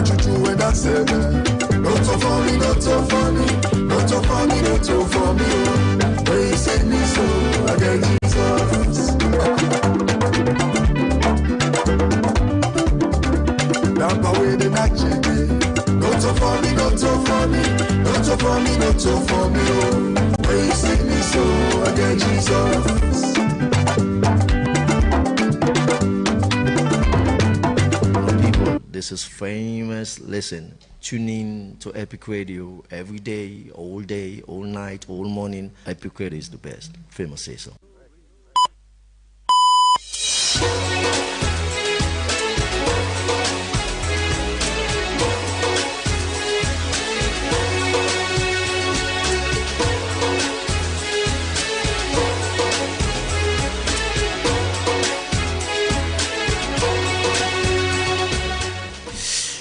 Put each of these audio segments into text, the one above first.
I juju when I say that. Not so funny, not so funny, not so funny, not so funny. When you say me so, I get Jesus. That way the night chicken. Not so funny, not so funny, not so funny, not so funny. When you say me so, I get Jesus. This is famous. Listen, tune in to Epic Radio every day, all night, all morning. Epic Radio is the best. Famous say so.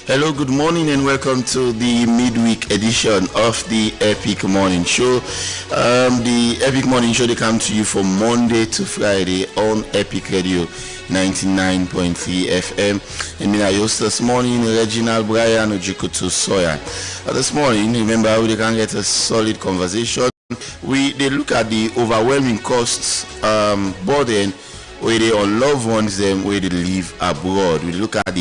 Hello, good morning and welcome to the midweek edition of the Epic Morning Show. The Epic Morning Show, they come to you from Monday to Friday on Epic Radio 99.3 FM. And me, I host this morning, Reginald Brian Ojikutu Soya. This morning, remember how they can get a solid conversation. They look at the overwhelming costs, burden, where they on loved ones them where they live abroad. We look at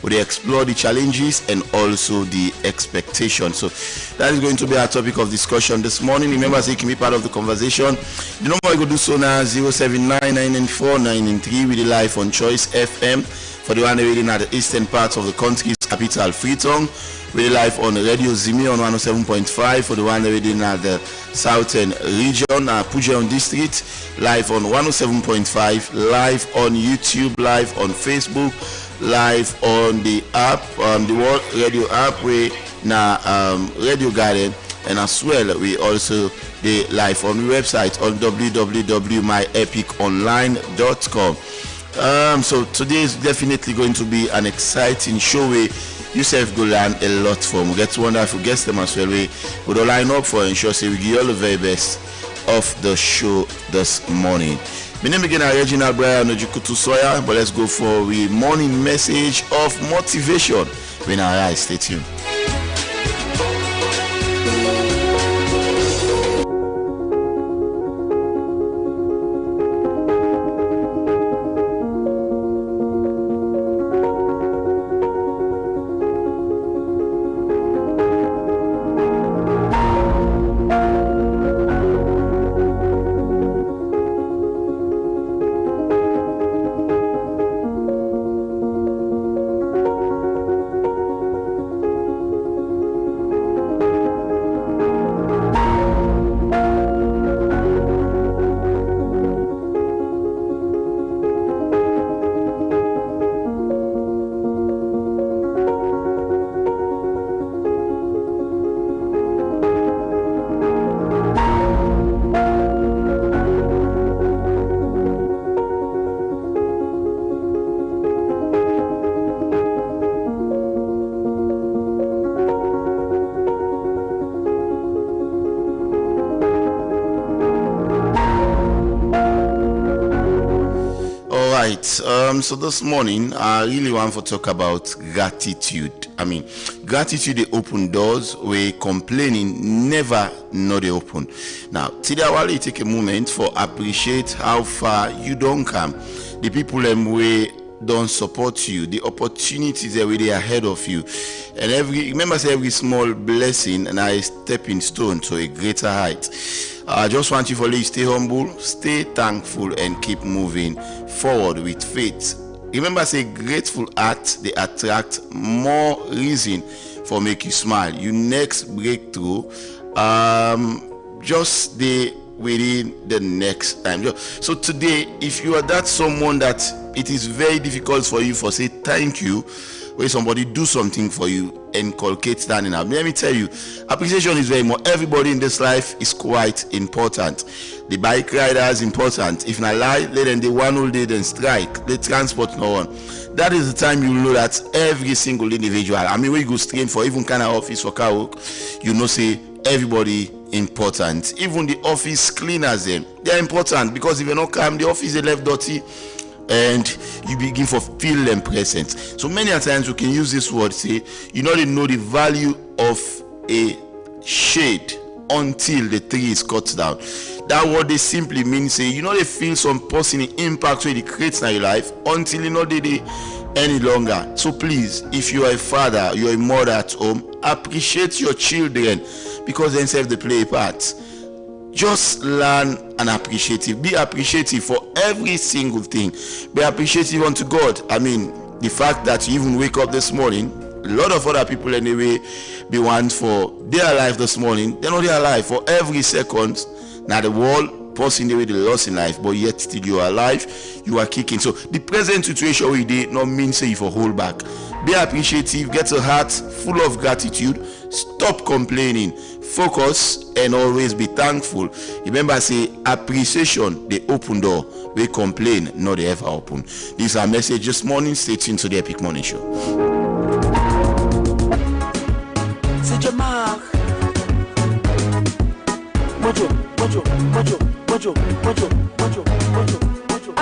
we explore the challenges and also the expectations. So that is going to be our topic of discussion this morning. Remember, so you can be part of the conversation. The number you go do so now 079949993 with the live on Choice FM for the one reading at the eastern parts of the country's capital, Freetown. We're live on Radio Zimi on 107.5 for the one reading at the southern region, Pujeon district, live on 107.5, live on YouTube, live on Facebook, live on the app, the World Radio app, we now Radio Garden, and as well we also the live on the website on www.myepiconline.com. So today is definitely going to be an exciting show. Yourself go learn a lot from. We get wonderful guests them as well. We would line up for ensure say we give you all the very best of the show this morning. My name again is Reginald Brian Ojikutu Soya, but let's go for a morning message of motivation. When I rise, stay tuned. So this morning, I really want to talk about gratitude. I mean, gratitude, they open doors where complaining never know they open. Now, today I want to take a moment for appreciate how far you don't come. The people them way don't support you, the opportunities that they are ahead of you. And remember say every small blessing and a stepping stone to a greater height. I just want you to stay humble, stay thankful, and keep moving forward with faith. Remember, say grateful heart, they attract more reason for make you smile. Your next breakthrough, just stay within the next time. So today, if you are that someone that it is very difficult for you for say thank you, when somebody do something for you, inculcate standing up. Let me tell you, appreciation is very more. Everybody in this life is quite important. The bike rider is important. If not lie, let them the one whole day then strike. They transport no one. That is the time you know that every single individual. I mean, when you go straight for even kind of office for car work, you know say everybody important. Even the office cleaners them, they are important because if you not come, the office they left dirty. and you begin to feel them present. So many a times we can use this word, say, you know the value of a shade until the tree is cut down. That word they simply mean, say, you know they feel some positive impact where it creates in your life until you know they any longer. So please, if you are a father, you're a mother at home, appreciate your children, because they serve the play a part. Just learn and appreciate it. Be appreciative for every single thing. Be appreciative unto God. I mean, the fact that you even wake up this morning, a lot of other people anyway be want for their life this morning. They're not their life for every second. Now the world passing the way they lost in life, but yet still you are alive, you are kicking. So the present situation we did not mean say you for hold back. Be appreciative, get a heart full of gratitude, stop complaining, focus, and always be thankful. Remember, say appreciation the open door, we complain not they ever open. This is our message this morning. Stay tuned to the Epic Morning Show. I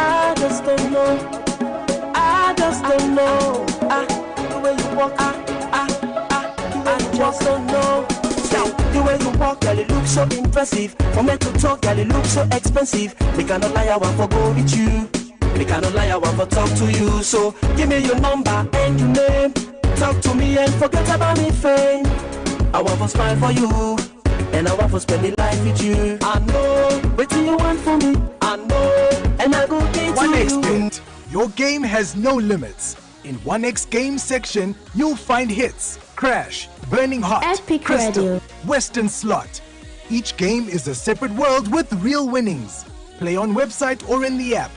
just don't know. The way you walk, I just don't know. The way you walk, girl, it looks so impressive. For me to talk, girl, it looks so expensive. Me cannot lie, I want to go with you. Me cannot lie, I want to talk to you. So give me your number and your name. Talk to me and forget about me fame. I want to smile for you, and I want to spend the life with you. I know, what do you want from me? I know, and I go into 1x, your game has no limits. In 1x game section, you'll find hits, crash, burning hot, Epic crystal, Radio. western slot. Each game is a separate world with real winnings. Play on website or in the app.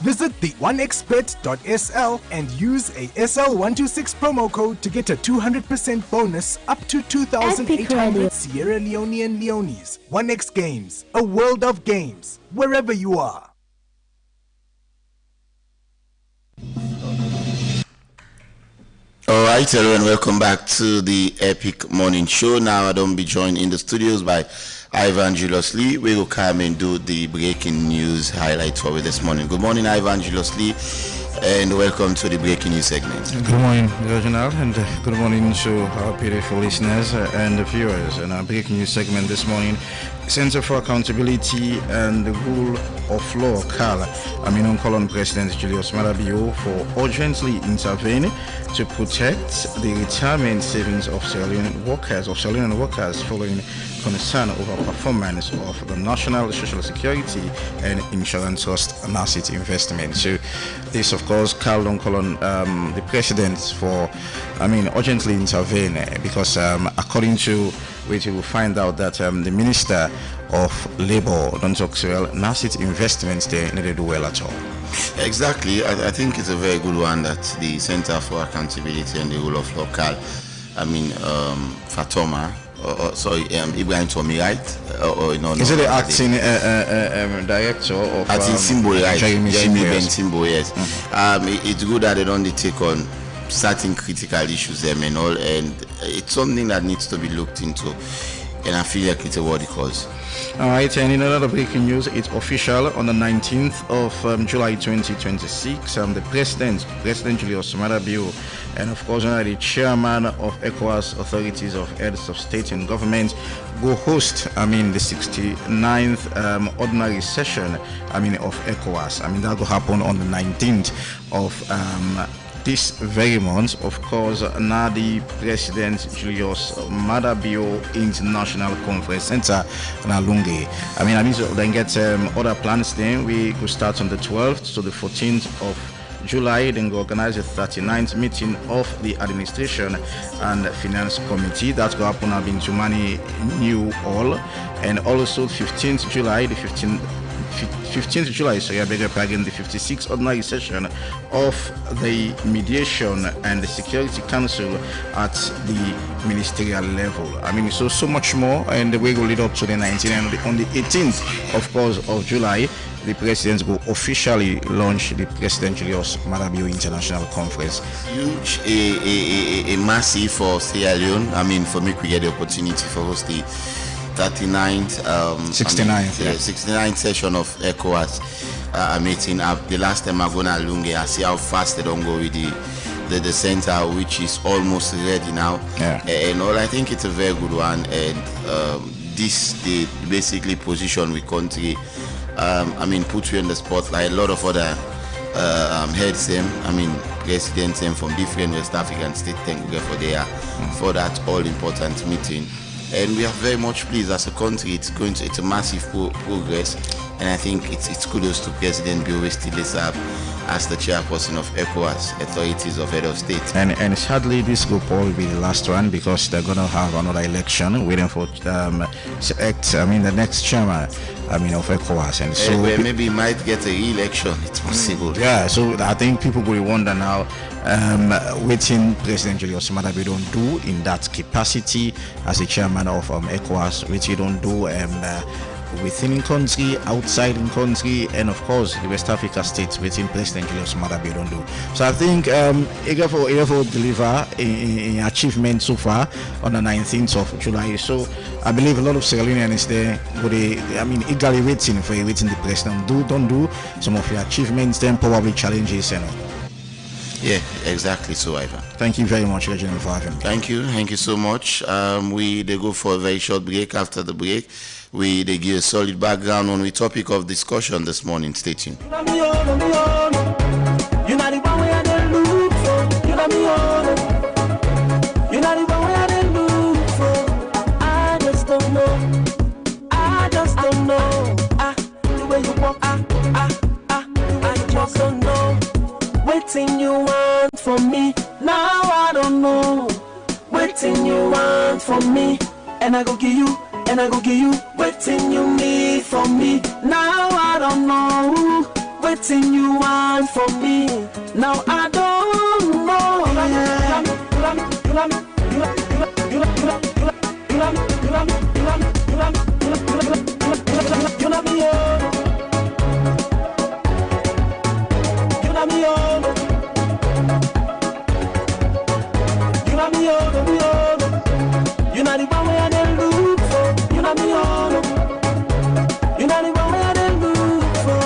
Visit the 1xbet.sl and use a SL126 promo code to get a 200% bonus up to Epic Radio. 2,800 Sierra Leonean Leones. 1x Games, a world of games, wherever you are. Alright, hello and welcome back to the Epic Morning Show. Now I don't be joined in the studios by Ivan Julius Lee. We will come and do the breaking news highlight for you this morning. Good morning, Ivan Julius Lee, and welcome to the breaking news segment. Good morning, Reginald, and good morning to our beautiful listeners and the viewers. And our breaking news segment this morning, Center for Accountability and the Rule of Law, CAL, Colon President Julius Maada Bio for urgently intervening to protect the retirement savings of Sierra Leonean workers following concern over performance of the National Social Security and Insurance Trust NASIT investment. So this, of course, Carl Doncolon, the president, for urgently intervene because according to which you will find out that the Minister of Labour don't talk so well, NASIT investments they needed do well at all. Exactly. I think it's a very good one that the Center for Accountability and the Rule of Law, CAL, Fatoma, Ibrahim Tomi, right? No, is it the acting director of acting symbol, right? Jeremy Ben Simbo, yes. It's good that they don't take on certain critical issues them and all, and it's something that needs to be looked into, and I feel like it's a worthy cause. Alright, and in another breaking news, it's official. On the 19th of July 2026, the President Julius Maada Bio, and of course the Chairman of ECOWAS Authorities of Heads of State and Government, go host the 69th ordinary session of ECOWAS. That will happen on the 19th of this very month. Of course, now the President Julius Maada Bio International Conference Center in Alunge. So then get other plans. Then we could start on the 12th to the 14th of July. Then we organize the 39th meeting of the Administration and Finance Committee. That will happen at Bintumani New Hall. And also 15th July, the 15th July, so I beg your pardon, the 56th ordinary session of the Mediation and the Security Council at the ministerial level. So much more, and the way will lead up to the 19th and on the 18th, of course, of July, the President will officially launch the President Julius Maada Bio International Conference. Huge, a massive for Sierra Leone. For me, we get the opportunity for host the 69th 69th 69th session of ECOWAS. meeting. The last time I go to Lunge, I see how fast they don't go with the center, which is almost ready now. Yeah. And all, I think it's a very good one. And this they basically position with country. I mean, put you in the spotlight. A lot of other heads them. I mean, presidents them from different West African states for that all important meeting. And we are very much pleased as a country. It's a massive progress, and I think it's kudos to President Bio Stilesab as the chairperson of ECOWAS, authorities of head of state. And sadly, this will probably be the last one because they're going to have another election waiting for the next chairman. Of ECOWAS, and so where maybe he might get a re-election. It's possible. Yeah, so I think people will wonder now, waiting President Julius Maada Bio don't do in that capacity as a chairman of ECOWAS, which he don't do within in country, outside in country, and of course the West Africa states within President Julius Maada Bio don't do. So I think eager for deliver in achievement so far on the 19th of July. So I believe a lot of Sierra Leoneans there would eagerly waiting for the president don't do some of the achievements, then probably challenges and all. Yeah, exactly so, Ivan. Thank you very much, Reginald, for having me. Thank you so much. They go for a very short break. After the break, they give a solid background on the topic of discussion this morning. Stay tuned. Waiting you want from me, now I don't know. Waiting you want from me, and I go give you, waiting you need from me, now I don't know. Waiting you want from me, now I don't know. You know the one way I didn't look for. You know me all. You know the one way I didn't look for.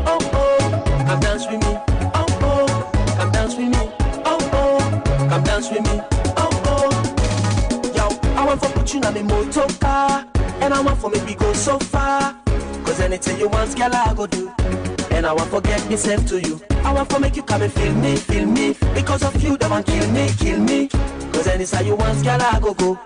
Oh oh, come dance with me. Oh oh, come dance with me. Oh oh, come dance with me. Oh oh, yo, I want to put you in the motor car, and I want for me we go so far. Cause anything you want, girl, I go do. And I want to get myself to you. I want to make you come and feel me. Because of you, they want kill me. Cause anytime you want, girl, I go.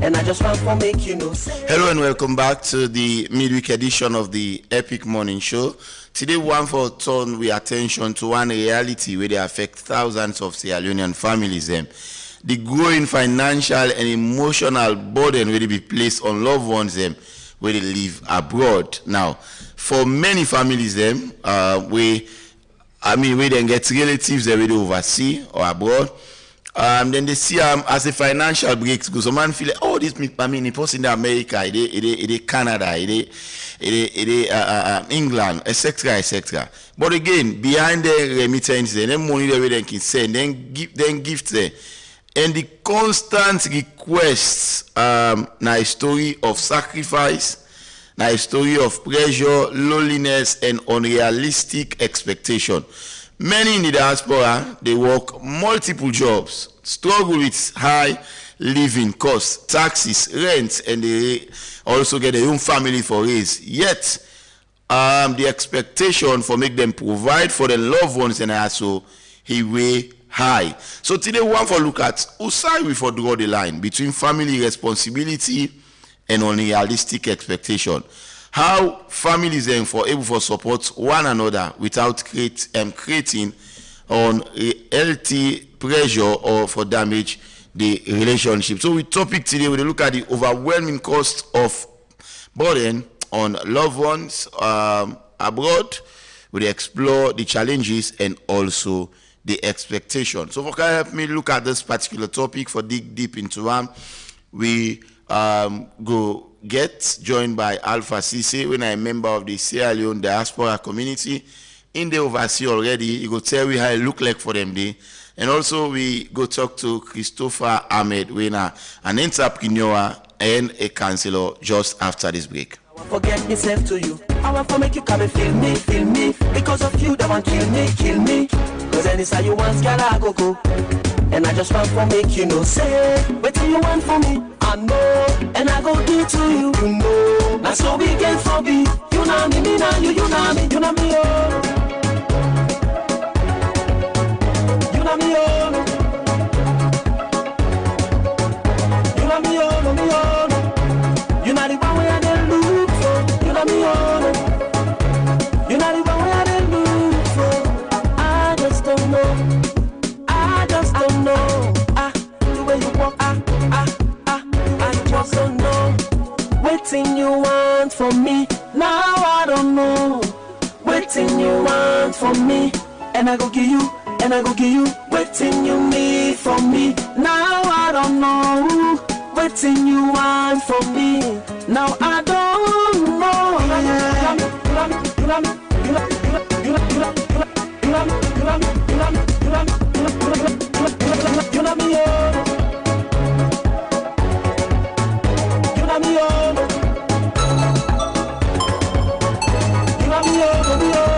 And I just want to make you know. Hello and welcome back to the midweek edition of the Epic Morning Show. Today, we want to turn our attention to one reality where they affect thousands of Sierra Leonean families. The growing financial and emotional burden will be placed on loved ones where they live abroad. Now, for many families, we then get relatives that they overseas or abroad. Then they see as a financial break because some man feel like, oh, this person in America, Canada, England, etc. But again, behind the remittance, then money they can send, then gifts there. And the constant requests, a story of sacrifice, a story of pressure, loneliness, and unrealistic expectation. Many in the diaspora, they work multiple jobs, struggle with high living costs, taxes, rent, and they also get their own family for raise. Yet, the expectation for make them provide for their loved ones and also way high. So today we want to look at who side we for draw the line between family responsibility and unrealistic expectation. How families then for able to support one another without creating unhealthy pressure or for damage the relationship. So with topic today, we look at the overwhelming cost of burden on loved ones abroad. We explore the challenges and also the expectation. So for can help me look at this particular topic for dig deep into one, we go get joined by Alpha Cisse, when I'm a member of the Sierra Leone diaspora community in the overseas already. He go tell me how it look like for them day. And also we go talk to Christopher Ahmed, when an entrepreneur and a counselor just after this break. Forget myself to you. I want to make you come and feel me. Because of you, they want kill me. Cause anytime you want, girl, I go. And I just want to make you know, say, wait till you want for me, I know. And I go do to you, you know. That's how we get for me. You know me, me know you, you know me, oh. You know me, oh. You know me, oh, me, oh. You know the one way I didn't look for. You know me, oh. You know the one way I didn't look for. I just don't know. The way you walk, I just don't know. Waiting you want from me, now I don't know. Waiting you want from me, and I go give you. Waiting you need from me, now I don't know. Waiting you want from me, now I don't know. You know me, oh. You know me, oh. You know me, oh, me, oh.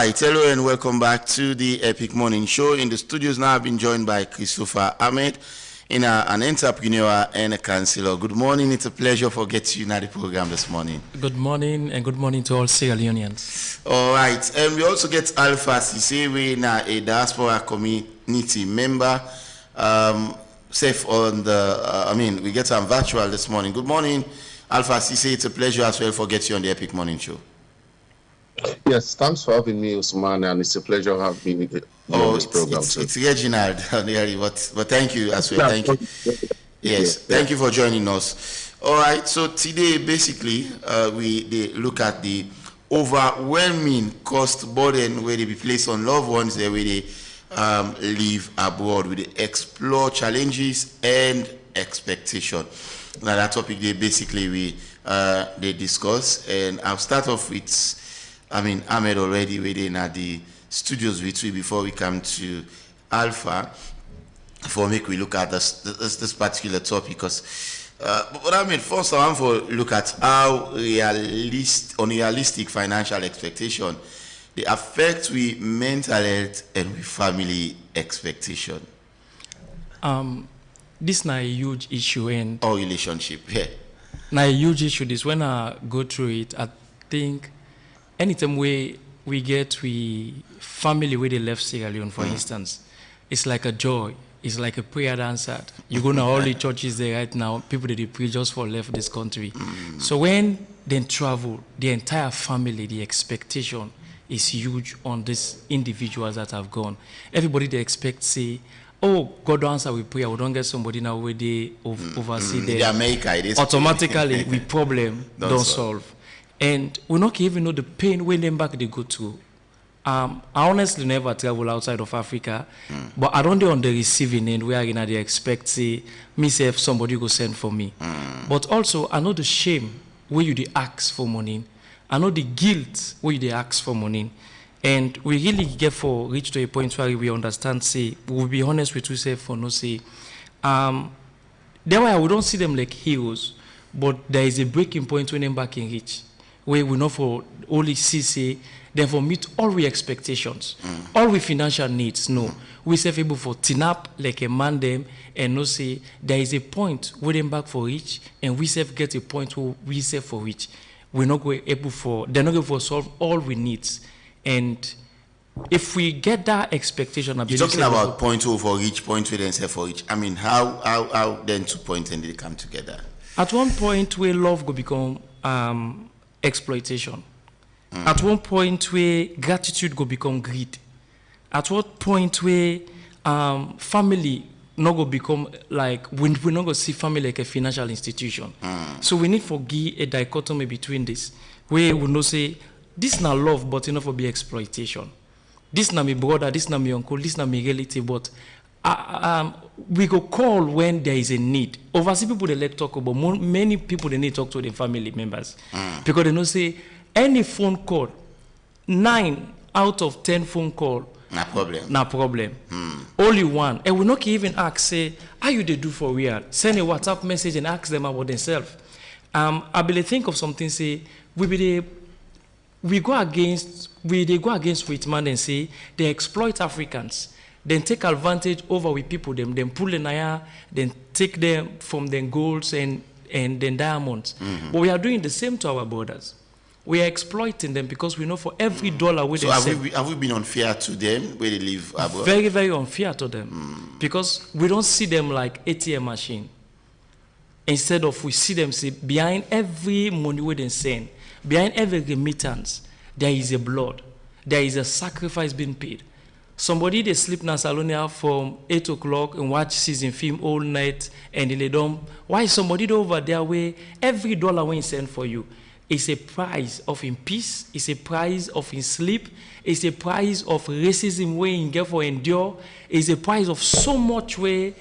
right, hello and welcome back to the Epic Morning Show. In the studios now, I've been joined by Christopher Ahmed, an entrepreneur and a counselor. Good morning. It's a pleasure for getting you in the program this morning. Good morning, and good morning to all Sierra Leoneans. All right, and we also get Alpha Sisewe, a diaspora community member. Safe on the, we get some virtual this morning. Good morning, Alpha Sise. It's a pleasure as well for getting you on the Epic Morning Show. Yes, thanks for having me, Usman, and it's a pleasure having me on this program. It's Reginald, but thank you as well. Thank you. Yes, thank you for joining us. All right, so today basically we look at the overwhelming cost burden where they be placed on loved ones there where they live abroad, with the explore challenges and expectation. Now that topic they basically they discuss, and I'll start off with I mean, Ahmed already waiting at the studios with we before we come to Alpha for make we look at this particular topic, because but I mean, first I want to look at how unrealistic financial expectation they affect we mental health and we family expectation. This is a huge issue, and or relationship. Yeah. Now a huge issue. This when I go through it, I think anytime we get family where they left Sierra Leone, for instance, it's like a joy. It's like a prayer answered. You go to all the churches there right now, people that they pray just for left this country. So when they travel, the entire family, the expectation is huge on these individuals that have gone. Everybody they expect say, oh, God answer we pray. We don't get somebody now where they oversee them. Jamaica, it is automatically we problem don't solve. And we not even know the pain when them back they go to. I honestly never travel outside of Africa, but I don't do on the receiving end where they expect say me say if somebody go send for me. But also I know the shame where you they ask for money. I know the guilt where you they ask for money. And we really get for reach to a point where we understand, say, we'll be honest with ourselves for no say. That's why we don't see them like heroes, but there is a breaking point when them back in reach, where we know for only see, say, then for meet all we expectations, all we financial needs, no. We self able for tin up like a man them and no say, there is a point where them back for reach, and we self get a point where we self for reach. We're not going able for, they're not going to solve all we needs. And if we get that expectation, you're talking about point two for each, point three, then say for each. I mean, how then 2 points and they come together? At one point where love will become exploitation. At one point where gratitude will become greed. At what point where family not go become like we're not going to see family like a financial institution. So we need to give a dichotomy between this, where we know say this not love, but enough for be exploitation. This not my brother, this not my uncle, this not my relative, but we go call when there is a need. Overseas people they like talk about, many people they need to talk to their family members because they know say any phone call, 9 out of 10 phone call, no problem. Only one, and we not even ask say how you they do for real. Send a WhatsApp message and ask them about themselves. I believe think of something say they go against with man and say they exploit Africans, then take advantage over with people, then pull the naya, then take them from their goals and then diamonds. But we are doing the same to our borders. We are exploiting them because we know for every dollar we so have we been unfair to them where they live abroad? Very, very unfair to them because we don't see them like ATM machine. Instead of we see them say behind every money we they send, behind every remittance, there is a blood. There is a sacrifice being paid. Somebody they sleep in Salonia from 8 o'clock and watch season film all night and then they don't. Why somebody over there where every dollar we send for you is a price of in peace, it's a price of in sleep, it's a price of racism where in get for endure, it's a price of so much way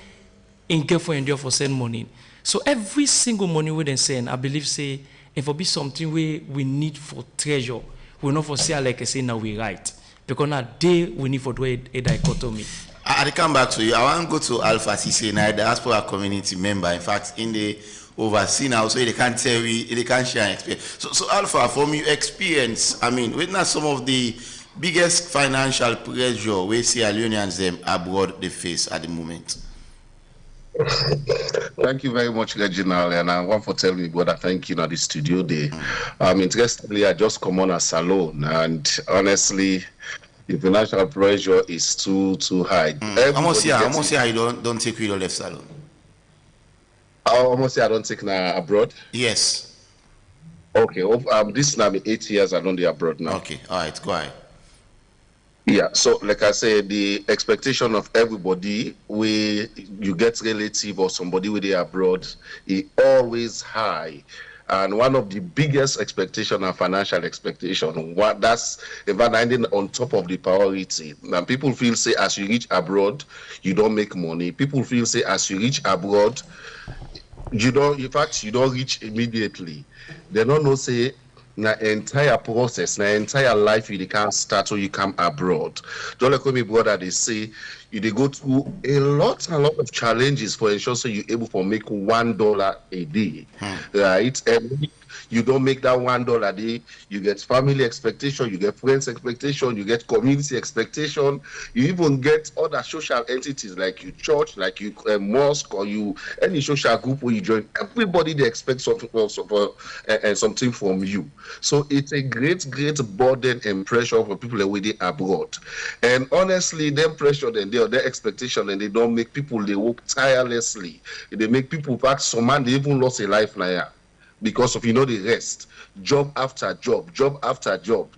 in get for endure for send money. So every single money we then send, I believe say if it be something we need for treasure, we not for say like I say now we right. Because now day we need for do a dichotomy. I come back to you. I want to go to Alpha CC now, the diaspora community member. In fact, in the overseen now, so they can't tell me, they can't share experience. So Alpha, from your experience, I mean, witness some of the biggest financial pressure we see Leoneans them abroad they face at the moment. Thank you very much, Reginald, and I want to tell you, brother, thank you at the studio day. Interestingly, I just come on a salon, and honestly, the financial pressure is too high. Almost here, I don't take you to left salon. Almost here, I don't take now abroad. Yes. Okay. This is now 8 years I don't do abroad now. Okay. All right. Go ahead. Yeah, so like I said, the expectation of everybody where you get relative or somebody with the abroad is always high. And one of the biggest expectation and financial expectation, that's even on top of the priority. Now people feel say as you reach abroad, you don't make money. People feel say as you reach abroad, you don't reach immediately. They don't know say na entire process, na entire life you can't start or you come abroad. Don't like me brother they say they go through a lot of challenges for ensure so you're able to make $1 a day, right? And you don't make that $1 a day, you get family expectation, you get friends expectation, you get community expectation, you even get other social entities like your church, like you mosque, or you any social group where you join. Everybody they expect something something from you. So it's a great burden and pressure for people away abroad. And honestly, them pressure and their expectation, and they don't make people they work tirelessly. They make people back. Some man they even lost a life now. Because of the rest, job after job,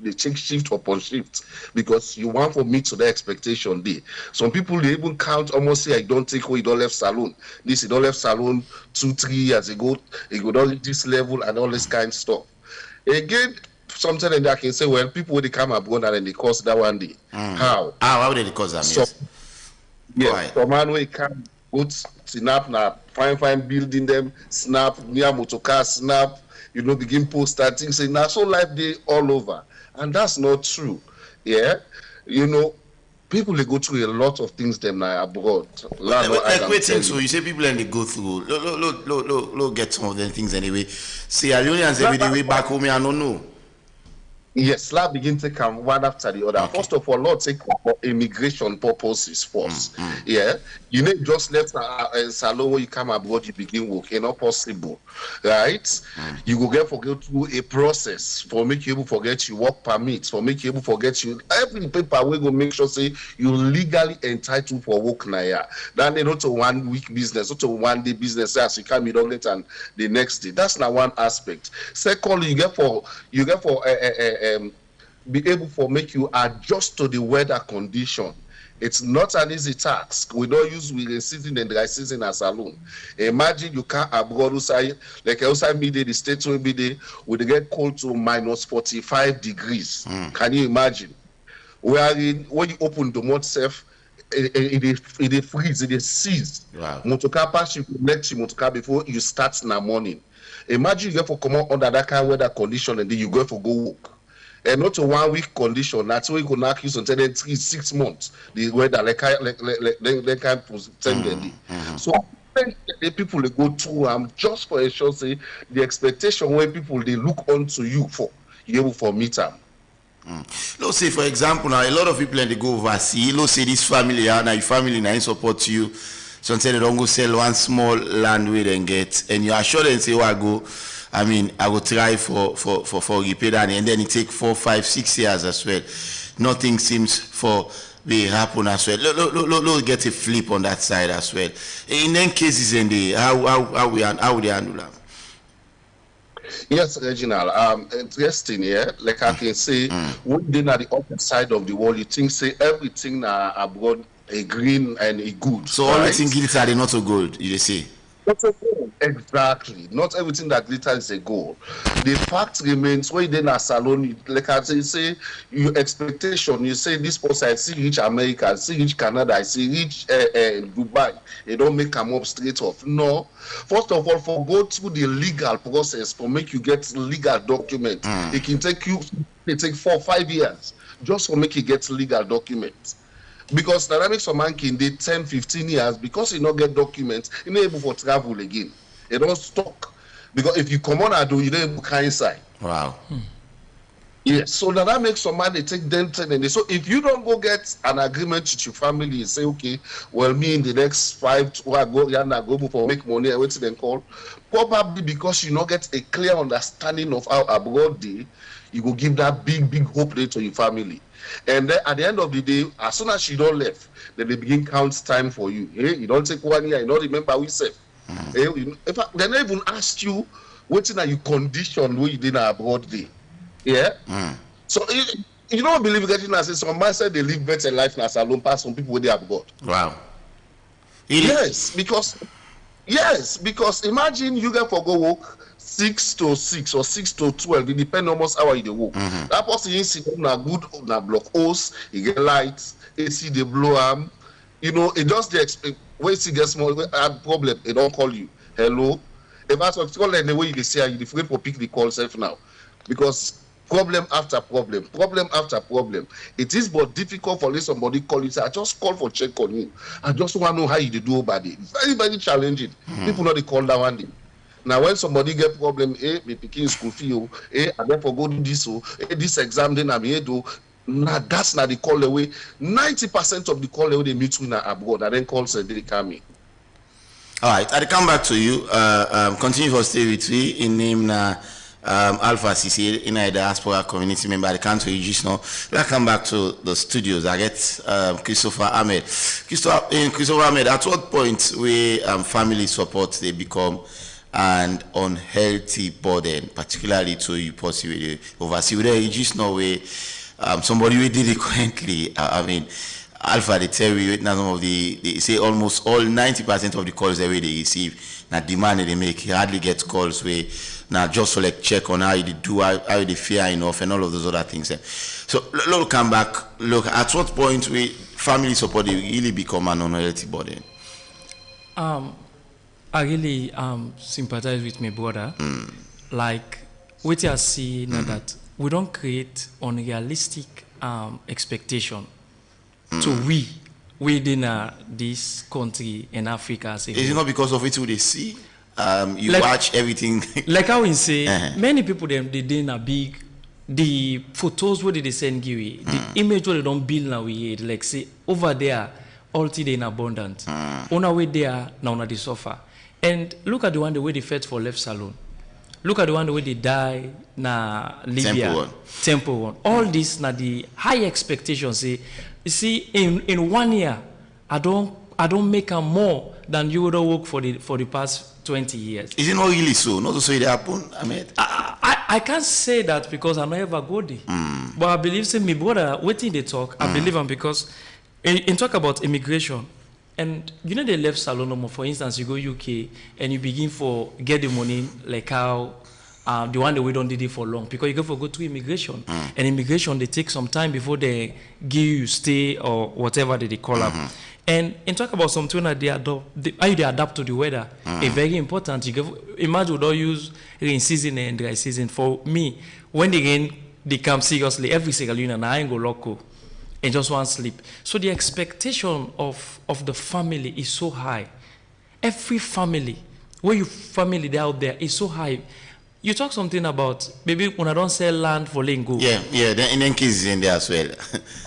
they take shift upon shift because you want for me to the expectation day. Some people they even count almost say I don't take away, you don't left salon. This you don't left salon 2-3 years ago, you go down this level and all this kind of stuff. Again, sometimes I can say, well, people when they come abroad and they cause that one day. How did they cause that? So, yes, some man we can go snap now. Fine building them, snap, near motorcar, snap, begin post that thing, saying, now so life day all over. And that's not true. Yeah. People they go through a lot of things them now abroad. So you say people and they go through. Look, get some of them things anyway. See, Alionians every day way back home, I don't know. Yes, slab begin to come one after the other. Okay. First of all, Lord take for immigration purposes first. Yeah, you need just left a salon when you come abroad, you begin working, not possible, right? You will get forget through a process for make you able forget your work permits, for make you able forget you every paper we go make sure say you legally entitled for work now. Yeah, then they not a 1 week business, not a 1 day business. As you come, you don't get and the next day. That's not one aspect. Secondly, you get for be able for make you adjust to the weather condition. It's not an easy task. We don't use the season and dry season as alone. Imagine you can't abroad outside, like outside midday, the states will be there, would get cold to minus 45 degrees. Can you imagine? When you open the month self, it freeze, it sees. Wow. Motorcar pass you let you motorcar before you start in the morning. Imagine you go for come out under that kind of weather condition and then you go for go work. And not a 1 week condition. That's why you could knock you until 3-6 months. The weather like kind of So the people they go through just for a short say the expectation where people they look onto you for you able for meet them. Let's say for example now a lot of people and they go overseas. Let's say this family now your family now support you. So instead they don't go sell one small land where they get and you assure them say I will try for repair that and then it take 4, 5, 6 years as well. Nothing seems for be happen as well. Look, get a flip on that side as well. In them cases in the how we handle that? Yes, Reginald. Interesting, yeah. Like I can say, when they are the opposite side of the world, you think say everything abroad a green and a good. So right? everything glitters are not so good, you say? Not a goal. Exactly. Not everything that glitters is a goal. The fact remains when you're in a salon, like I say, your expectation, you say this person, I see reach America, I see reach Canada, I see reach Dubai. They don't make them up straight off. No. First of all, for go through the legal process for make you get legal documents. It can take 4 or 5 years just for make you get legal documents. Because dynamics for man can dey 10-15 years because you not get documents, you not able for travel again. You don't stuck. Because if you come on and do, you don't able to inside. Wow. Yes, so that makes some man they take them 10 and so if you don't go get an agreement with your family and say, okay, well me in the next 5 I go for make money, I wait till then call. Probably because you not get a clear understanding of how abroad day, you go give that big hope there to your family. And then at the end of the day, as soon as you don't left, then they begin count time for you. Hey, you don't take 1 year, you don't remember we said. Hey, in fact, they never even asked you what are you condition where you did abroad day. Yeah. So you don't believe getting as some man said they live better life as alone past some people where they abroad. Wow. Yes, because imagine you get for go work 6 to 6 or 6 to 12, it depends almost how you work. That person you see na good na block house, you get lights, AC they blow arm. It just the when you get small problem, they don't call you. Hello. If I talk call the way you can say you afraid for pick the call self now. because problem after problem. It is but difficult for somebody call you, say, I just call for check on you. I just want to know how you do about it. Very, very challenging. People know they call that one day. Now, when somebody get problem, me picking school fee, I therefore go do this, this exam, then I'm here to. Now, that's not the call away. 90% of the call away they meet with abroad, and then call they come in. All right, I'll come back to you. Continue for stay with me in name Alpha CC in a diaspora community member. I can't just now. I'll come back to the studios. I get Christopher Ahmed. Christopher Ahmed, at what point where family support they become an unhealthy burden, particularly to you possibly oversee? Whether you just know where somebody who did it currently, I mean, Alpha, they tell you some of they say almost all 90% of the calls they receive, now demand they make, he hardly gets calls where now just to like check on how they do, how they fear enough, and all of those other things. So look, come back. Look, at what point we family support they really become an unhealthy burden? I really sympathize with my brother. Like what I see now that we don't create unrealistic expectation to we within this country in Africa. Is it not because of it who they see? You like, watch everything. Like I will say, many people they did a big the photos where they send you, the image where they don't build now we like say over there, all today in abundance. On our way there now they suffer. And look at the one the way they fed for left salon. Look at the one the way they die na Libya. Temple one. All this na the high expectations. Say, you see, in 1 year, I don't make a more than you would have worked for the past 20 years. Is it not really so? Not to say it happen, Ahmed? I can't say that because I never go there. But I believe, say, my brother, waiting they talk, I believe him because in talk about immigration, and you know they left Salon, for instance, you go UK and you begin for get the money like how the one that we don't did it for long because you go to immigration and immigration they take some time before they give you stay or whatever they call up. And talk about something that how they adapt to the weather is very important. Imagine we don't use rain season and dry season. For me, when the rain they come seriously every single year, I ain't go local and just want sleep. So the expectation of the family is so high. Every family, where your family they out there is so high. You talk something about maybe when I don't sell land for letting go. Yeah. Then kids in there as well.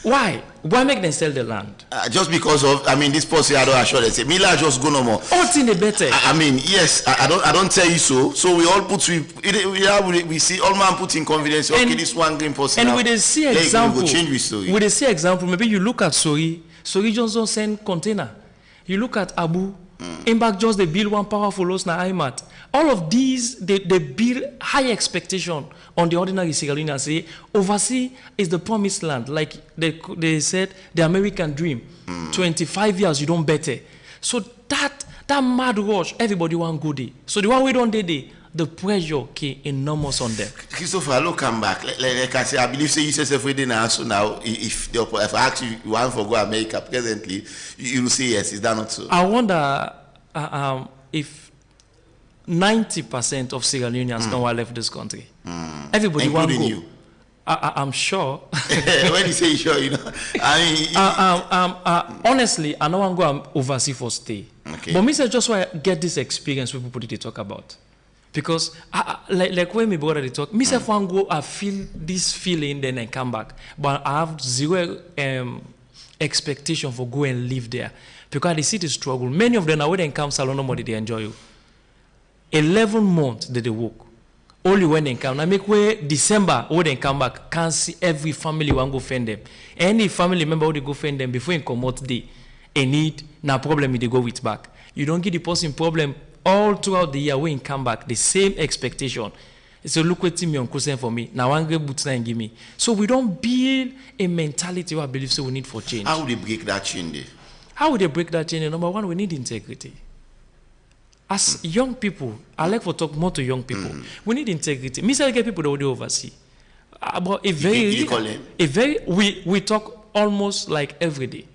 Why? Why make them sell the land? Just because of, I mean, this policy I don't assure they say, Mila just go no more. All thing the better. I mean, yes, I don't tell you so. So we all put we see all man put in confidence. Okay, this one green person. And we they see example. We change with story. We they see example. Maybe you look at Sori Johnson send container. You look at Abu. Impact just they build one powerful house na IMAT. All of these they build high expectation on the ordinary Sierra Leonean. Say overseas is the promised land. Like they said the American dream. 25 years you don't better. So that mad rush everybody want go there. So the one we don't there the pressure enormous on them. Christopher, look, come back. Like I say, I believe say you yourself within answer now. If I ask you want to go America presently, you will say yes. Is that not so? I wonder if 90% of Sierra Leoneans now left this country. Everybody want to go. You. I'm sure. When you say sure, you know, I mean, honestly, I don't want to go overseas for stay. Okay. But me say just why I get this experience with people they talk about. Because like when my brother they talk, me say one go I feel this feeling then I come back, but I have zero expectation for go and live there because they see the struggle. Many of them are when they come salon no money they enjoy you. 11 months that they work. Only when they come. Now make way December when they come back can't see every family want go fend them. Any family member who they go fend them before they come out they need na problem they go with back. You don't give the person problem. All throughout the year when you come back, the same expectation. So look what me uncle saying for me. Now one great boots and give me. So we don't build a mentality I believe so we need for change. How would they break that chain there? How would they break that chain? Number one, we need integrity. As young people, I like to talk more to young people. We need integrity. Me say get people that would oversee. But we talk almost like every day.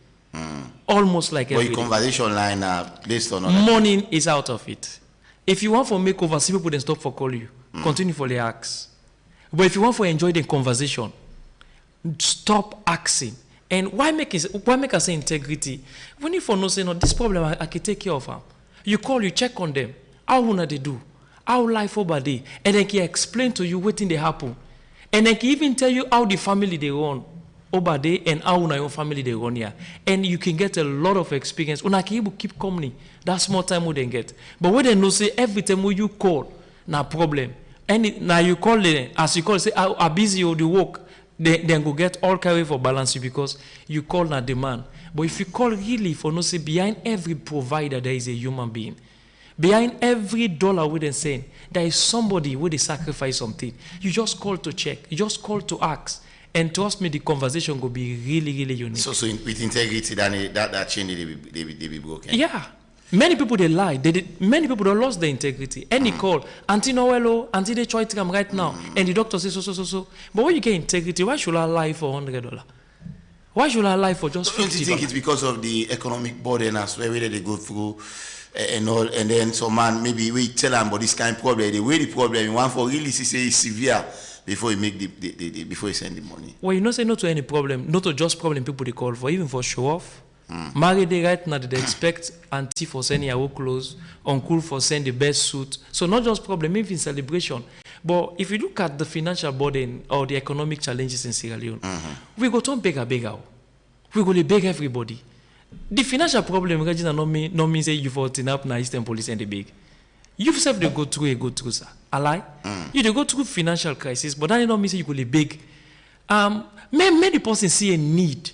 Almost like every day. But your conversation line based on morning is out of it. If you want for makeover, see people then stop for call you. Continue for the acts. But if you want to enjoy the conversation, stop asking. And why make us say integrity? When you for no say no, this problem I can take care of them. You call, you check on them. How wanna they do? How life over day? And then can explain to you what thing they happen. And then can even tell you how the family they run over there and how your family they run here. And you can get a lot of experience. When I can able keep company, that's more time we then get. But when they know say every time when you call, na problem. And now you call them, as you call, say how busy or the work. Then go get all carry for balance you because you call na demand. But if you call really for no say behind every provider there is a human being. Behind every dollar we then saying there is somebody where they sacrifice something. You just call to check. You just call to ask. And trust me, the conversation will be really, really unique. So with integrity, then that chain they be broken. Yeah. Many people they lie. Many people they lost their integrity. Any call, Auntie Noelo, Auntie they try to come right now, and the doctor says so. But when you get integrity, why should I lie for $100? Why should I lie for just $50? Don't you think it's because of the economic burden as well, where they go through and all, and then some man maybe we tell them about this kind of problem, the way the problem you want for really say is severe before you make before you send the money. Well, you not say no to any problem, not to just problem people they call for, even for show off. Married day right now they expect auntie for sending her clothes, uncle for sending the best suit. So not just problem, even celebration. But if you look at the financial burden or the economic challenges in Sierra Leone, we go to bigger. We go to beg everybody. The financial problem, Regina, no mean say you for turn up na Eastern Police and the big. You yourself they go through, sir. A lie? You they go through financial crisis, but that don't mean say you go to beg. Many person see a need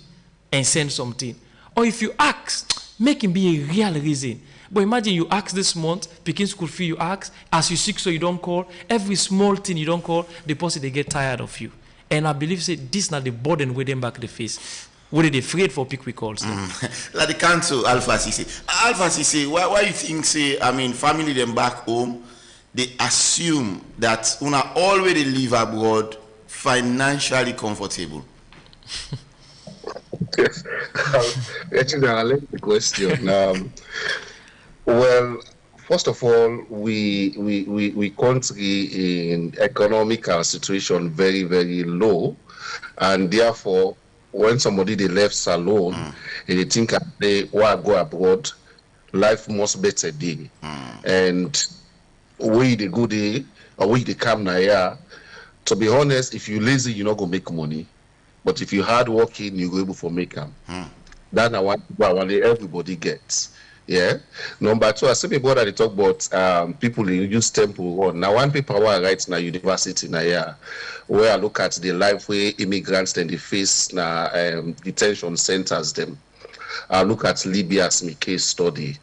and send something. Or if you ask, make him be a real reason. But imagine you ask this month, picking school fee you ask, as you sick so you don't call, every small thing you don't call, the person they get tired of you. And I believe say this not the burden with them back the face. What are they afraid for pick we calls? Like the council Alpha CC, why you think say family them back home, they assume that una already live abroad financially comfortable. Yes. Actually, I like the question. Well, first of all, we country in economical situation very, very low, and therefore, when somebody they left alone, and they think they want to go abroad, life must better day, and we the good day or we the come now here. To be honest, if you lazy, you're not gonna make money. But if you hard working, you go able to make them. That's what everybody gets. Yeah. Number two, I see my brother they talk about people who use temple run. Now one paper where I write now university now yeah, where I look at the life where immigrants then they face now detention centers them. I look at Libya as my case study.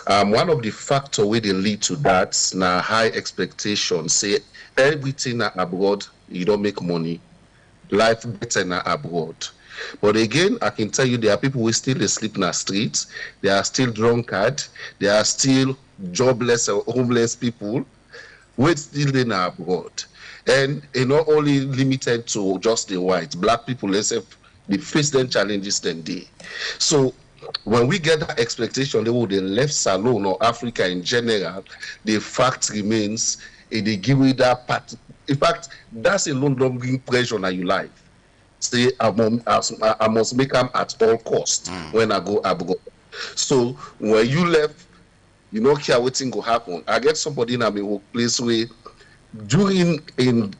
One of the factors where they lead to that now high expectations. Say everything abroad you don't make money. Life better than abroad. But again, I can tell you there are people who still sleep in the streets, there are still drunkard, there are still jobless or homeless people who still in abroad. And it's not only limited to just the white, black people, they face them challenges then they. So when we get that expectation, they would left Salone or Africa in general, the fact remains they give you that part. In fact, that's a long bring pressure on your life. Say I must make them at all costs when I go abroad. So when you left, you know care what thing go happen. I get somebody in a workplace where during in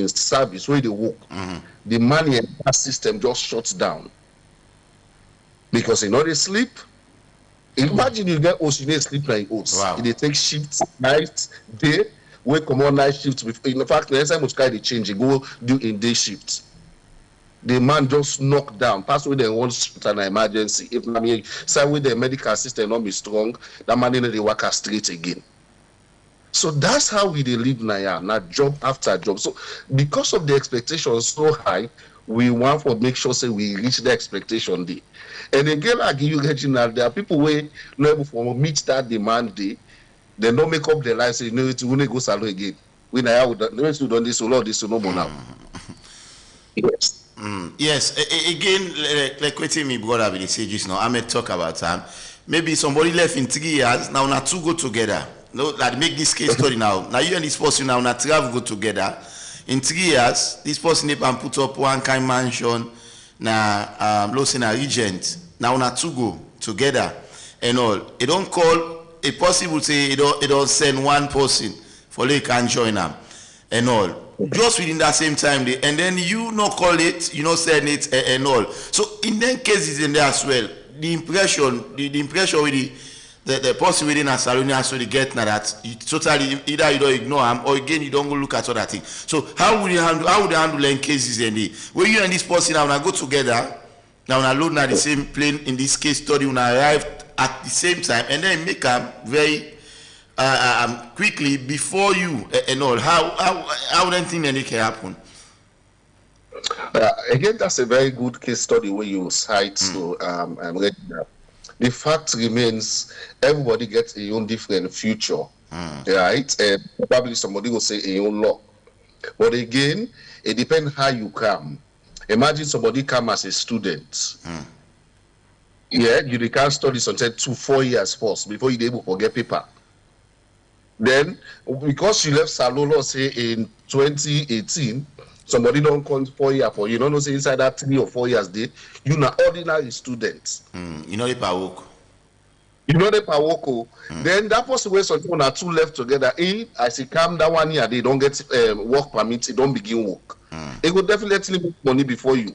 service where they work, the money and that system just shuts down because you know they sleep. Imagine you get host, you need sleep like host. Wow. They take shifts, night, day. We come on night shifts. In fact, the next time we try to change, you go do in day shifts. The man just knocked down. Pass away then once an emergency. If say with the medical system not be strong, that man in the work straight again. So that's how we live now. Not job after job. So because of the expectations so high, we want to make sure say we reach the expectation day. And again, I give you Regina, there are people who not able to meet that demand day. They don't make up their lives. Say, no, it's going to go salon again. We now done this, so Lord, this no more now. Yes. Yes. Again, like waiting me brother with the sages now. I may talk about time. Maybe somebody left in 3 years. Now, not two go together. No, like make this case story now. Now you and this person now travel go together. in 3 years, this person can put up one kind mansion na Losina Regent. Now na two go together and all. It don't call a possible say it don't send one person for they can join them and all. Just within that same time, and then you not call it, you not send it and all. So in them cases in there as well, the impression with the person within a salon has to get now that you totally either you don't ignore them or again you don't go look at other things. So how would you handle them cases in the where you and this person now go together now alone at the same plane in this case study when arrived at the same time and then make them very quickly before you and all. How do you think that it can happen? Again, that's a very good case study where you cite to the fact remains everybody gets a own different future, right? Probably somebody will say a own law, but again, it depends how you come. Imagine somebody come as a student. Yeah, you can't study until 2-4 years first before you're able to get paper. Then, because you left Salolo, say in 2018, somebody don't come 4 years for you. Don't say inside that 3 or 4 years, you're an ordinary student. You know the power. You know the power. Then that person where some people are two left together. As he come that 1 year, they don't get work permit, they don't begin work. It will definitely make money before you,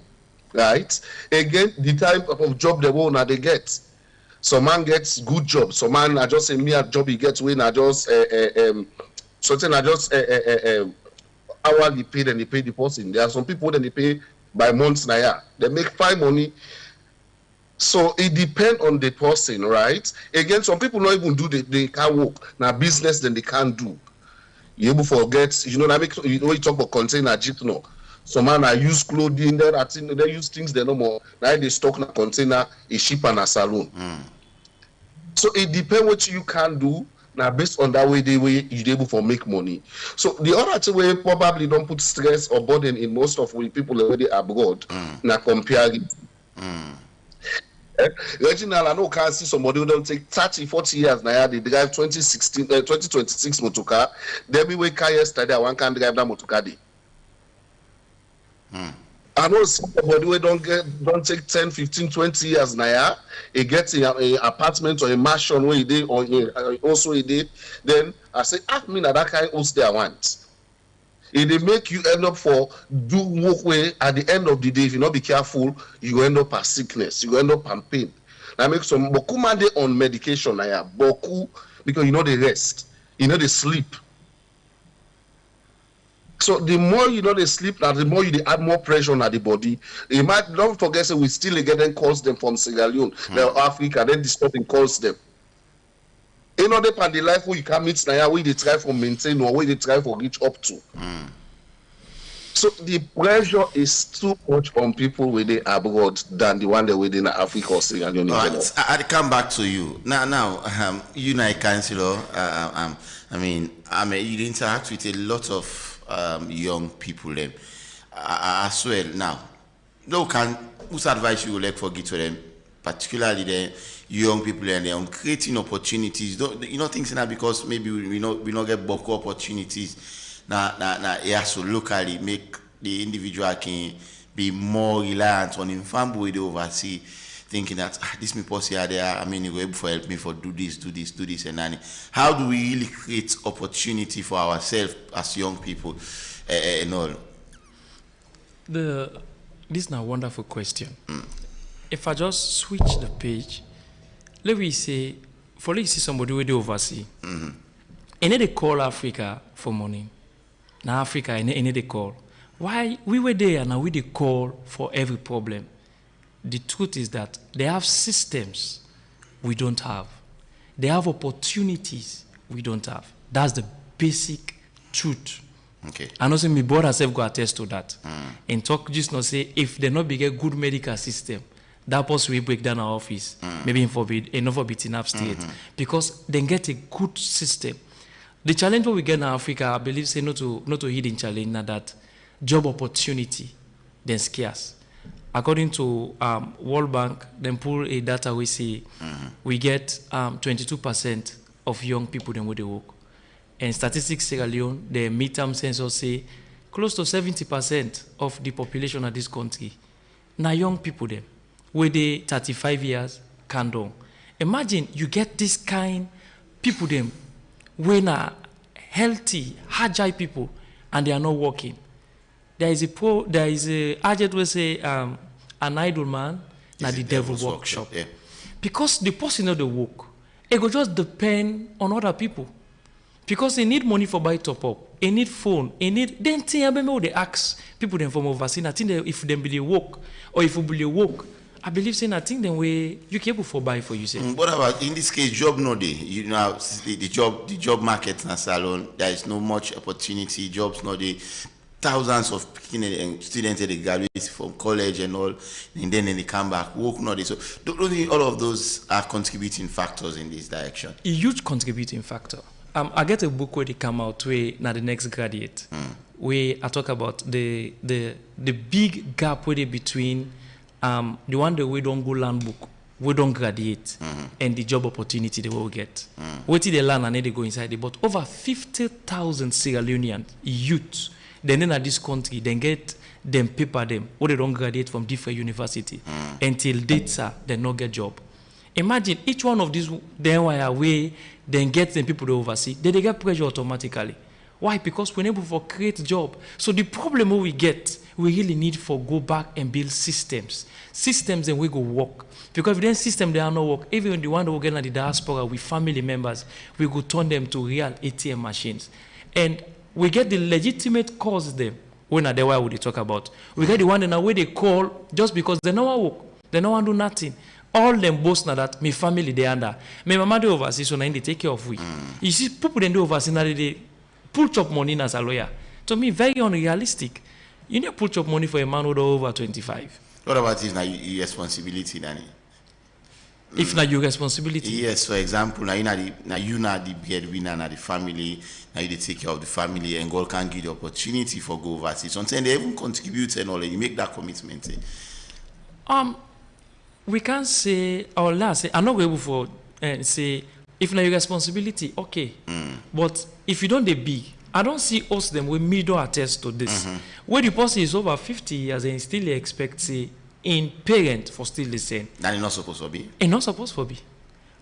right? Again, the type of job the owner they get. Some man gets good job. Some man I just say me a job he gets when I just certain I just hourly paid and they pay the person. There are some people that they pay by months now. Yeah. They make fine money. So it depends on the person, right? Again, some people not even do they can't work. Now business then they can't do. You able forget, you know, that make you know you talk about container jeep no. Some man I use clothing, they use things they no more. Now they stock in a container, a ship and a saloon. So it depends what you can do. Now based on that way you're able to make money. So the other two way probably don't put stress or burden in most of the people already abroad. Now comparing. Reginald, I know can't see somebody who don't take 30-40 years now. They drive 2026 motorcar. Then we wake car yesterday, one can drive that motorcar day. I know somebody who don't take 10, 15, 20 years now. He gets an apartment or a mansion where he did, or also he did. Then I say, me that kind of stay I want. If they make you end up for do work way at the end of the day, if you not be careful, you go end up as sickness, you go end up in pain. Now make some boku man on medication now, boku because you know they rest, you know they sleep. So the more you know they sleep, now the more you add more pressure on the body. You might don't forget that we still again calls them from Sierra Leone, Africa, then disturbing calls them. In order for the life where you can meet now, where they try for maintain or where they try for reach up to. So the pressure is too much on people within abroad than the one that within Africa or Sierra Leone. Right. I come back to you now. You know, councillor. I mean, you interact with a lot of young people. Them as well. Now, whose advice you would like for give to them, particularly the young people and they're creating opportunities. Things now because maybe we not get bulk opportunities. Yeah, so locally make the individual can be more reliant on him family they oversee, thinking that this me posse are there. I mean, you will able to help me for do this, and that. How do we really create opportunity for ourselves as young people and all? This is a wonderful question. If I just switch the page, let me say, for let's see somebody where they oversee, and then they call Africa for money. Now Africa, and then they call. Why we were there and now we they call for every problem. The truth is that they have systems we don't have. They have opportunities we don't have. That's the basic truth. Okay. And also my brother self go attest to that. And talk just not say if they not be a good medical system, that person will break down our office. Maybe enough of it enough state. Because they get a good system. The challenge we get in Africa, I believe, say not to hidden challenge now that job opportunity then scarce. According to World Bank, then pull a data we see we get 22% of young people then where they work. And Statistics Sierra Leone, the midterm census say close to 70% of the population of this country, now young people them, where they 35 years can do. Imagine you get this kind people them, when are healthy, agile people, and they are not working. There is a agent will say an idle man, now the devil workshop. Yeah. Because the person of the work, it will just depend on other people. Because they need money for buy top up, they need phone, they need then they ask people them from overseas. I think if them be the work or if you be the work, I believe saying I think then we you capable for buy for you say. What about in this case job no day? You know the job market in salon, there is no much opportunity, jobs no day. Thousands of students they graduate from college and all, and then they come back, work not. So don't you think all of those are contributing factors in this direction? A huge contributing factor. I get a book where they come out where now the next graduate, where I talk about the big gap where they between the one that we don't go learn book, we don't graduate, and the job opportunity they will get. What did they learn and then they go inside? But over 50,000 Sierra Leonean youths. Then in this country, then get them paper them, or they don't graduate from different university until dates they not get job. Imagine each one of these then why away, then get them people to oversee, then they get pressure automatically. Why? Because we're able to create job. So the problem we get, we really need for go back and build systems. Systems and we go work. Because if then system they are not work, even the one that we get in the diaspora with family members, we go turn them to real ATM machines. And we get the legitimate cause them when are the why would they talk about. We get the one in a way they call just because they know work, they know do nothing. All them boast now that my family they under. My mama they overseas so now they take care of we. You see people then do overseas now they pull chop money as a lawyer. To me very unrealistic. You need to pull chop money for a man who over 25. What about this now your responsibility, Danny? If not your responsibility. Yes, for example, now you not the breadwinner, now the family, now you take care of the family, and God can give the opportunity for go overseas. Sometimes they even contribute and all, and you make that commitment. We can't say or last say I'm not able for say if not your responsibility, okay. But if you don't they big, I don't see us them with middle attest to this. Where the person is over 50 years and still expect say in parent for still the same. That is not supposed to be. It's not supposed to be.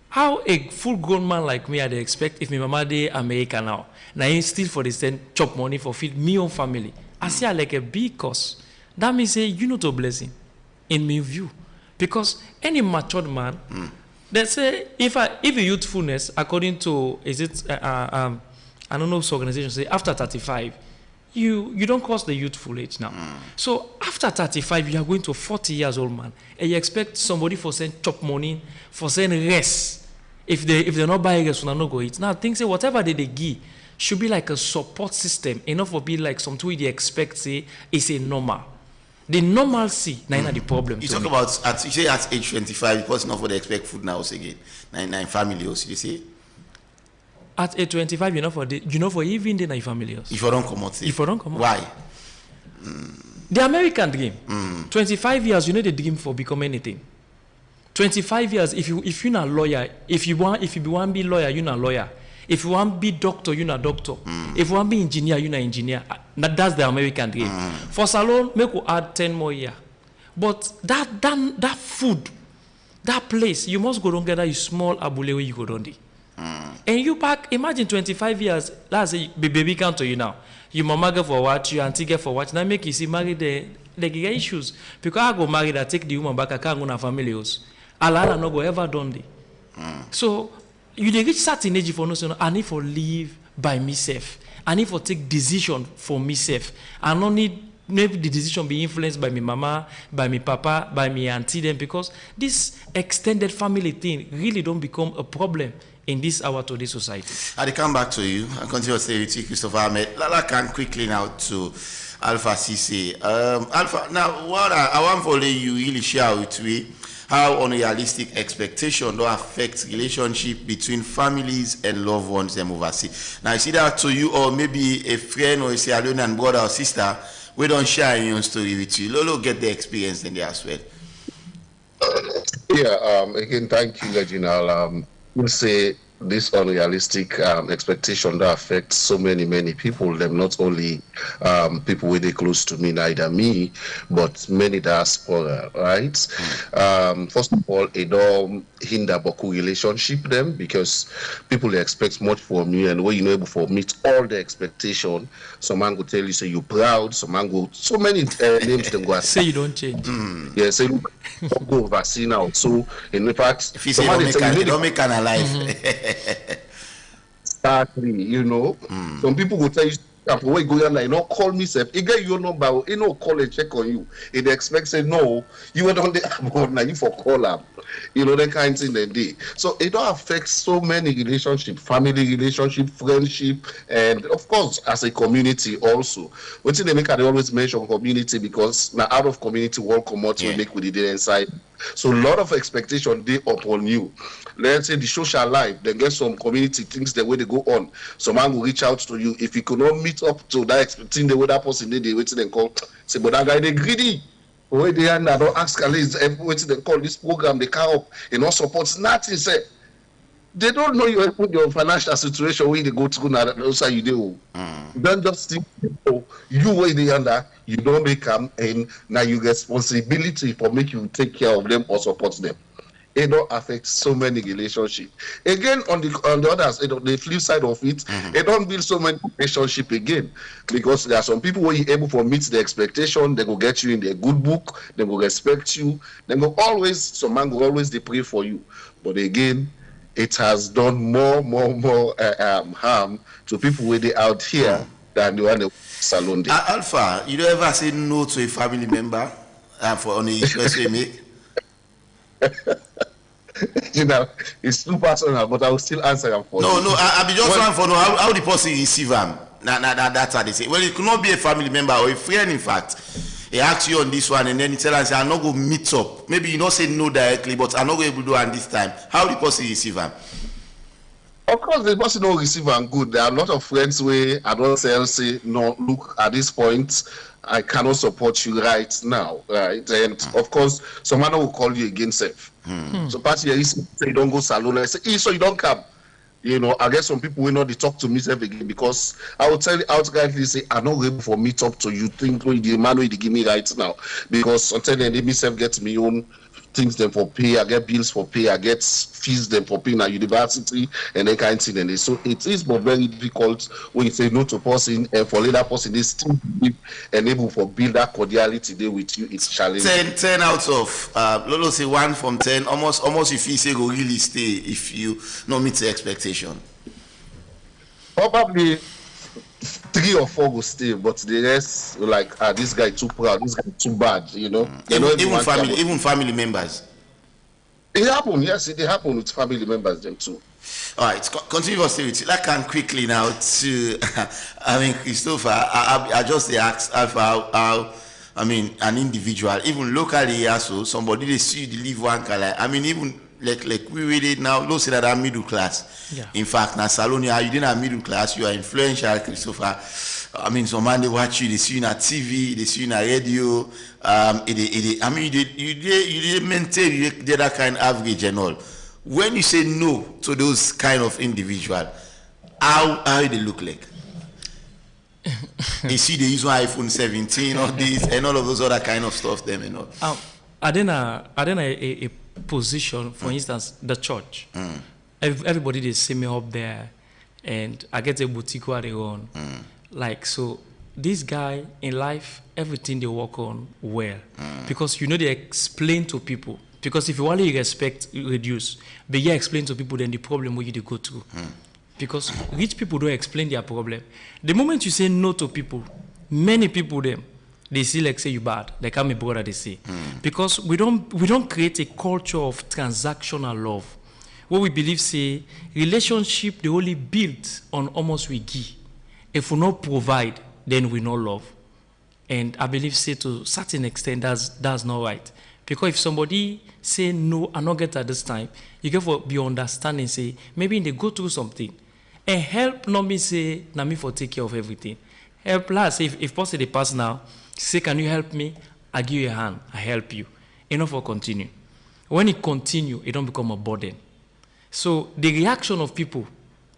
How a full grown man like me I'd expect if my mama dey America now he still for the same chop money for feed me own family. I see her like a big cost. That means say you know to blessing in my view. Because any matured man, they say if a youthfulness according to is it I don't know which organization say after 35. You don't cross the youthful age now. So after 35, you are going to 40 years old man, and you expect somebody for saying chop money, for saying rest. If they're not buying rest, will not go eat. Now things say whatever they give should be like a support system, enough for be like something they expect say is a normal. The normalcy, not the problem. You talk about you say at age 25, the person not for they expect food now again. Nine family also you say. At age 25, you know for even then your family house. If you don't come out. If you don't come out. Why? The American dream. 25 years, you know the dream for become anything. 25 years, if you're not a lawyer, if you want to be lawyer, you're not a lawyer. If you want to be doctor, you're not a doctor. If you want to be engineer, you're not an engineer. That's the American dream. For salon, make you add 10 more years. But that food, that place, you must go down get that small abule where you go down there. And you back, imagine 25 years, let's say baby come to you now. Your mama get for what, your auntie get for what. Now make you see marry the get issues. Because I go marry that take the woman back, I can't go to family house. Allah no go ever done the. So you dey reach certain age for no say I need for live by myself. I need for take decision for myself. I don't need maybe the decision be influenced by my mama, by my papa, by my auntie them, because this extended family thing really don't become a problem in this our today's society. I'll come back to you. I continue to stay with you, Christopher Ahmed. Lala can quickly now to Alpha CC. Alpha, now what I want for you really share with me how unrealistic expectation don't affect relationship between families and loved ones them overseas. Now I see that to you or maybe a friend or a Sierra Leonean brother or sister, we don't share your story with you. Lolo get the experience in there as well. Yeah, again, thank you, Reginald. We'll say this unrealistic expectation that affects so many people, them not only people with close to me, neither me, but many diaspora, right? First of all, it don't hinder Boku relationship them, because people expect much from you, and when you're able to meet all the expectation, some man will tell you, say you're proud, some man will, so many names them go say you don't change. Yeah, say go oversee now. So in fact, if you say don't make an alive. Exactly, you know. Some people will tell you, where you go on, like, no, call me, self. You get your number, you know, call and check on you. It expects, say, no, you went on the board, now you for call up. You know, that kind of thing they do. So it don't affect so many relationships, family relationship, friendship, and of course, as a community also. What they make, they always mention community, because now out of community, one come out to make with the day inside. So a lot of expectation they upon you. Let's say the social life, then get some community things the way they go on. Someone will reach out to you. If you could not meet up to that expecting the way that person they waiting and call, say, but that guy they greedy. Where they are now, don't ask waiting they call this program, they can't up, you know, supports nothing. Say they don't know your financial situation where they go to now. That's how you do. Don't just think, oh, you where they under, you don't make them, and now you get responsibility for make you take care of them or support them. It don't affect so many relationships. Again, on the others, the flip side of it, it don't build so many relationship again, because there are some people where you're able to meet the expectation. They will get you in their good book. They will respect you. They will always, some man will always they pray for you. But again, it has done more harm to people where they out here than the one in Salon. Alpha, you don't ever say no to a family member for on the expressway, mate? You know, it's too personal, but I will still answer them for you. No, I be just one for how the person receive them. That's how they say. Well, it could not be a family member or a friend, in fact. He asks you on this one, and then he tell us, I'm not going to meet up. Maybe you not say no directly, but I'm not going to do it this time. How the person receive them? Of course, the person don't receive them good. There are a lot of friends where I don't say, no, look, at this point, I cannot support you right now, right? And of course, someone will call you again, safe. So party here is say don't go salon. I say, so you don't come. You know, I guess some people will not talk to me self again, because I will tell you outrightly, say I'm not able for meet up to you. Think the man will give me right now, because until then they myself get me own things them for pay, I get bills for pay, I get fees them for paying at university and that kind of thing. And so it is but very difficult when you say no to person, and for later person they still enable for build that cordiality there with you. It's challenging. 10 out of Lolo say 1 from 10. Almost if you say go really stay if you not meet the expectation. Probably 3 or 4 will stay, but the rest like this guy too proud, this guy too bad, you know. Even family members. It happen, yes, it happen with family members them too. All right, continue with it. I can quickly now to I mean, Christopher, I just asked how I mean an individual, even locally also somebody they see you live one color. I mean even like we read it now, don't say that I'm middle class. Yeah. In fact, now Salonia, you didn't have middle class, you are influential, Christopher. I mean, some man they watch you, they see you on TV, they see you on radio. I mean, you maintain that kind of average and all. When you say no to those kind of individual, how they look like? You see, they use one iPhone 17 or this and all of those other kind of stuff. Them and all. I didn't a position, for instance, the church. Everybody they see me up there, and I get a boutique where they run. Like so, this guy in life, everything they work on well, because you know they explain to people. Because if you only respect reduce, but you explain to people, then the problem where you go through. Because rich people don't explain their problem. The moment you say no to people, many people them. They see like say you bad, like I'm a brother they say. Because we don't create a culture of transactional love. What we believe say relationship they only built on almost we give. If we not provide, then we not love. And I believe say to a certain extent that's not right. Because if somebody say no, I not get at this time, you get to be understanding, say maybe they go through something. And help not me say na me for take care of everything. Help plus if possible they pass now. Say, can you help me? I give you a hand. I help you. Enough for continue. When it continue, it don't become a burden. So the reaction of people,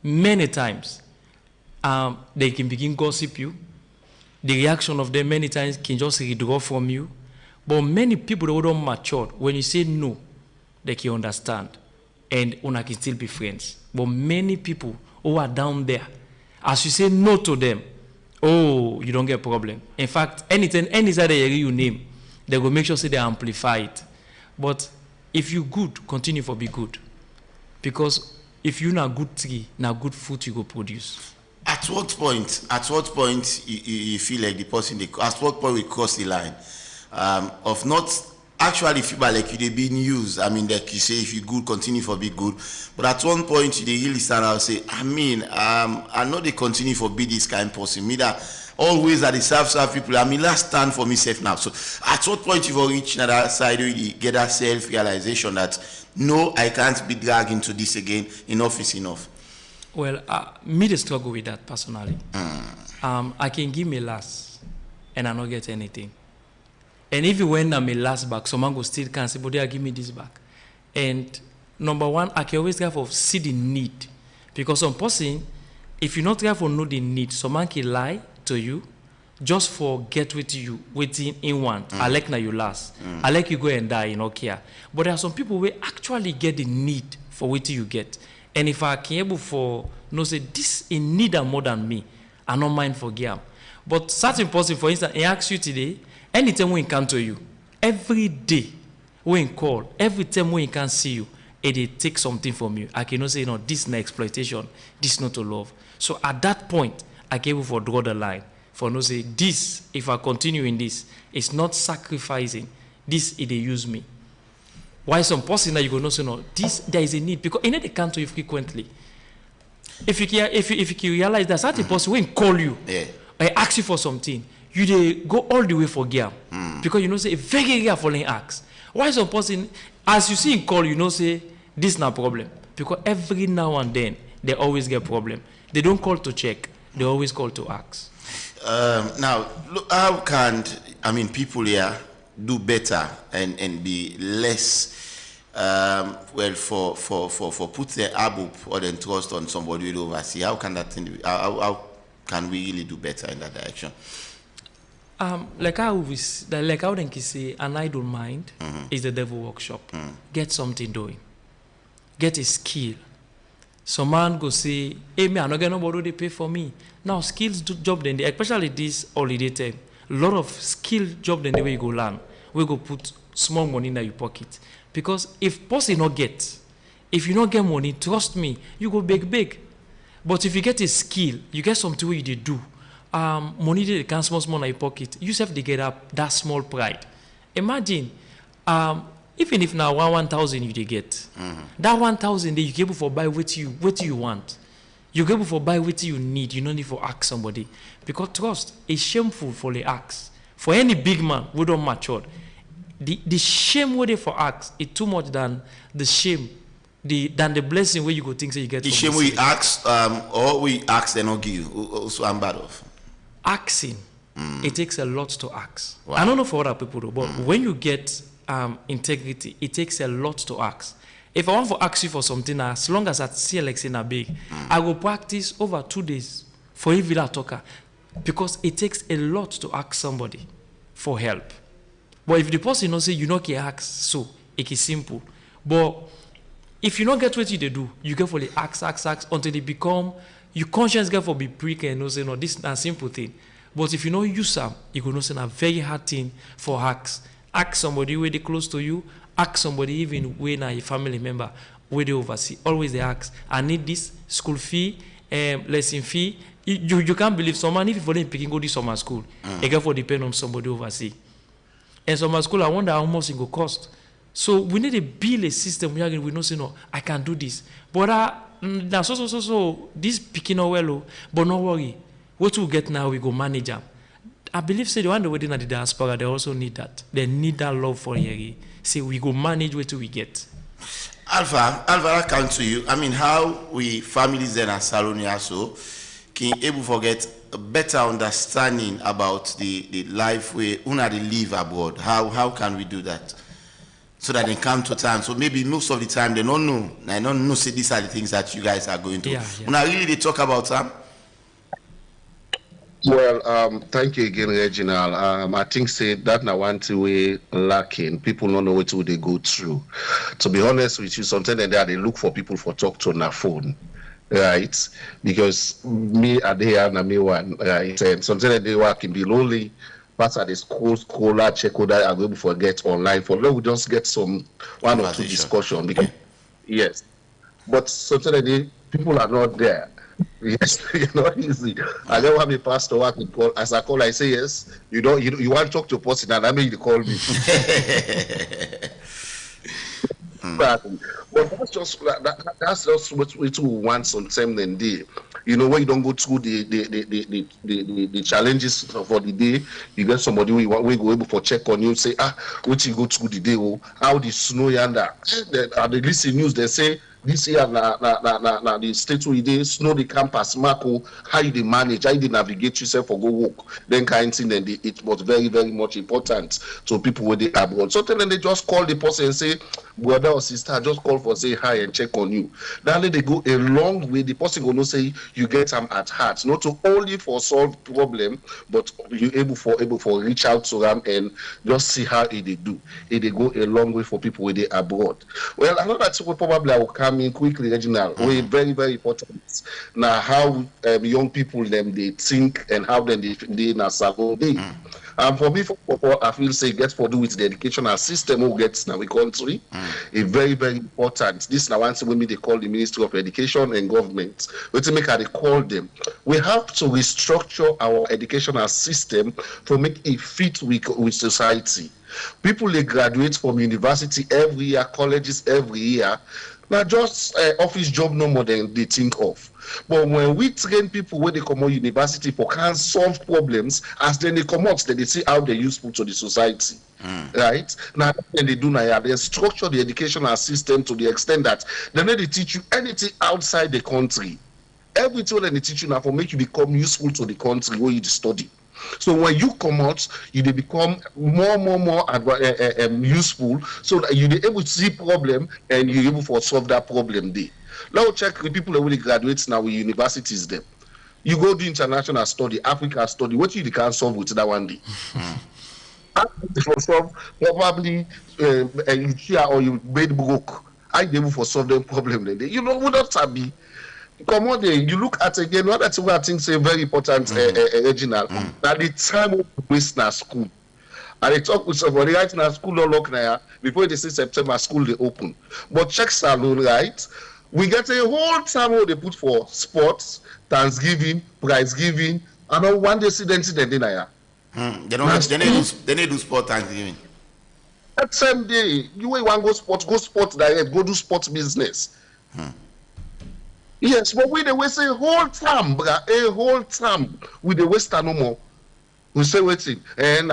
many times, they can begin gossip you. The reaction of them many times can just withdraw from you. But many people who don't mature, when you say no, they can understand. And una can still be friends. But many people who are down there, as you say no to them, oh, you don't get a problem. In fact, anytime, any side they hear you name, they will make sure say they amplify it. But if you good, continue for be good. Because if you not good tree, now good fruit you go produce. At what point you feel like the person, at what point we cross the line of not actually feel like you're being used? I mean, like you say, if you good, continue for be good. But at one point, they really stand out and say, I mean, I know they continue for be this kind of person. Me that always at the self people, I mean, last stand for myself now. So at what point you've reached another side, you get that self-realization that, no, I can't be dragged into this again. Enough is enough. Well, me the struggle with that personally. I can give me last and I not get anything. And even when I'm a last back, someone go still can say, but they give me this back. And number one, I can always try for see the need. Because some person, if you not try for know the need, someone can lie to you just for get with you, waiting in one. I like now you last. I like you go and die, you know, care. But there are some people who actually get the need for what you get. And if I can able for no say this in need more than me, I don't mind for game. But certain person, for instance, he asks you today, anytime when he come to you, every day when he call, every time when he can see you, it take something from you. I cannot say, no, this is not exploitation, this is not to love. So at that point, I can able for draw the line. For no say this, if I continue in this, it's not sacrificing. This they use me. Why some person that you go no say no, this there is a need because in they come to you frequently. If you realize that certain person when call you, I ask you for something, you they go all the way for gear because you know say a very rare following acts. Why some person as you see him call you know say this not problem because every now and then they always get problem. They don't call to check, they always call to ask. Now, look, how can people here do better and be less for put their abub or then trust on somebody will oversee? How can that thing, how can we really do better in that direction? Like I always say, an idle mind is the devil workshop. Get something doing. Get a skill. Some man go say, hey, me, I'm not getting nobody they pay for me. Now, skills do job then, especially this holiday time. A lot of skill job then the way you go learn. We go put small money in your pocket. Because if person not get, if you not get money, trust me, you go big. But if you get a skill, you get something where you do, money they can small in your pocket, you have to get up that small pride. Imagine, even if now 1,000 you get, that 1,000 you able for buy what you want. You able for buy what you need. You don't need for ask somebody because trust is shameful for the ask. For any big man who don't mature, the shame where they for ask is too much than the shame, than the blessing where you go think so you get. The shame we ask or we ask they not give you. Also I'm bad off. Asking, it takes a lot to ask. Wow. I don't know for other people though, but when you get integrity, it takes a lot to ask. If I want to ask you for something, as long as I see like saying a big, I will practice over 2 days for a villa talker because it takes a lot to ask somebody for help. But if the person don't say you know can ask, so it is simple. But if you don't get what you do, you get for the ask until they become your conscience get for be prick and no say no, this is a simple thing. But if you don't use them, you can know say a very hard thing for ask. Ask somebody where they close to you. Ask somebody even when a family member where they oversee. Always they ask, I need this school fee, lesson fee. You can't believe someone if you for them picking go this summer school, they get for depend on somebody oversee. And summer school, I wonder how much it will cost. So we need to build a system where we know say no, I can do this. But now so this picking well, but no worry. What we get now we go manage them. I believe say the one the wedding at the diaspora, they also need that. They need that love for Yeri. Say we go manage what we get. Alpha, I come to you. I mean, how we families then at Salonia so can able to get a better understanding about the life we una live abroad. How can we do that? so that they come to time. So maybe most of the time they don't know. I don't know. Say these are the things that you guys are going to. When I really they talk about them. Well, thank you again, Reginald. I think say that now one thing we lacking. People don't know what they go through. To be honest with you, sometimes they look for people for talk to on their phone, right? Because me and they and me one, right? And sometimes they work can be lonely. But at the school, check that I will forget online for. Let we just get some one or two discussion because yes, but sometimes people are not there. Yes, it's not easy. I don't want me pastor work with call. As I call, I say yes. You want to talk to a person, and I mean you call me. But that's just what we want sometimes then day. You know, when you don't go through the challenges for the day, you get somebody we go able for check on you, say, what you go through the day, how the snow yonder. At the listen news, they say this year the state where they snow the campus, Marco, how you manage, how you navigate yourself for go work. Then kind of thing, then it was very, very much important to people where they abroad. So then they just call the person and say, brother or sister, just call for say hi and check on you. Then they go a long way. The person gonna say you get them at heart, not to only for solve problem, but you able for reach out to them and just see how they do. They go a long way for people where they abroad. Well, another thing probably I will come in quickly, Reginald. Very, very important. Now, how young people them they think and how then they in a salon day. For me, I feel say get for do with the educational system who gets now we country. A very, very important. This now once when they call the Ministry of Education and Government. We to make how they call them. We have to restructure our educational system to make it fit with society. People they graduate from university every year, colleges every year. Now just office job no more than they think of. But when we train people where they come out university for can solve problems, as then they come out, then they see how they're useful to the society. Right? Now then they do now, they structure the educational system to the extent that then they teach you anything outside the country. Everything that they teach you now for make you become useful to the country where you study. So when you come out, you become more useful, so that you're able to see problem and you're able to solve that problem there. Now check the people that will graduate now with universities them. You go do international study, Africa study, what you can solve with that one day. Solve probably you share or you made broke. I able for solve them problem then. You know what not be. Come on there, you look at again, one that's what I think say very important, Reginald, that the time we waste in school. And they talk with somebody right now, school don't lock now, before they say September, school they open. But check salon, right? We get a whole time where they put for sports, Thanksgiving, prize giving, and on one day incident in there. They do sport Thanksgiving. That same day, you want to go sports direct, go do sports business. Yes, but we they waste a whole time, with the Western no more. We say waiting and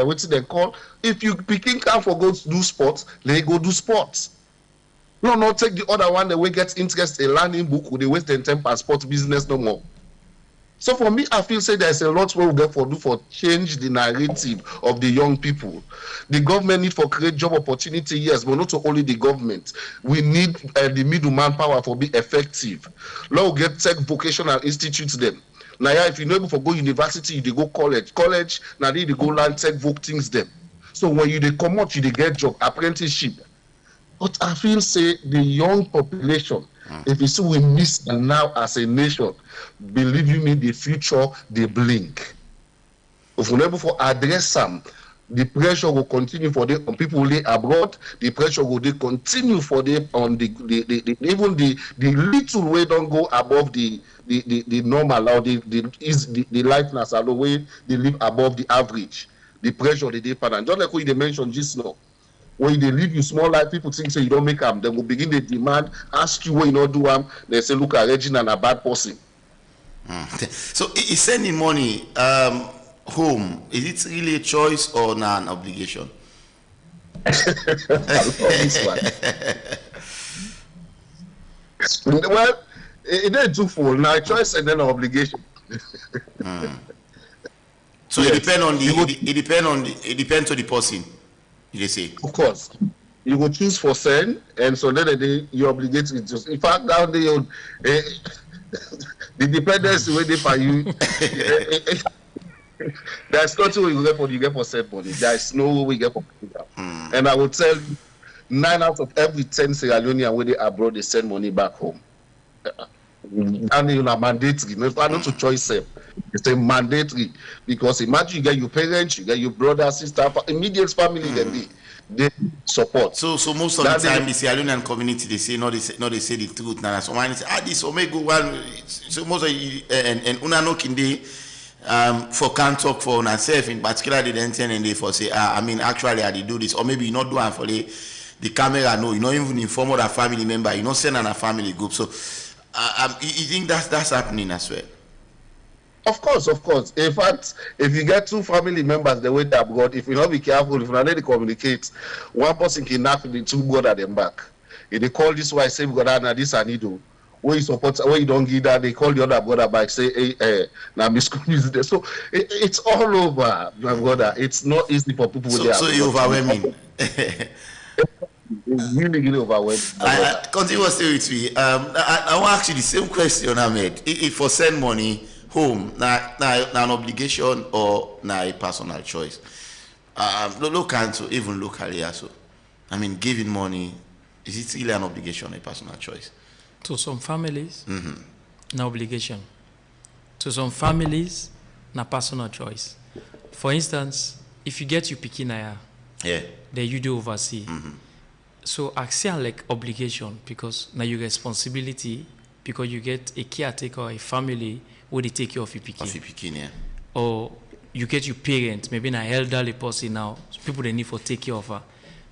waiting they call. If you picking come for go do sports, they go do sports. No, take the other one that we get interest in learning book with the waste and time passport business no more. So for me, I feel say there's a lot we will get for do for change the narrative of the young people. The government need for create job opportunity, yes, but not only the government. We need the middle manpower for be effective. Now we get tech vocational institutes them. Now if you know able for go university, you go college. Now they go learn tech voc things them. So when you they come out, you they get job apprenticeship. But I feel say the young population, if you see we miss now as a nation, believe you me, the future they blink. If we're able to address them, the pressure will continue for them on people who live abroad. The pressure will continue for them on the even the little way don't go above the normal or the likeness or the way they live above the average. The pressure they depend on. Just like what they mentioned just now. When they live you small life, people think say you don't make them. They will begin to demand, ask you what you not do them. They say, look at Reginald, a bad person. So is sending money home, is it really a choice or an obligation? I love this one. Well, it ain't twofold. Now, a choice and then an obligation. So yes. It depends on the person. You say, of course. you go choose for send, and so then you obligate to just. In fact, now the dependence waiting for you. There's nothing you get for send money. There's no way we get for and I will tell you, 9 out of every 10 Sierra Leoneans when they abroad, they send money back home. And you know, mandatory. Not to choice them. It's a mandatory because imagine you get your parents, you get your brother, sister, immediate family. They support. So most of the time, the Sierra Leonean community they say they say the truth. Now, so many say this Omega one. So most of and una no kinde for can't talk for ourselves in particular. They don't tell and they for say I mean actually I did do this or maybe you not do it for the camera. No, you not even inform other family member. You not send on a family group. So you think that's happening as well? Of course. In fact, if you get 2 family members the way they have got, if you not be careful, if you not let it communicate, one person kidnap the 2 go at them back. If they call this wife, say we got now this I need to. Where you support, where you don't give that, they call the other brother back, say, hey, now Miss is there. So it's all over, my brother. It's not easy for people. So you overwhelming. It's really overwhelming. Continue stay with me. I want to ask you the same question, Ahmed. If for send money home, now an obligation or now a personal choice? Look into even locally also. I mean, giving money, is it really an obligation or a personal choice? To some families, no obligation. To some families, na personal choice. For instance, if you get your pikinaya, then you do oversee. So I see like obligation because now your responsibility because you get a caretaker or a family where they take care of your pikin. Or you get your parent, maybe an elderly person now, people they need for take care of her.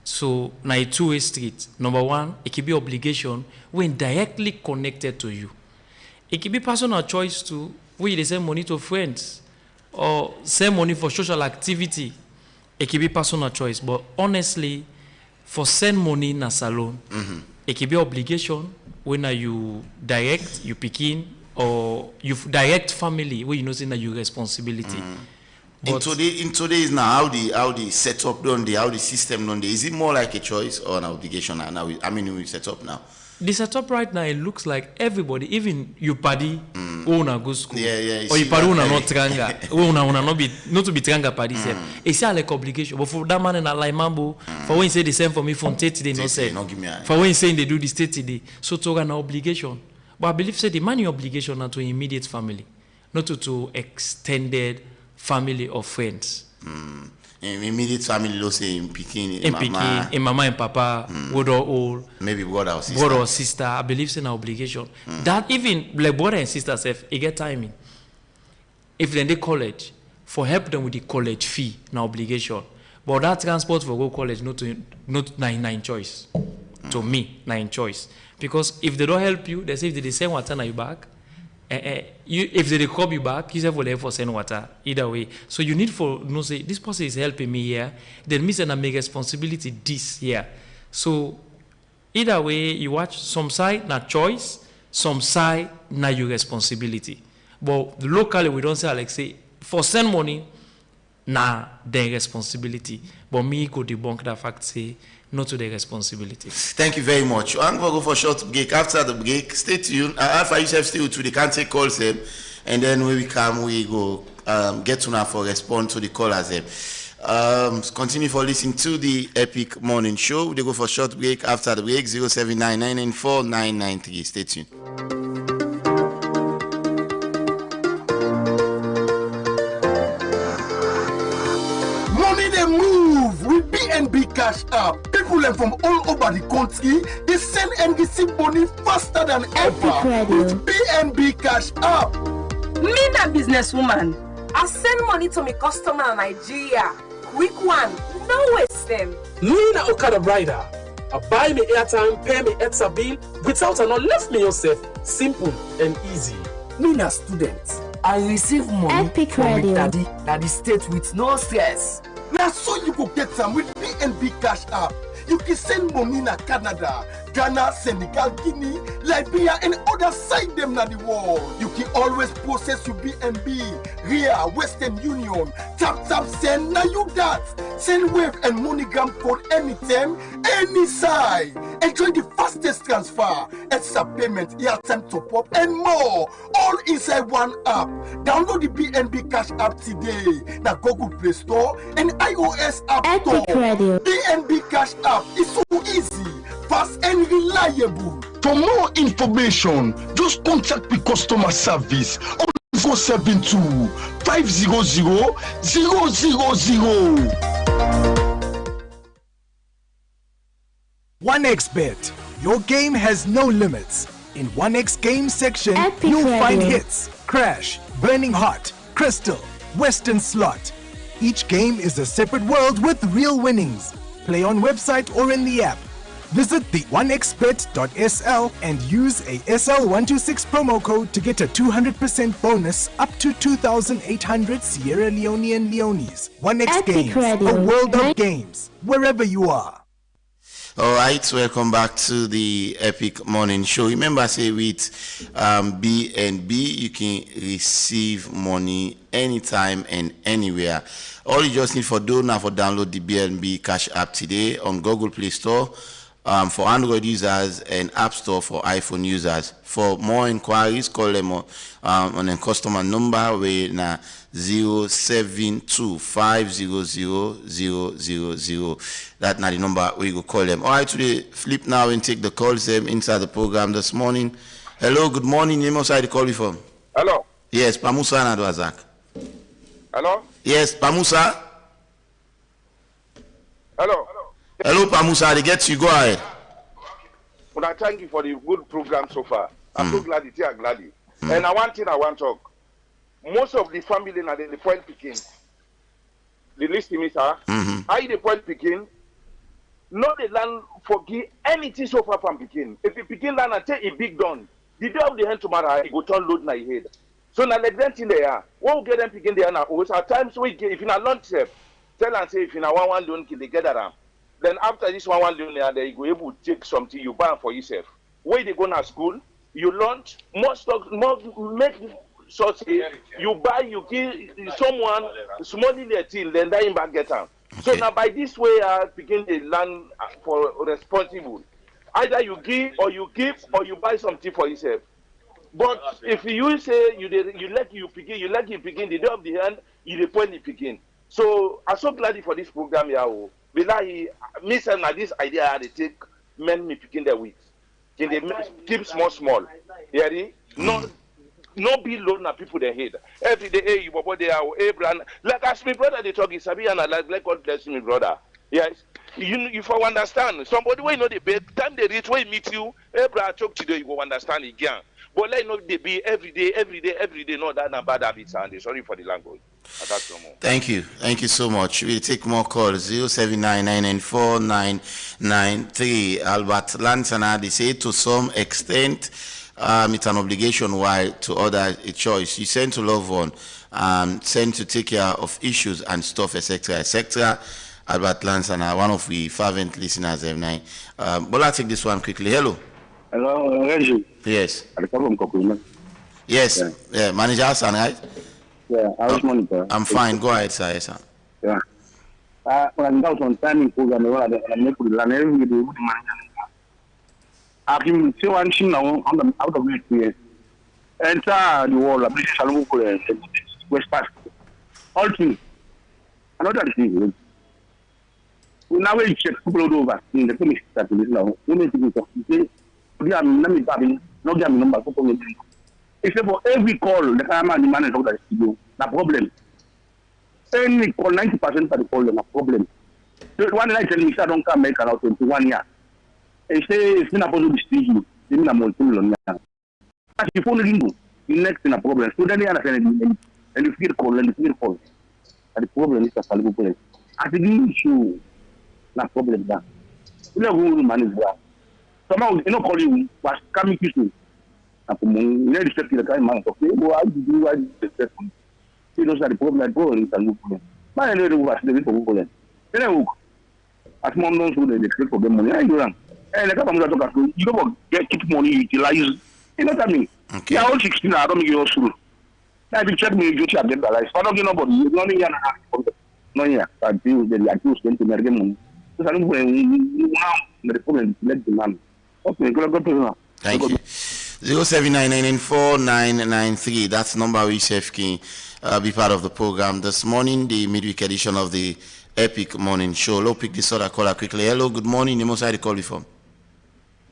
So now a two-way street. Number one, it can be obligation when directly connected to you. It can be personal choice too, where they send money to friends or send money for social activity. It can be personal choice, but honestly, for send money in a salon, it can be obligation when you direct, you pick in, or you direct family where you know that your responsibility. In today's now, how the setup done, how the system done, is it more like a choice or an obligation? Now, we set up now. The setup right now, it looks like everybody, even your party, who na go school, or your party who na not tranga, who na not to be tranga party. It's like obligation. But for that man in a like mambo, for when you say the same for me from 30 days, no say. For when you say they do this 30 days, so to an obligation. But I believe say the money obligation not to immediate family, not to extended family or friends. Immediate family, let's say in Peking, in mama and papa, brother old, maybe brother or sister. I believe it's an obligation. That even like brother and sister self, it get timing. If then they college, for help them with the college fee, no obligation. But that transport for go college, not nine choice. To me, nine choice. Because if they don't help you, they say if they send water na you back. If they call you back, you have to for send water. Either way. So you need for say this person is helping me here. Then me and I make responsibility this year. So either way, you watch some side na choice, some side na your responsibility. But locally we don't say like say for send money na their responsibility. But me go debunk that fact say not to their responsibility. Thank you very much. I'm going to go for a short break. After the break, stay tuned. Alpha yourself still to the can take calls them, and then when we come, we go get to now for respond to the callers them. Continue for listening to the Epic Morning Show. They go for a short break. After the break, 0799949993. Stay tuned. With BNB Cash App, people from all over the country, they send and receive money faster than ever with BNB Cash App. Me a businesswoman, I send money to my customer in Nigeria. Quick one, no waste them. Me a Okada rider, I buy me airtime, pay me extra bill without and not left me yourself. Simple and easy. Me a student, I receive money from my daddy state with no stress. Now so you go get some with BNB Cash App. You can send money in Canada, Ghana, Senegal, Guinea, Liberia, and other side them na the world. You can always process your BNB, RIA, Western Union, tap send, now you that. Send Wave and MoneyGram code anytime, any side. Enjoy the fastest transfer, extra payment, airtime top up, and more. All inside one app. Download the BNB Cash app today. Now Google Play Store and iOS App Store. BNB Cash app is so easy, fast and reliable. For more information, just contact the customer service on 472 500 000. 1xBet. Your game has no limits. In 1x game section, you'll find hits, crash, burning hot, crystal, western slot. Each game is a separate world with real winnings. Play on website or in the app. Visit the 1xbet.sl and use a SL126 promo code to get a 200% bonus up to 2,800 Sierra Leonean Leones. 1x Games, a world of games, wherever you are. All right, welcome back to the Epic Morning Show. Remember, say with BNB, you can receive money anytime and anywhere. All you just need for do now for download the BNB Cash app today on Google Play Store for Android users and App Store for iPhone users. For more inquiries, call them on a customer number with 072500000. That's not the number we go call them. All right, today flip now and take the calls inside the program this morning. Hello, good morning. Name outside the call you from. Hello. Yes, Pamusa and Adwazak. Hello. Yes, Pamusa. Hello. Hello, Pamusa. They get you. Go ahead. Well, I thank you for the good program so far. I'm so glad it's here, gladly. And I one thing I want to talk. Most of the family now the point picking. The list me, sir. I the point picking. Not the land forgive anything so far from picking. If you begin land and take a big gun, the day of the hand tomorrow, it go turn load my head. So now let them in there. What will get them picking there now? At times we get if you not launch step, tell and say if you not one loan can they get around. Then after this one loan there, you go able to take something you buy for yourself. Where they go to school, you launch more stock, more make so you buy, you give someone small little thing, then that back get out. So now by this way, begin the land for responsible. Either you give or you buy something for yourself. But if you say you let you begin the day of the hand, you point the begin. So I'm so glad for this program, Yahoo. Me and this idea they take men me picking their weeks. Can they keep small? Yeah, no be load na people they hate. Every day, hey, you they are brand. Like as my brother they talk is Sabi and like God bless me, brother. Yes. You for understand. Somebody when you know the bed, time they reach where meet you, brother talk today, you will understand again. But let not they be every day, no that na bad habits and sorry for the language. Thank you so much. We'll take more calls. 079994993. Albert Lansana, they say to some extent it's an obligation, while to others a choice. You send to loved one, send to take care of issues and stuff, etc. Albert Lansana, one of the fervent listeners every but I'll take this one quickly. Hello, Reggie. Yes. Yes. Yeah. Manager Hassan, right? Yeah, I was monitor. I'm fine. Go ahead, sir. Yes, sir. Yeah. When I was on timing program, I make the land every day with the manager. I've been still one thing now on the out of it here. Enter the wall, a British Salon, West Park. All things. Another thing. We now will check people over in the commission that is now. We need to be talking. We are not having no number for commission. Except for every call, the camera the manager of the studio, no problem. Any call, 90% of the call, no problem. So one night, I don't come make around 21 years. I say, it's not supposed to be speaking, it's not multi-million. As you phone ring, the next thing a problem. So then they understand and you feel call, and the problem is a soluble problem. As the issue, no problem there. You know who manage that. Somehow, you know, call you, was coming to you. You know, respect the kind man, okay, why do you respect me? You know, the problem I go is a new problem. My name was the little problem. Then I look, as mom knows who they expect for the money, I do. And you don't keep money utilized. You know what I mean? Okay. Yeah, all 16, I don't make you through. I will check me, you check them, but I don't get nobody. You don't need no, yeah, I do the accused to Mergen. So I don't now the problem let the man. Okay, go to Thank you. 079994993. That's number we can be part of the program this morning, the midweek edition of the Epic Morning Show. Let's pick this other caller quickly. Hello, good morning. You must have the call before.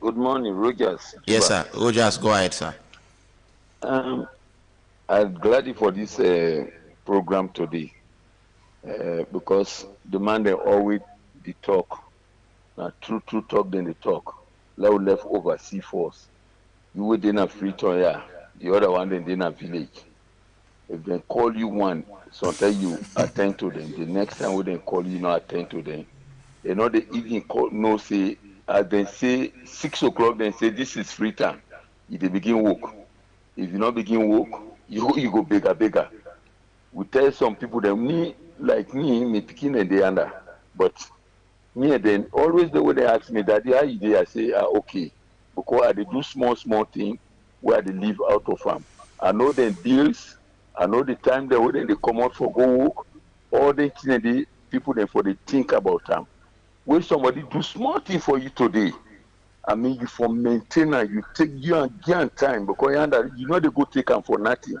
Good morning, Rogers. Yes, sir. Rogers, go ahead, sir. I'm glad for this program today because the man they always they talk. Now, true talk, then they talk. Now left overseas force. You would in a free town, yeah. The other one then in a village. If they call you one, sometimes you attend to them. The next time when they call you, not attend to them. They know they even call, no say, as they say 6 o'clock, they say this is free time. If they begin work. If you not begin work, you go bigger. We tell some people that me picking and they under. But me and then always the way they ask me, Daddy, how you do? I say, okay. Because they do small things where they live out of farm. I know the bills, I know the time they come out for go work, all the things the people then for they think about them. When somebody do small thing for you today, I mean you for maintenance, you take you and time because you know they go take them for nothing.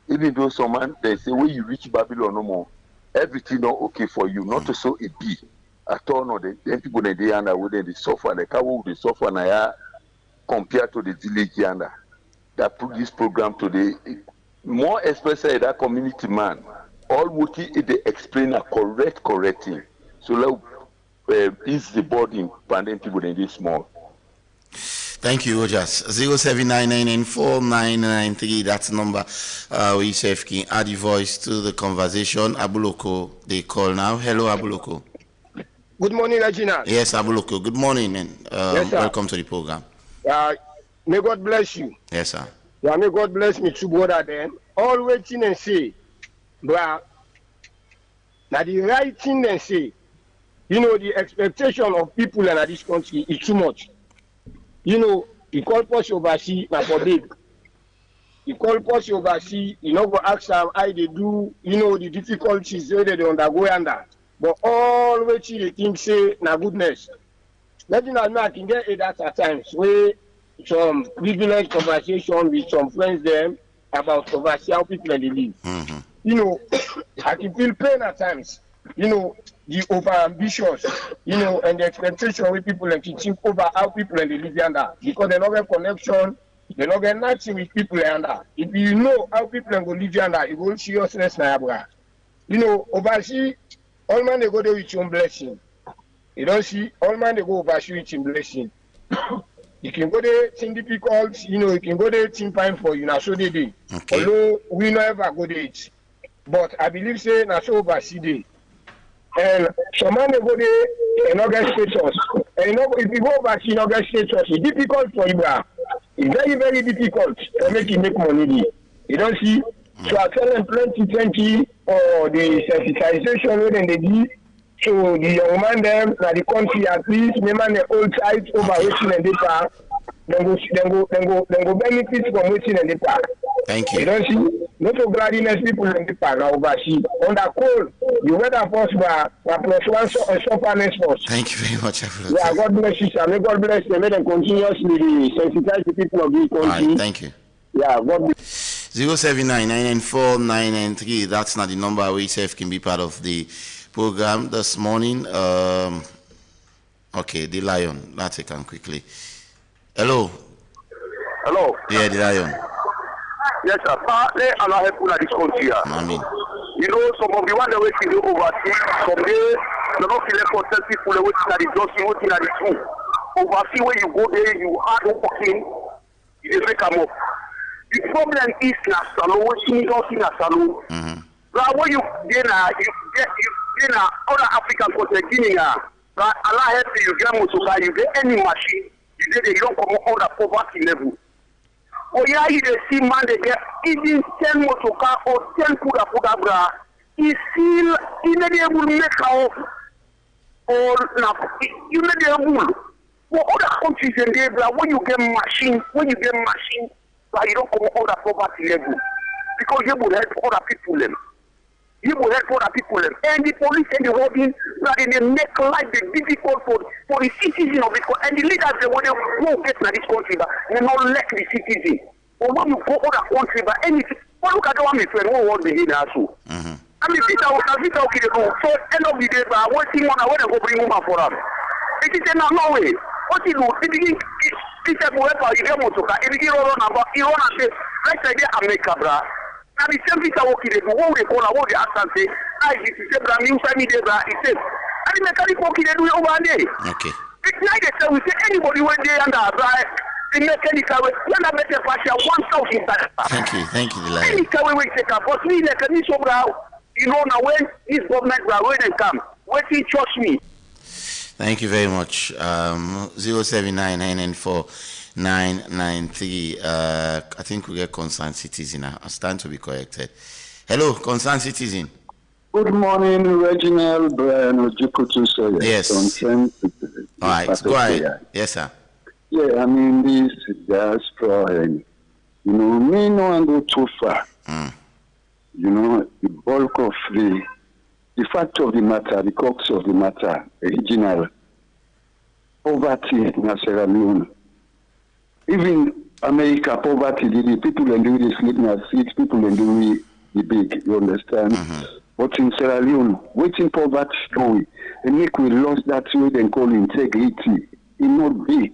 Even though some man they say when you reach Babylon no more, everything not okay for you, not to so it be. At all no then people they under where they suffer, the car will they suffer now. Compared to the village yonder that put this program today, more especially that community man, all what they explain are correct thing. So is the body pandemic people in this small. Thank you, Rogers. 079994993. That's the number. We can add the voice to the conversation. Abuloko, they call now. Hello, Abuloko. Good morning, Regina. Yes, Abuloko. Good morning, and yes, welcome to the program. May God bless you. Yes, sir. Yeah, may God bless me too, brother. Then all waiting and say, but now the right thing and say, you know, the expectation of people in this country is too much. You know, you call post overseas now for big. You call post overseas, you know, go ask them how they do, you know, the difficulties where they undergo under. But all waiting they think say, now goodness. Let me know I can get it at times where some privileged conversation with some friends them about overseas how people they live. Mm-hmm. You know, I can feel pain at times. You know, the over ambitious, you know, and the expectation with people and teaching over how people they live under because they don't have connection, they don't get nothing with people under. If you know how people go live under, you will seriousness now, bro. You know, overseas, all man they go there with your own blessing. You don't see all man they go overshoot with in blessing. You can go there, think difficult, you know, you can go there, think fine for you, now so they do. Okay. Although we never go there it. But I believe say now so oversee day. And some man they go there and not get status. And you know, if you go oversee not get status, it's difficult for you, bro. It's very, very difficult to make you make money. You don't see? So I tell them plenty or the sensitization where they do. So the young man them na the country at least remember the old sites over waiting and data. Then go benefit from waiting and data. Thank you. You don't see not so gladness people in the park now overseas. On the cold, the weather force by plus one sufferness force. Thank you very much, Abuloko. Yeah, God bless you, sir. May God bless them. May them continuously sensitize the people of this country. All right, thank you. Yeah, God bless. 079994993. That's not the number we say can be part of the program this morning. Okay, the Lion. Let's take on quickly. Hello. Hello. Yeah, the Lion. Yes, sir. Partly, I'm not helpful at this country. I mean. You know, some of the ones that wait to go overseas, some days, they don't feel like for people that wait to the just waiting at the school. Overseas, when you go there, you hard working, you just make them up. The problem is Nasalo, waiting don't see Nasalo. Now, when you get other African countries, Guinea, but Allah help you get motor, you get any machine, you don't come on the poverty level. Oh yeah, you see man they get even 10 motor car or 10 puda bra. He still he not able to make out or you not able. For other countries in there, when you get machine, like, you don't come on the poverty level. Because you will help other people them. You will help other people them. And the police and the holding, that they make life difficult for the citizens of it. And the leaders, they want to get to this country, but they not let the citizens. Or when you go other country, but anything, well, look at the one my friend, what was the head also. I mean, Vita, okay, go. So, end of the day, but one thing on, I want to go bring woman for them. It is no way. What you do, if you get more about you, if you get all on about, you want to say, let's say, America, brah. And the same thing what they call what they ask and say, I this is a brand new family there, it says, and the mechanic working they do it over there. Okay. It's like they say, we say anybody when they under the mechanical way, when I make a fashion 1,000 times. Thank you, Delilah. Any car we take up, but me like a niche of you know now when this government when they come, when he trust me. Thank you very much. 079949993. I think we get concerned citizen. I stand to be corrected. Hello, concerned citizen. Good morning, Reginald Brian Ojikutu. Yes. All right, go ahead. Yes, sir. Yeah, I mean, this diaspora, and, you know, me no one go too far. You know, the bulk of the fact of the matter, the crux of the matter, regional poverty in Sierra Leone. Even America, poverty, the people and do the sleeping at seats, people and do the big, you understand? But in Sierra Leone, waiting poverty going, and make we lost that way they call integrity. It not be.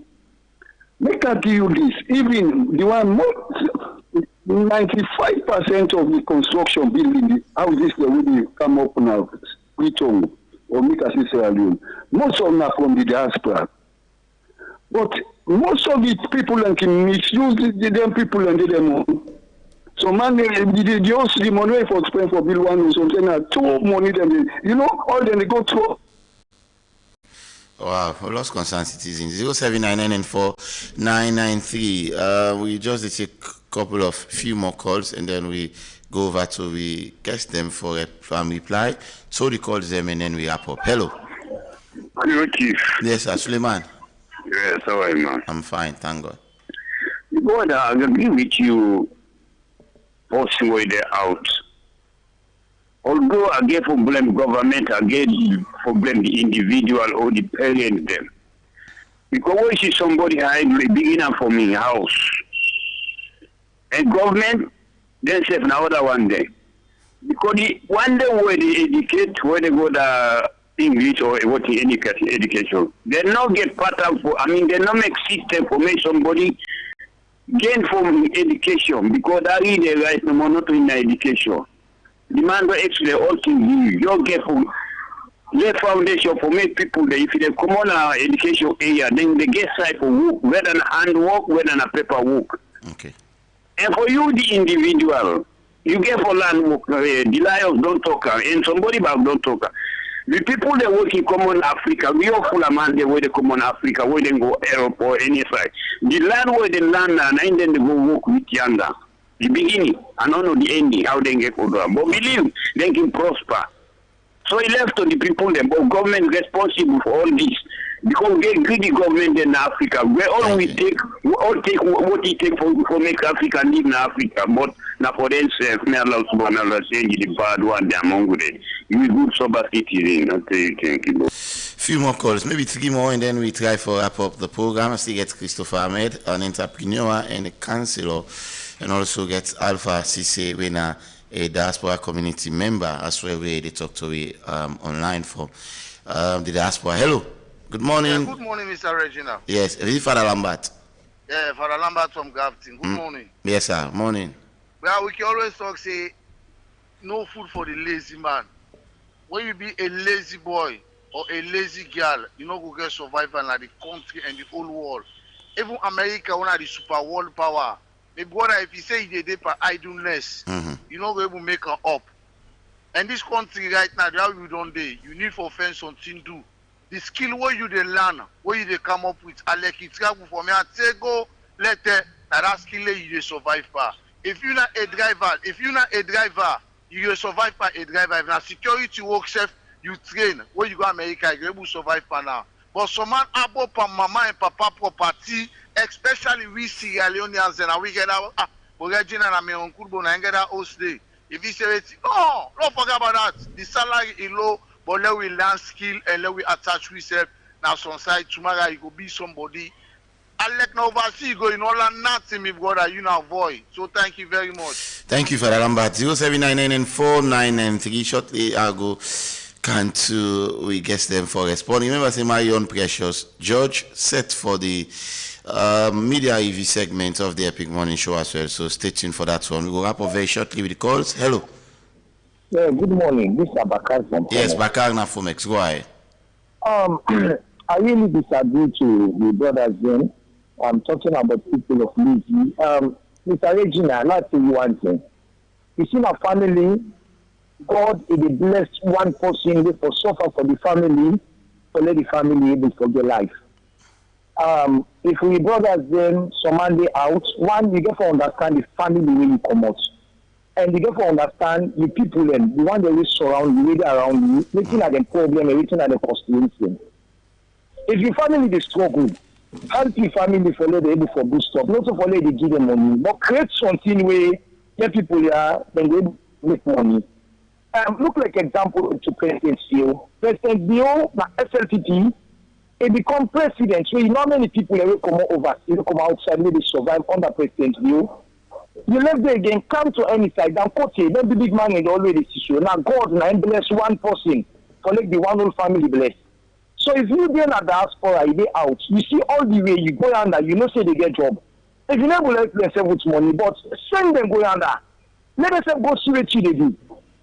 Make I give you this, even the one 95% of the construction building houses that will come up now, Britain or make us Sierra Leone. Most of them are from the diaspora. But most of the people can misuse them people and them. So man, the also the money for spend for bill one or something, too money them, you know, all them they go through. Wow, we lost concerned citizens. 079949993. We just take a couple of few more calls and then we go over to we guess them for a reply. So the calls them and then we wrap up. Hello. Hello, Chief. Yes, sir. Suleiman. Yes, how are you, man? I'm fine, thank God. God, I agree with you. Forcing way they out. Although I get for blame government, I get for blame the individual or the parent them. Because when you see somebody hide beginner for me house, and government then say another one day. Because the one day where they educate, where they go the English or what the education, they not get pattern for. I mean, they not make system for make somebody gain from education because that is the right no more not in education. The man will actually all things you get from the foundation for make people that if they come on our education area, then they get side for work, whether than hand work, whether than a paper work. Okay. And for you, the individual, you get for land work, the lions don't talk, and somebody back don't talk. The people that work in common Africa, we all full of man they where they come on Africa, where they go Europe or any side. The land where they land and then they go work with yonder. The beginning, I don't know the ending, how they get over. But believe they can prosper. So he left to the people, the government responsible for all this. Because we get greedy government in Africa. We all take what it take for make Africa live in Africa. But now for themselves, may Allah subhanahu wa ta'ala say the bad one, they're among them. You good sober citizen, I'll tell you, thank you. Few more calls, maybe 3 more, and then we try for wrap up the program. I still get Christopher Ahmed, an entrepreneur and a counselor, and also get Alpha Cisse winner, a diaspora community member, as well where they talk to me online for the diaspora. Hello, good morning. Good morning, Mr. Reginald. Yes, is it Father Lambert? Yeah, Father Lambert from Grafton. Good morning. Yes, sir. Morning. Well, we can always talk, say, no food for the lazy man. When you be a lazy boy or a lazy girl, you know go get survival in the country and the whole world. Even America, one of the super world power. Maybe what if you say they did for idleness, you know, we will make her up. And this country right now, the how you don't day, you need for fence something do. The skill where you they learn, where you they come up with, I like it for me. I say go later, that skill you they survive for. If you're not a driver, you will survive for a driver. If not security work self, you train. When you go to America, you will survive for now. But some man abo pa mama and papa property, especially we Sierra Leoneans and we get out Regina and my uncle and get out host day. If he say no, don't forget about that. The salary is low, but let we learn skill and let we attach ourselves. Now some side tomorrow you go be somebody. I let no oversee go in all and nothing, my brother, you now avoid. So thank you very much. Thank you for that, Lambert. 07994993. Shortly, I'll go. Can't we guess them for responding? Remember, say my own precious George set for the media EV segment of the Epic Morning Show as well. So stay tuned for that one. We will wrap up very shortly with the calls. Hello. Yeah, good morning. This is Bakar from Yes, Bakar Nafomex. Go ahead. I really disagree to the brothers then. I'm talking about people of Lizzie. Mr. Regina, I'd like to tell you one thing. You see my family, God is the blessed one person who for suffer for the family, to let the family able to forget life. If we brothers then some Monday out, one, you get to understand the family where you come out. And you get to understand the people and the one that will surround you, really around you, making at the problem, everything at the constitution. If your family is struggle, help your family for let able for boost up, not to for let they give them money, but create something where the people are then they make money. Look like example to President Bio. President Bio, na SLPP, it become president. So you know many people will come overseas, they come outside, maybe survive under President Bio. You left there again, come to any side, then court here, don't be big man in already issue. Now God now bless one person for like the one whole family bless. So if you then at diaspora, you get out, you see all the way you go under, you know say they get job. If you never let themselves with money, but send them go under. Let them go see what they do.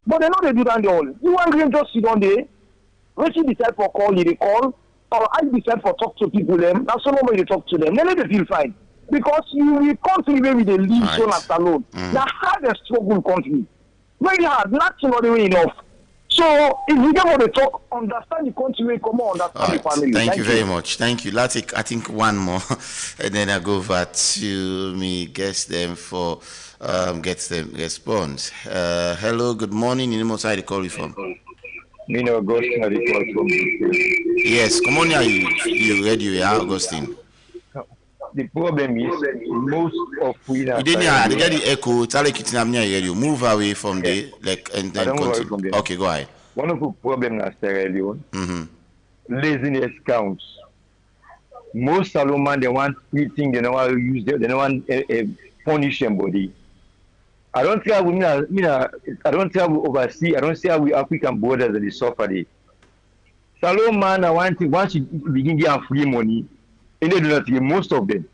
But they know they do that the all. You want them just sit on there, when you decide for call, you they call, or I decide for talk to people them, that's no way you talk to them. Then they feel fine. Because you country where they live so not alone. The hardest struggle country. Very hard, not the way enough. So if you get what they talk, understand the country where come on, understand the family. Thank you very much. Thank you. Let's take, I think, one more, and then I go over to me, guess them for get them response. Hello, good morning. You know what side I call you from? Yes, come on here. You ready? You are Augustine. The problem is most of we you didn't hear the echo. Tell like it's not near you. Move away from the like and then continue. Okay, go ahead. One of the problems in Sierra Leone, laziness counts. Most Solomon they want eating, they don't want to use they don't want punish somebody. I don't travel I don't travel overseas. I don't say we African borders that they suffer there. Solomon I want to once you begin getting free money. And they do not get most of them.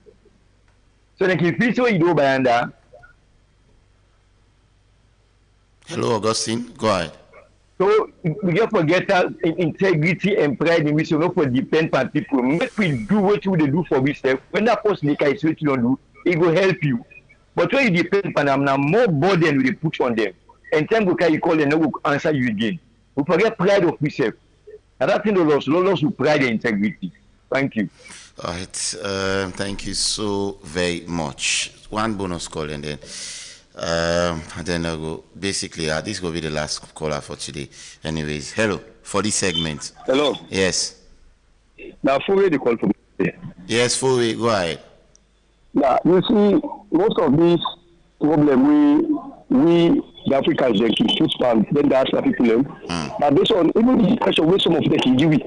So they can feel what you do by under. Hello, Augustine. Go ahead. So we have to get our integrity and pride in which we not depend on people. Make we do what we do for ourselves. When that person is what you don't do, it will help you. But when you depend on them, now more burden will put on them. And time go you call them, no will answer you again. We forget pride of ourselves. And that thing loss with pride and integrity. Thank you. All right. Thank you so very much. One bonus call and then I'll go. Basically, this will be the last caller for today. Anyways, hello for this segment. Hello. Yes. Now, Fourier, the call from today. Yes, Fourier, go ahead. Now, you see, most of these problems we the Africans they keep food span, then that's the people. But this one, even the question where some of them can give it.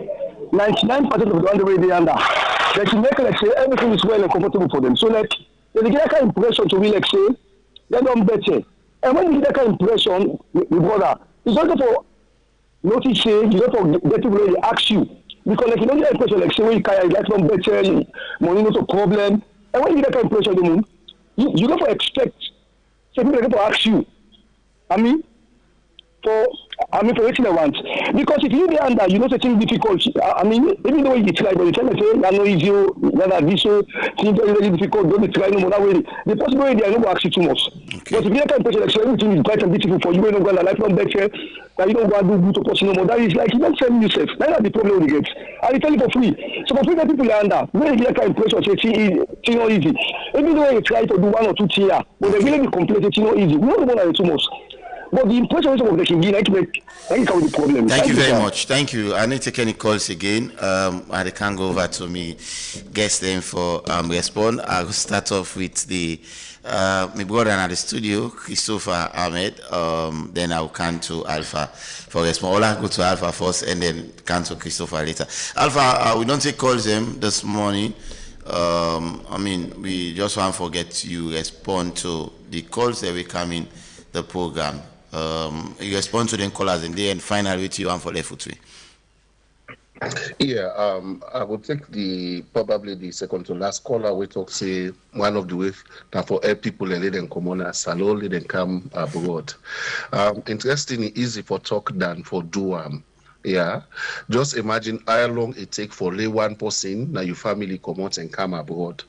99% of the underway they under. They can make like say everything is well and comfortable for them. So like they get that kind of impression to be like say they don't better. And when you get that kind of impression, the brother, it's not for notice say you don't for get people they ask you. Because like you don't get that impression like say when you carry like from better, money not a problem. And when you get that kind of impression, you don't for expect say people to ask you. For which they want. Because if you be under, you know something difficult. Even though you try, but you tell me say, I know easy, that this things very, very difficult, don't be try no more that way. The possibility I don't ask you too much. Okay. But if you can't like everything is bright and beautiful for you, you don't go to life from better, that you don't go to do good to person no more. That is like you don't sell yourself. That's the problem with the gates. I tell you for free. So for free that people are under, when you get that impression, say it's not easy. Even though you try to do one or two things, but they really be complete, it's not easy. We don't want to too much. but the impression of the King, I think the problem. Thank you very much. Thank you. I need to take any calls again. I can go over to me, guest them for respond. I'll start off with the my brother at the studio, Christopher Ahmed. Then I'll come to Alpha for response. I'll go to Alpha first and then come to Christopher later. Alpha, we don't take calls them this morning. I mean, we just want to forget you respond to the calls that we come in the program. You respond to them callers and then finally with you and for left foot. Yeah, I will take probably the second to last caller. We talk say one of the ways that for help people and let them come on as salon, let them come abroad. Interestingly, easy for talk than for do. Yeah, just imagine how long it take for lay one person now your family come out and come abroad.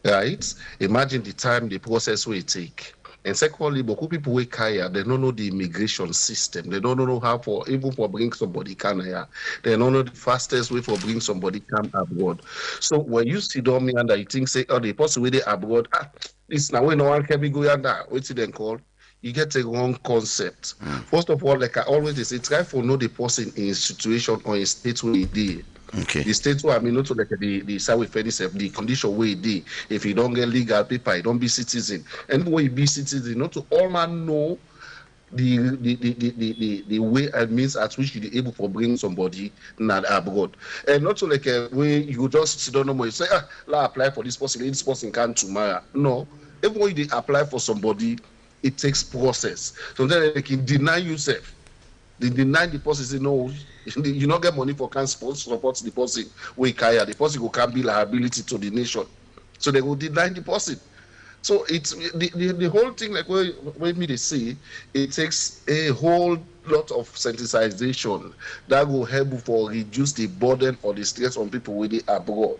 Right? Imagine the time, the process will take. And secondly, beaucoup people wake here, they don't know the immigration system. They don't know how even for bring somebody can here. They don't know the fastest way for bring somebody come abroad. So when you sit down and you think say, oh, the person with it abroad, this now we no one can be going there. What's it then called? You get a wrong concept. First of all, like I always say, try for know the person in situation or in state where he did. Okay. The state where I mean not to like the South the condition where he did. If you don't get legal paper, you don't be citizen. And when you be citizen, not to all man know the way and means at which you're able to bring somebody not abroad. And not to like way you just sit down and say, I apply for this person can't tomorrow. No. Even when you apply for somebody, it takes process. Sometimes they can deny yourself. They deny the person, say no, you not get money for cancer support the person we carry. The person will can't be liability to the nation. So they will deny the person. So it's the whole thing, like when me they say, it takes a whole lot of sensitization that will help for reduce the burden or the stress on people with it abroad.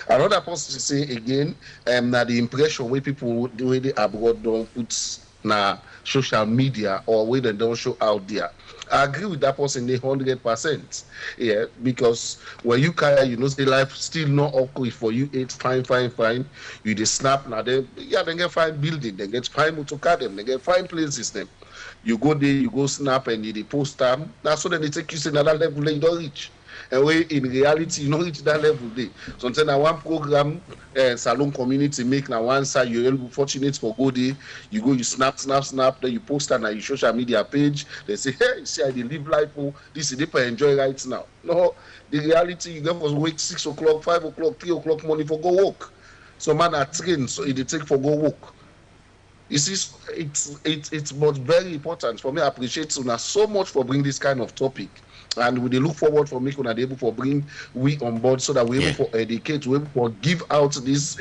Another person to say again, that the impression where people with it abroad don't put na social media or where they don't show out there. I agree with that person 100%. Yeah, because when you carry, you know, say life still not okay for you. It's fine. You they snap now. They get fine building. They get fine motor them. They get fine places them. You go there, you go snap and you post them. That's so then they take you to another level they don't reach. And where in reality you don't reach that level there. Sometimes now one program salon community make now one side you're fortunate for go there, you go, you snap, then you post on your social media page, they say, hey, see I live life, oh, this is the enjoy right now. No, the reality you get for wake 6 o'clock, 5 o'clock, 3 o'clock morning for go work. So man are trained, so it take for go work. You see, it's very important for me. I appreciate Una so much for bringing this kind of topic. And we look forward for making able for bring we on board so that we're able to educate, we're able to give out this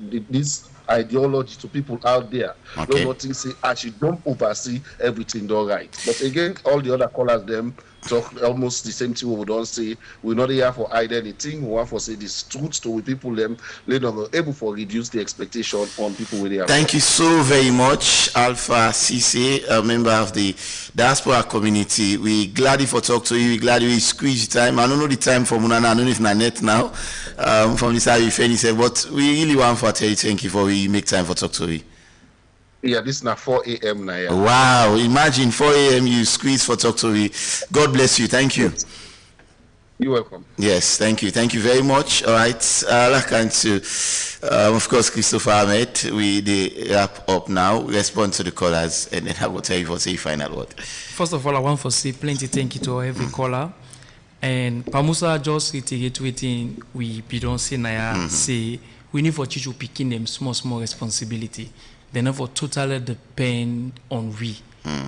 this ideology to people out there. Okay. No nothing say actually don't oversee everything all right. But again, all the other callers them talk almost the same thing we don't say. We're not here for hide anything. We want to say this truth to people them later on able for reduce the expectation on people with their. Thank you so very much, Alpha Cisse, a member of the diaspora community. We glad for talk to you. We glad you squeeze time. I don't know the time for Munana. I don't know if net now. From this side, if any said, but we really want for tell you thank you for we make time for talk to you. Yeah, this is now 4 a.m. now. Yeah. Wow, imagine 4 a.m. you squeeze for talk to me. God bless you. Thank you. You're welcome. Yes, thank you. Thank you very much. All right. Like to, of course, Christopher Ahmed. We wrap up now. Respond to the callers, and then I will tell you for say final word. First of all, I want to say plenty thank you to every caller. And Pamusa just reiterating we don't say Naya say we need for Chichu picking them small responsibility. They never totally depend on we.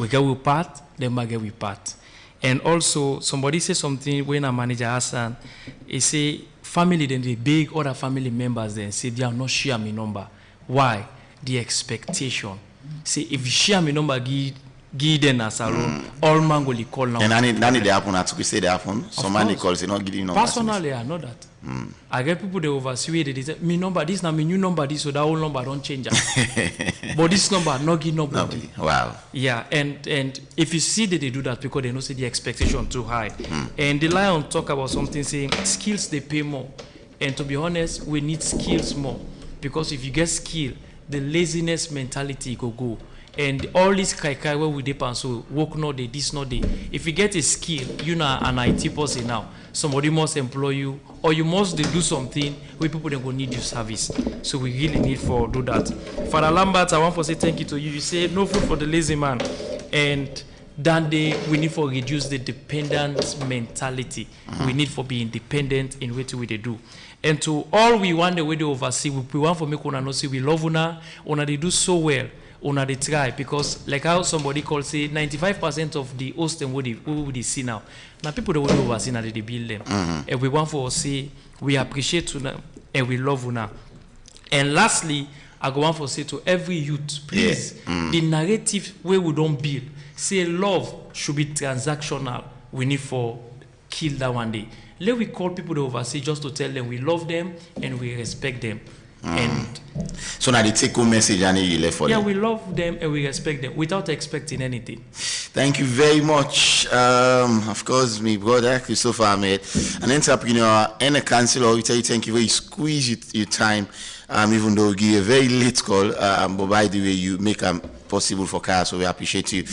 We get we part, then we get we part. And also, somebody say something when a manager asks, he say family, then the big other family members then say they are not share my number. Why? The expectation. Say if you share my number, give them a salon, all man will call now. And that need to happen. That's what we say they happen. Some man calls, not giving number. Personally, I know that. I get people they oversee it. They say, "Me number this now, me new number this, so that whole number don't change." But this number not give nobody. Wow. Yeah, and if you see that they do that because they know say the expectation too high, and the Lion talk about something saying skills they pay more, and to be honest, we need skills more because if you get skill, the laziness mentality go. And all this kai where we depend so work not day, this not day. If you get a skill, you know an IT person now, somebody must employ you, or you must do something where people then go need your service. So we really need for do that. Father Lambert, I want to say thank you to you. You say no food for the lazy man, and then we need for reduce the dependent mentality. We need for be independent in what we do. And to all we want the way they oversee, we want for make una know say we love una they do so well. Una they try, because like how somebody called say 95% of the host and what they see now people that will oversee now they build them. And we want for say we appreciate una and we love una. And lastly, I go want for say to every youth, please, the narrative where we don't build, say love should be transactional. We need for kill that one day. Let we call people to oversee just to tell them we love them and we respect them. And so now they take home message and you left for them. Yeah, we love them and we respect them without expecting anything. Thank you very much. Of course, my brother Christopher Ahmed, an entrepreneur and a counselor. We tell you thank you for you squeeze your time. Even though you give a very late call, but by the way you make them possible for cars, so we appreciate you.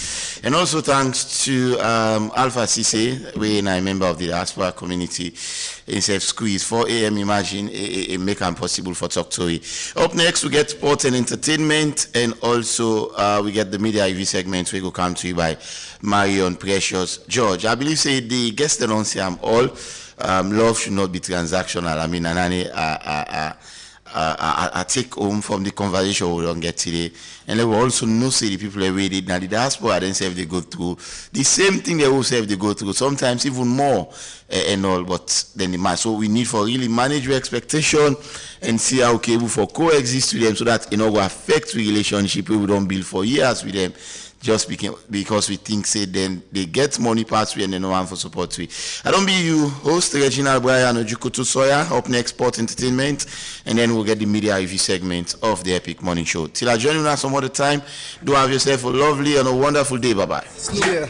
And also thanks to Alpha Cisse, we are a member of the diaspora community. Instead squeeze 4 a.m. imagine it make them possible for Talk to you. Up next we get sport and entertainment, and also we get the media EV segment. We go come to you by Marion Precious George. I believe say the guests that don't say I'm all love should not be transactional. I mean, Anani I take home from the conversation we don't get today, and they will also know say the people that waited now the diaspora then say they go through the same thing they will say they go through, sometimes even more and all, but then the man. So we need for really manage your expectation and see how able for coexist with them, so that it will affect relationship we don't build for years with them. Just because we think say then they get money past we and they no one for support we. I don't be you host Reginald Brian Ojukutu Soya. Up next sport entertainment, and then we'll get the media EV segment of the Epic Morning Show. Till I join you now some other time, do have yourself a lovely and a wonderful day. Bye bye. Yeah.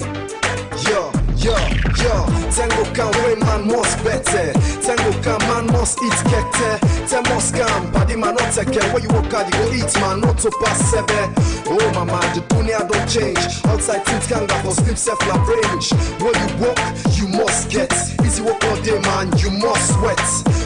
Yo, Tango can way man must better. Tango can man must eat kete. Ten must scam, body man not take care. When you work hard, you go eat man, not to pass 7. Oh mama, the dunya don't change. Outside things can go for sleep self la range. When you work, you must get. Easy work all day man, you must sweat.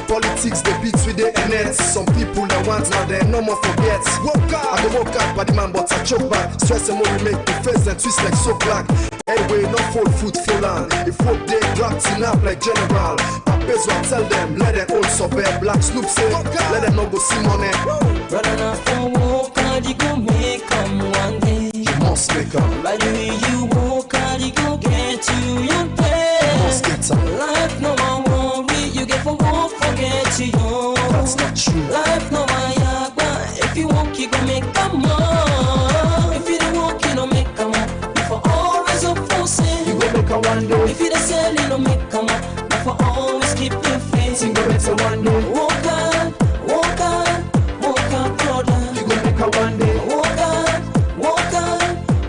Politics the beats with the NS. Some people they want now they no more forget. Work hard, I go work hard, body man but I choke back. Stress and more make the face and twist like so black. Anyway, not full food full on. If work they grabbed in up like general. Papers will tell them, let them also bear black Snoop say, let them not go see money. Brother, not for work hard, you go make them one day. You must make them. By the way you work hard, you go get you your pay. You must get them. Life no more worry, you get for work, forget you. That's not true. Life no more yagba, if you work, you go make them more. If you don't work, you don't make them more. You go make a one day. If you don't sell, you don't make come up. But for always keep your faith. You go make a one day. Walk hard, brother. You go make a one day.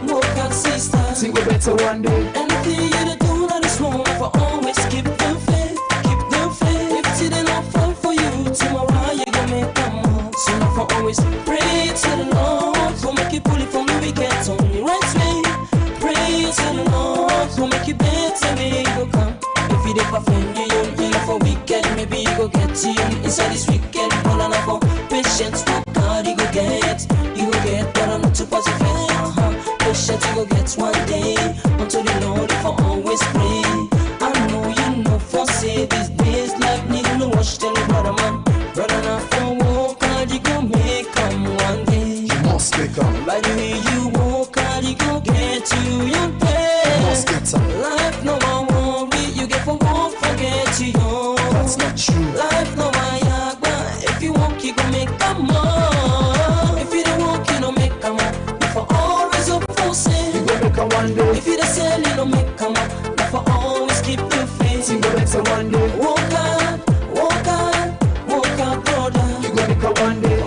Walk hard, sister. You go better one day. Anything you do that is wrong, for always keep your faith. Keep your faith. If it don't fall for you, tomorrow you go make come up. So now for always pray to the Lord, for make you pull it from the wicked on the right way. Pray to the Lord, who make you better, may you go come. If you don't offend you, you know for wicked, maybe you go get you inside this wicked. All I for patience, for God, you go get, but I'm not too positive. Patience, you go get one day. Unto the Lord, if I always pray. I know you know for say these days, like need no wash, tell you brother man. Brother, not for walk hard, you go make come one day. You must make them. By the way you walk hard, you go get you your pay. You must get them. Life no more worry, you get for work, forget you. That's not true. Life no more yagba, if you walk, you go make them more. If you don't walk, you don't make them more. If for always up for sale, you go make a one day. If you don't sell, you don't make them more. If for always keep your faith, you go make a one day. Walk hard, brother. You go make a one day.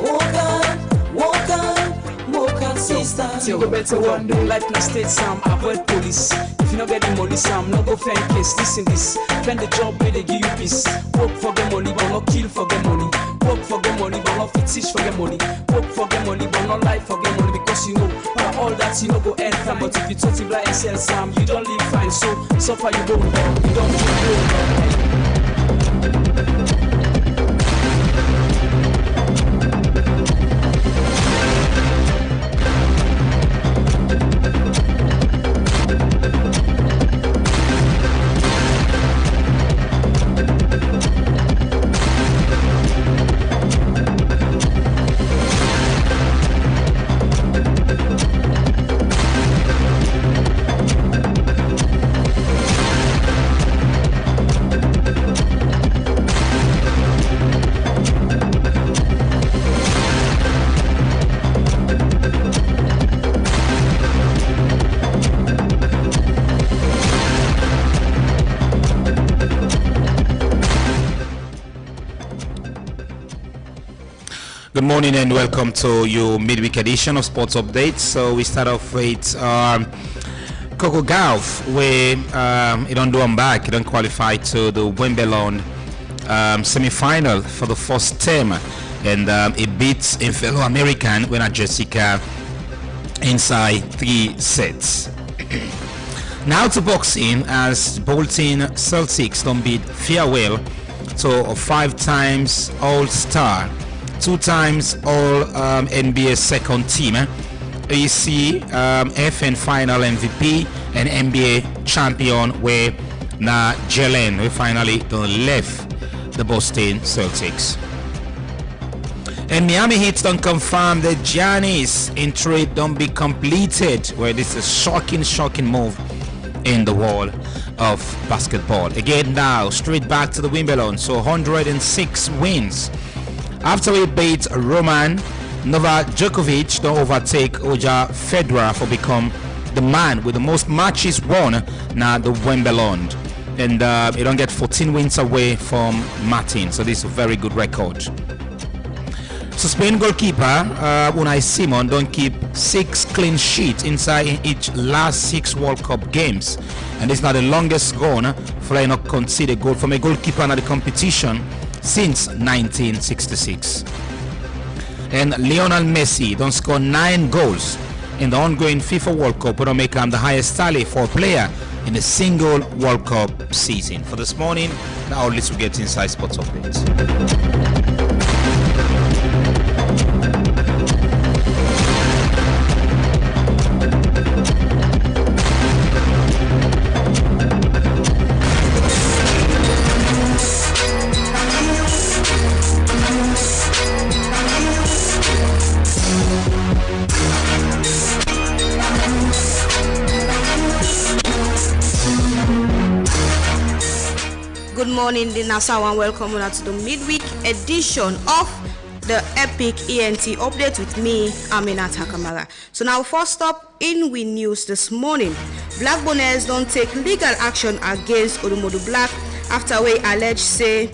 Walk hard, sister. You go better one day. Life no state some avoid police. If you no get the money, Sam, no go find case. Listen this, find the job where they give you peace. Work for get money, but not kill for get money. Work for get money, but not fit teach for get money. Work for get money, but not life for get money. Because you know, for all that you know go end time. But if you totally blind and sell Sam, you don't live fine. So suffer you don't, you don't do. Good morning and welcome to your midweek edition of Sports Updates. So we start off with Coco Gauff, where it don't do them back. It don't qualify to the Wimbledon semi-final for the first time, and it beats a fellow American, winner Jessica, inside 3 sets. Now to boxing, as Bolton Celtics don't beat farewell to a 5-time All-Star, 2 times All NBA second team, AC FN final MVP and NBA champion, where now Jalen we finally done left the Boston Celtics. And Miami Heat don't confirm that Giannis in trade don't be completed, where this is a shocking move in the world of basketball. Again now straight back to the Wimbledon, so 106 wins. After he beat Roman, Novak Djokovic don't overtake Roger Federer for become the man with the most matches won now the Wimbledon. And he don't get 14 wins away from Martin, so this is a very good record. So Spain goalkeeper Unai Simon don't keep 6 clean sheets inside each last 6 World Cup games, and it's not the longest gone for a not conceded goal from a goalkeeper in the competition since 1966. And Lionel Messi don't score 9 goals in the ongoing FIFA World Cup, but don't make him the highest tally for a player in a single World Cup season. For this morning, now let's get inside Sports Updates. Good morning, the Nassau, and welcome to the midweek edition of the Epic ENT update with me, Aminat Hakamara. So now, first up in we news this morning, Blackburners don't take legal action against Odumodu Black after we allege say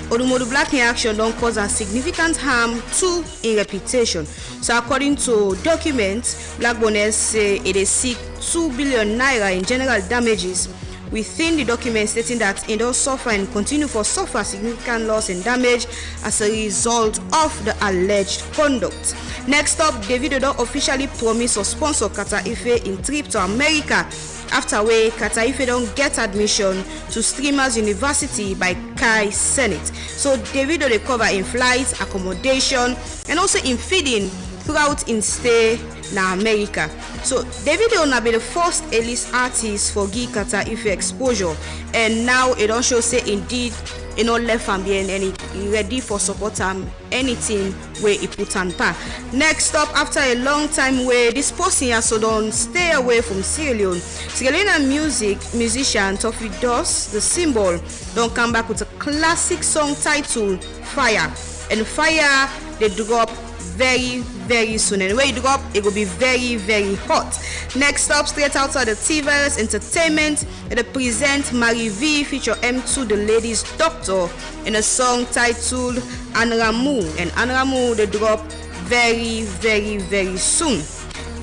Odumodu Black in action don't cause a significant harm to in reputation. So according to documents, Blackburners say it is seek 2 billion naira in general damages. Within the document stating that it does suffer and continue to suffer significant loss and damage as a result of the alleged conduct. Next up, Davido officially promised to sponsor Kata Ife in trip to America after way Kata Ife don't get admission to Streamers University by Kai Senate. So Davido they cover in flights, accommodation, and also in feeding throughout in stay na America. So Davido na be the first A-list artist for give Kata Ife exposure, and now it don't show say indeed you know left and behind and he ready for support anything where he put on par. Next up, after a long time where this person has so don't stay away from Sierra Leone. Sierra Leone musician Toffee Doss, the symbol, don't come back with a classic song titled Fire. And Fire they drop very soon, and when it drop it will be very hot. Next up, straight outside the TVS Entertainment, they present Marie V feature M2 the Ladies Doctor in a song titled Anramu, and Anramu they drop very soon.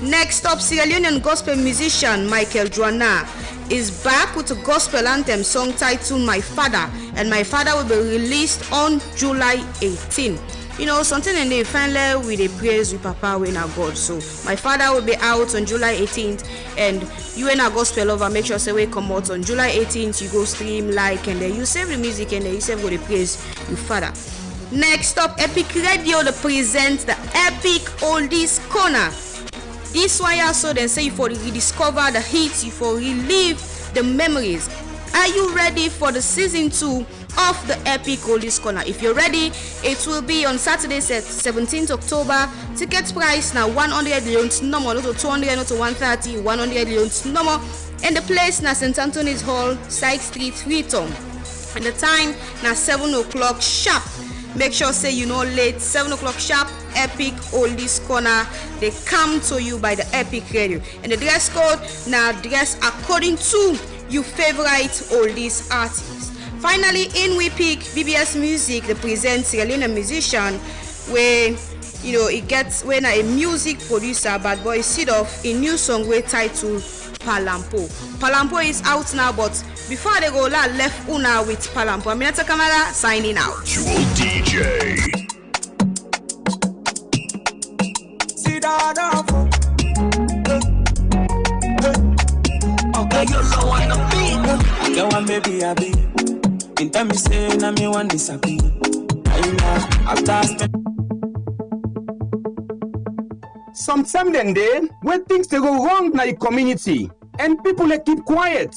Next up, Sierra Leonean gospel musician Michael Joanna is back with a gospel anthem song titled My Father, and My Father will be released on July 18. You know, something in the finally with a praise with Papa when our God. So My Father will be out on July 18th, and you and our gospel lover, make sure say we come out on July 18th. You go stream, like, and then you save the music, and then you save go the praise your Father. Next up, Epic Radio the presents the Epic Oldies Corner. This one also then say you for rediscover the hits, you for relive the memories. Are you ready for the season 2 of the Epic Oldies Corner? If you're ready, it will be on Saturday, 17th October. Ticket price now 100 leons normal, not to 200, not to 130, 100 leons normal. And the place now St. Anthony's Hall, Side Street, Freetown. And the time now 7 o'clock sharp. Make sure say you know late, 7 o'clock sharp. Epic Oldies Corner, they come to you by the Epic Radio. And the dress code now dress according to your favorite oldies artists. Finally, in we pick BBS Music, they present Sierra musician where you know it gets when a music producer bad boy seed off a new song with titled Palampo. Palampo is out now, but before they go left Una with Palampo. Aminata Kamara signing out. DJ. Okay, you know what I mean. I get one baby, I be. In time me say, na me one disappear. I know after Sometimes then, when things they go wrong in the community, and people they keep quiet.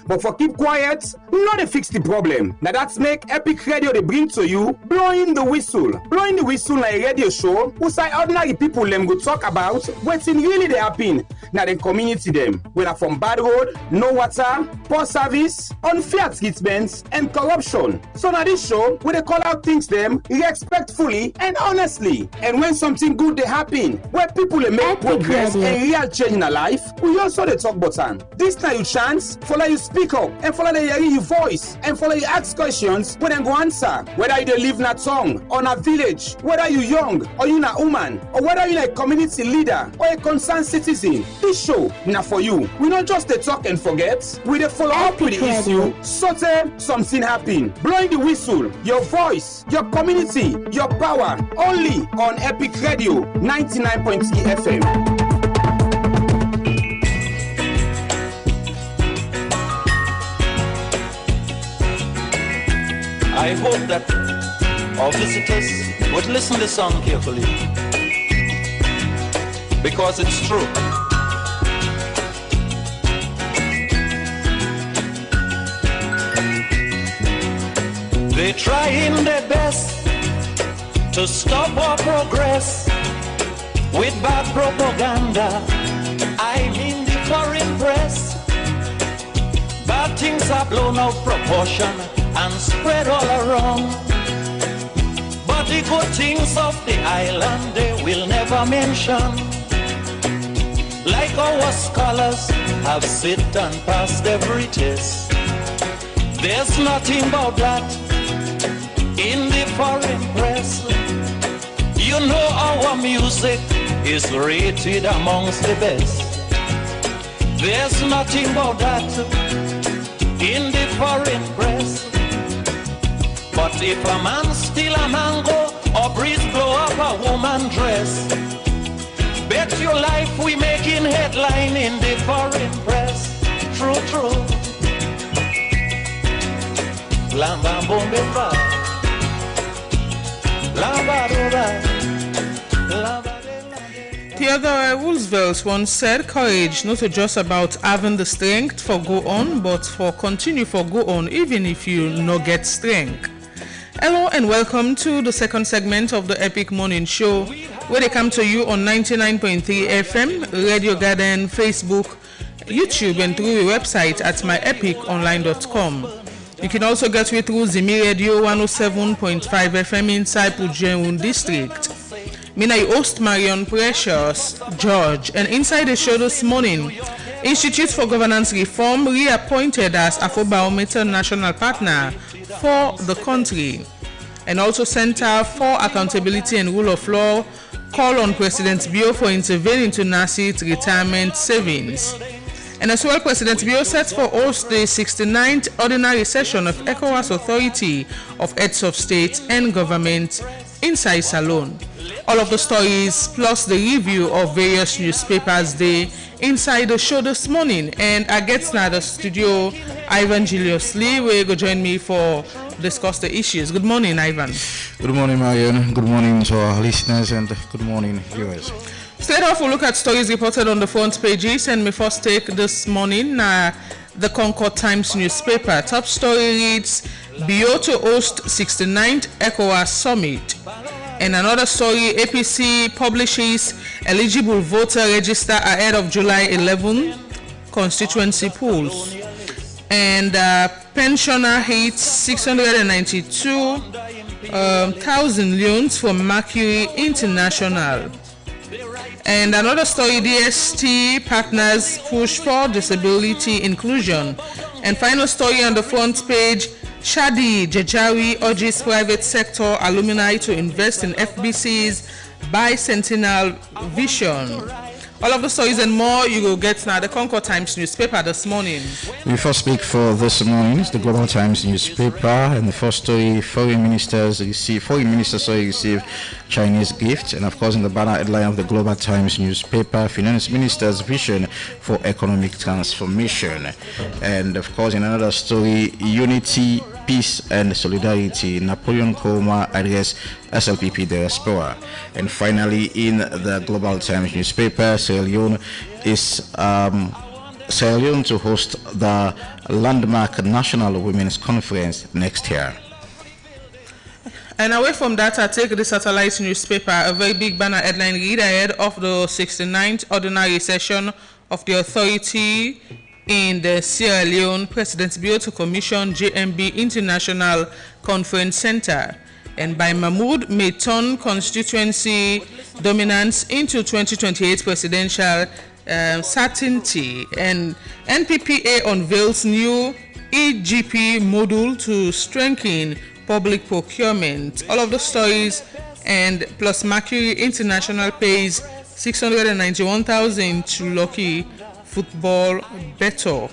But for keep quiet, not to fix the problem. Now that's make Epic Radio they bring to you blowing the whistle. Blowing the whistle like a radio show who say ordinary people them go talk about what's in really they happen. Now the community them. Whether from bad road, no water, poor service, unfair treatments, and corruption. So now this show, where they call out things them respectfully and honestly. And when something good they happen, where people they make progress and real change in their life, we also they talk button. This time you chance, follow you speak up, and follow the hearing your voice, and follow you ask questions when they go answer. Whether you live in a town or in a village, whether you young or you a woman, or whether you a community leader or a concerned citizen, this show now for you. We not just they talk and forget, we they follow up with the issue. So something happen. Blowing the whistle, your voice, your community, your power, only on Epic Radio 99.3 FM. I hope that our visitors would listen to the song carefully, because it's true. They're trying their best to stop our progress with bad propaganda. I mean the foreign press. Bad things are blown out of proportion and spread all around. But the good things of the island they will never mention. Like our scholars have sit and passed every test. There's nothing about that in the foreign press. You know our music is rated amongst the best. There's nothing about that in the foreign press. But if a man steal a mango or breeze blow up a woman dress, bet your life we making headline in the foreign press. True, true. Lamba bombe ba, lamba doba, lamba. Theodore Roosevelt once said, courage not just about having the strength for go on, but for continue for go on even if you no get strength. Hello and welcome to the second segment of the Epic Morning Show, where they come to you on 99.3 FM, Radio Garden, Facebook, YouTube, and through the website at myepiconline.com. You can also get me through Zimi Radio 107.5 FM inside Pujeun District. I host Marion Precious George, and inside the show this morning, Institute for Governance Reform reappointed as Afrobarometer National Partner for the country, and also Center for Accountability and Rule of Law call on President Bio for intervening to Nassit retirement savings. And as well, President Bio set for host the 69th ordinary session of ECOWAS Authority of Heads of State and Government inside Salon. All of the stories plus the review of various newspapers day inside the show this morning. And I get now the studio Ivan Julius Lee will go join me for discuss the issues. Good morning, Ivan. Good morning, Marion. Good morning to our listeners and good morning, viewers. Straight off, we'll look at stories reported on the front pages, and we first take this morning the Concord Times newspaper. Top story reads, Bio to host 69th ECOWAS Summit. And another story, APC publishes eligible voter register ahead of July 11 constituency polls. And pensioner hits 692,000 loans from Mercury International. And another story, DST partners push for disability inclusion. And final story on the front page, Shadi Jajari urges private sector alumni to invest in FBC's bicentennial vision. All of the stories and more you will get now the Concord Times newspaper this morning. We first speak for this morning is the Global Times newspaper, and the first story: foreign ministers receive Chinese gifts, and of course in the banner headline of the Global Times newspaper, finance minister's vision for economic transformation. And of course in another story, unity, peace and solidarity, Napoleon Koma address SLPP diaspora. And finally in the Global Times newspaper, Sierra Leone to host the landmark National Women's Conference next year. And away from that, I take the Satellite newspaper, a very big banner headline read ahead of the 69th ordinary session of the authority in the Sierra Leone. President Bio to commission JMB International Conference Center. And by Mahmoud may turn constituency dominance into 2028 presidential certainty. And NPPA unveils new EGP module to strengthen public procurement. All of the stories and plus Mercury International pays 691,000 to Lucky Football Better.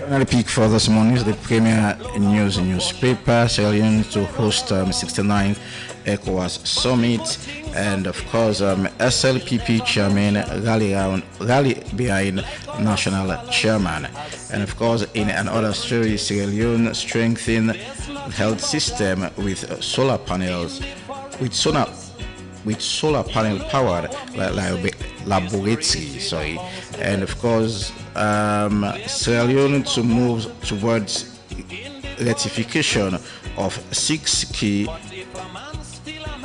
Another pick for this morning is the Premier News newspaper, Sierra Leone to host 69th ECOWAS Summit, and of course SLPP chairman rally behind national chairman. And of course in another story, Sierra Leone strengthen health system with solar panels, with solar panel powered laboratory. And of course Sierra Leone to move towards ratification of 6 key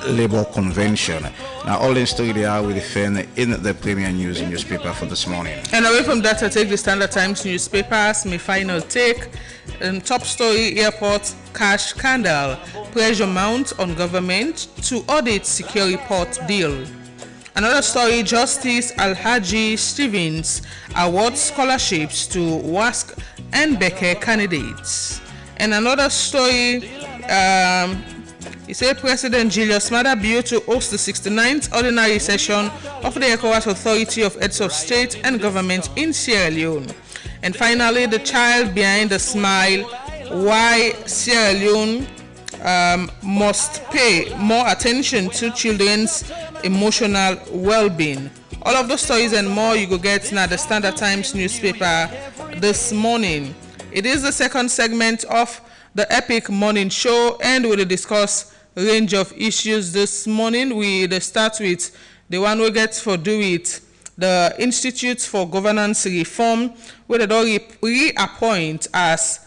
labor convention. Now all the story they are with the fan in the Premier News newspaper for this morning. And away from that, I take the Standard Times newspapers. My final take, top story: airport cash scandal, pressure mounts on government to audit secure report deal. Another story, Justice Alhaji Stevens awards scholarships to WASC and Becker candidates. And another story, he said President Julius Maada Bio to host the 69th ordinary session of the ECOWAS Authority of Heads of State and Government in Sierra Leone. And finally, the child behind the smile, why Sierra Leone must pay more attention to children's emotional well-being. All of those stories and more you go get now the Standard Times newspaper this morning. It is the second segment of the Epic Morning Show, and we'll discuss a range of issues this morning. We start with the one we get for do it, the Institute for Governance Reform, where they don't reappoint as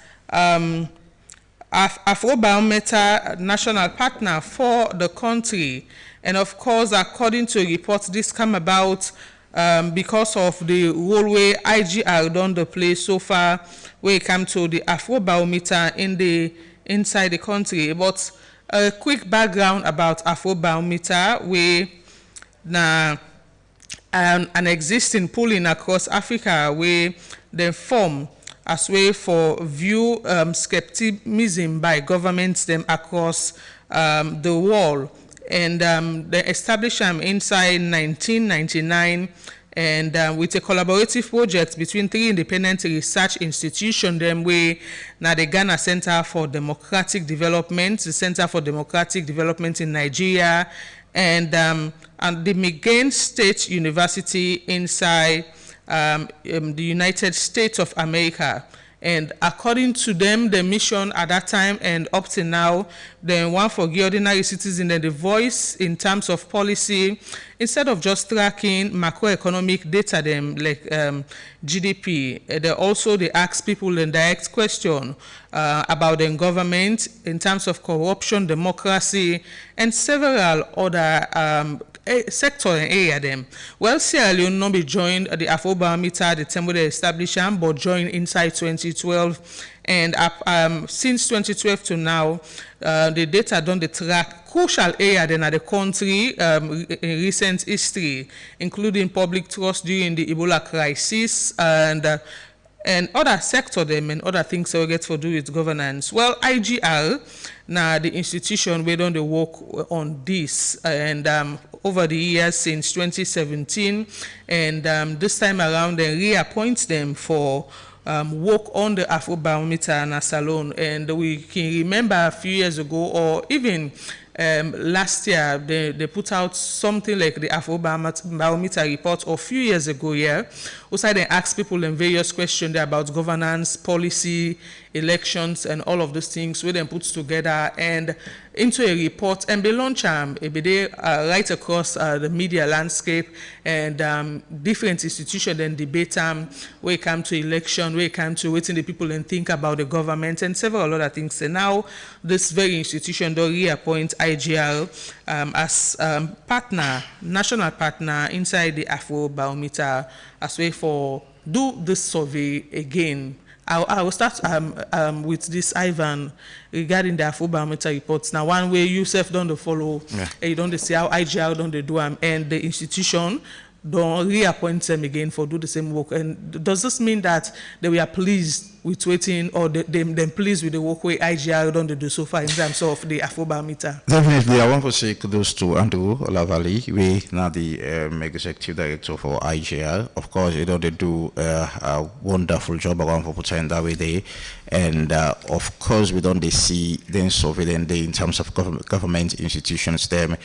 Afrobarometer national partner for the country. And of course, according to reports, this come about because of the role where IGR done the play so far when it comes to the Afrobarometer inside the country. But a quick background about Afrobarometer, where now an existing polling across Africa where they form as way for view skepticism by governments them across the world. And they established them inside 1999, and with a collaborative project between 3 independent research institutions, them way now the Ghana Center for Democratic Development, the Center for Democratic Development in Nigeria, and the McGinn State University inside the United States of America. And according to them, the mission at that time and up to now, they want for the ordinary citizen the voice in terms of policy, instead of just tracking macroeconomic data, them like GDP. They ask people in direct question about the government in terms of corruption, democracy, and several other sector and area them. Well, Sierra Leone not be joined the Afrobarometer, the time they established but joined inside 2012, and since 2012 to now, the data done the track crucial area then at the country in recent history, including public trust during the Ebola crisis and other sector them and other things that we get for do with governance. Well, IGR, now the institution we done the work on this and over the years since 2017, and this time around they reappoint them for work on the Afrobarometer and Salon. And we can remember a few years ago, or even last year, they put out something like the Afrobarometer report a few years ago, also they asked people in various questions about governance, policy, elections, and all of those things, we then put together and into a report and be launched right across the media landscape, and different institutions then debate where it comes to election, where it comes to waiting the people and think about the government and several other things. And now this very institution do reappoint IGR as partner, national partner inside the Afrobarometer as way for do this survey again. I will start with this, Ivan, regarding the Afrobarometer reports. Now, one way you self don't follow, you don't see how IGR don't do them, and the institution don't reappoint them again for do the same work. And does this mean that they were pleased with waiting, or them pleased with the work where IGR don't do so far in terms of the Afrobarometer? Definitely, I want to say kudos to Andrew Olavali, we now the executive director for IGR. Of course, they do a wonderful job around for putting that way there. And of course, we don't see then surveillance in terms of government institutions them,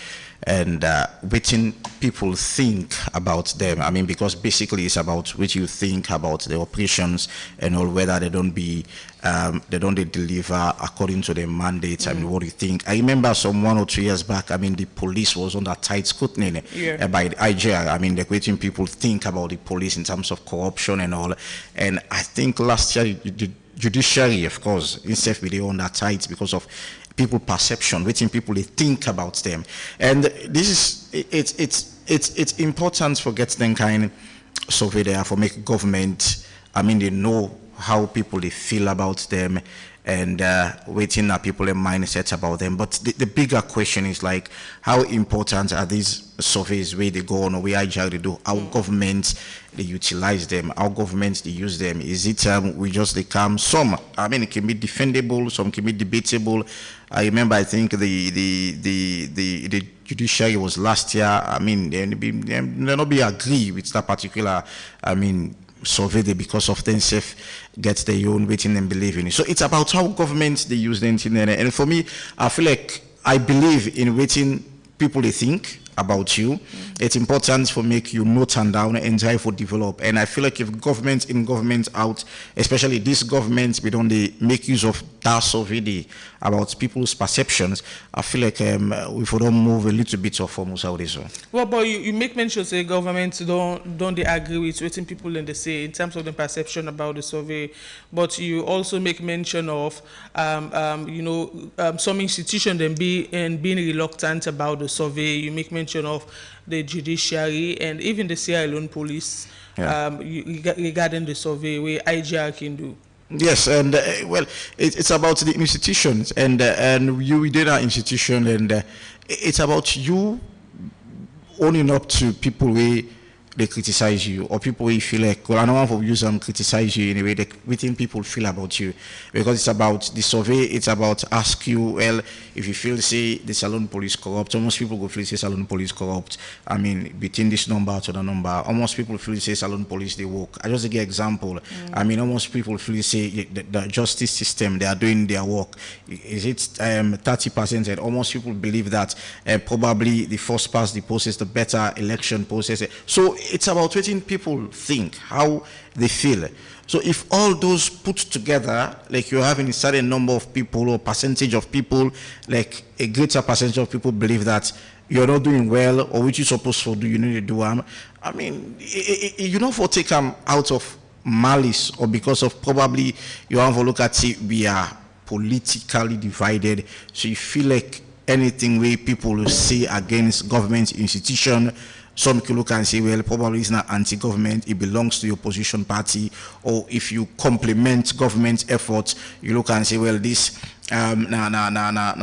and what people think about them. I mean, because basically it's about what you think about the operations and all, whether they don't deliver according to their mandates. I mean, what do you think? I remember some 1 or 2 years back, I mean, the police was under tight scrutiny by the IGR. I mean, the question people think about the police in terms of corruption and all. And I think last year, the judiciary, of course, itself they were under tight because of people perception, waiting people they think about them. And this is it's important for get them kind of survey there for make government, I mean, they know how people they feel about them, and waiting at people in mindsets about them. But the bigger question is like, how important are these surveys where they go on, or where IGR they do, how governments they utilize them, how governments they use them? Is it we just they come, some, I mean, it can be defendable, some can be debatable. I remember, I think the judiciary was last year, I mean, they not be agree with that particular, I mean, survey there because of themselves get their own waiting and believe in it. So it's about how governments they use the internet. And for me, I feel like I believe in waiting people they think about you. It's important for make you note and down and try for develop. And I feel like if government in government out, especially this government, we don't they make use of that survey about people's perceptions, I feel like if we don't move a little bit of almost out this one. Well, but you make mention say government don't they agree with what people and they say in terms of the perception about the survey, but you also make mention of some institution then being reluctant about the survey. You make mention of the judiciary and even the Sierra Leone police regarding the survey where IGR can do. Yes, and well, it's about the institutions, and you within our institution, and it's about you owning up to people they criticize you, or people where you feel like, well, I don't want to use them criticize you in a way that we think people feel about you, because it's about the survey. It's about ask you, well, if you feel say the Salone police corrupt, almost people go feel say Salone police corrupt. I mean, between this number to the number, almost people feel say Salone police they work. I just give an example. I mean, almost people feel say the justice system, they are doing their work. Is it 30%? And almost people believe that probably the first past the process, the better election process. So it's about what people think, how they feel. So if all those put together, like you're having a certain number of people or percentage of people, like a greater percentage of people believe that you're not doing well, or which you're supposed to do, you need to do. I mean, you don't for take them out of malice, or because of probably you have to look at it, we are politically divided. So you feel like anything where people will say against government institution, some can look and say, well, probably it's not anti-government, it belongs to the opposition party. Or if you compliment government efforts, you look and say, well, this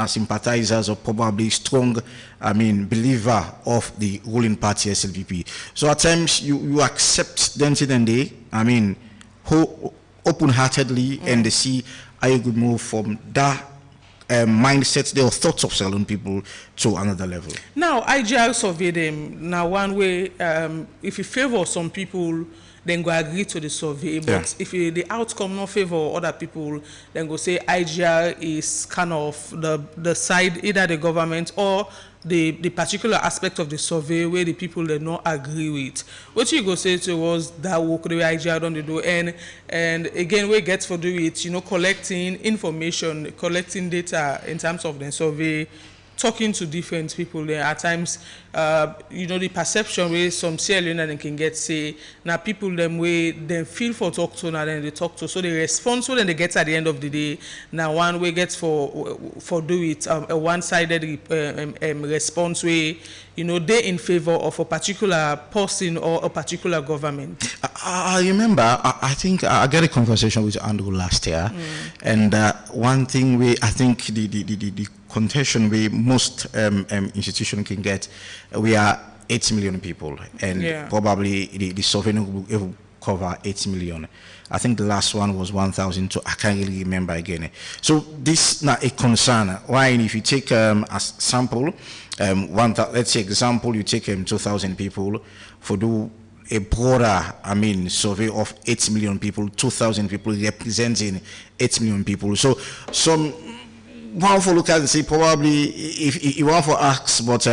sympathizers or probably strong, I mean, believer of the ruling party SLPP. So at times you accept them to the day, I mean, open-heartedly, and they see how you could move from that mindset, their thoughts of Salone people to another level. Now, IGR survey them. Now, one way, if you favor some people, then go agree to the survey. But if the outcome not favor other people, then go say IGR is kind of the side, either the government or the particular aspect of the survey where the people they not agree with. What you go say to us that work the way IGR don't do, and again we get for do it, you know, collecting information, collecting data in terms of the survey, talking to different people there. At times, you know, the perception where some Sierra Leonean can get say now people them way they feel for talk to now then they talk to, so the response when they get at the end of the day now one way gets for do it a one-sided response way, you know, they in favor of a particular person or a particular government. I remember, I think I got a conversation with Andrew last year, and one thing I think the contention most institutions can get, we are 8 million people, and probably the survey will cover 8 million. I think the last one was 1,000, so I can't really remember again. So this is not a concern. Why? If you take a sample, let's say example, you take 2,000 people for do a broader, I mean, survey of 8 million people, 2,000 people representing 8 million people. So some one for look at and say probably if you want for ask, but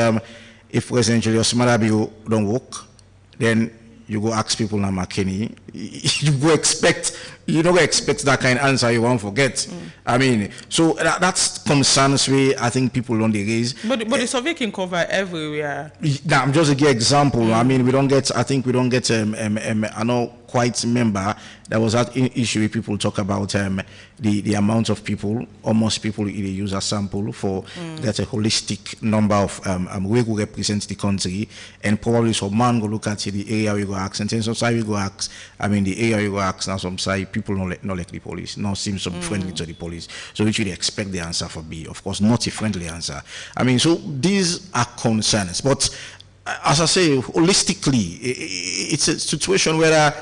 if President Julius Maada Bio don't work, then you go ask people now McKinney. You don't expect that kind of answer you won't forget. I mean, so that's concerns where I think people don't raise. But the survey can cover everywhere. Now, I'm just a good example. I mean, I think we don't get I know quite remember there was that issue where people talk about the amount of people, almost people they use a sample for that's a holistic number of we go represent the country, and probably some man go look at the area we go ask, and then some side we go ask, I mean the area we go ask, now some side people not like the police, not seem so friendly to the police. So we should expect the answer for B. Of course, not a friendly answer. I mean, so these are concerns. But as I say, holistically, it's a situation where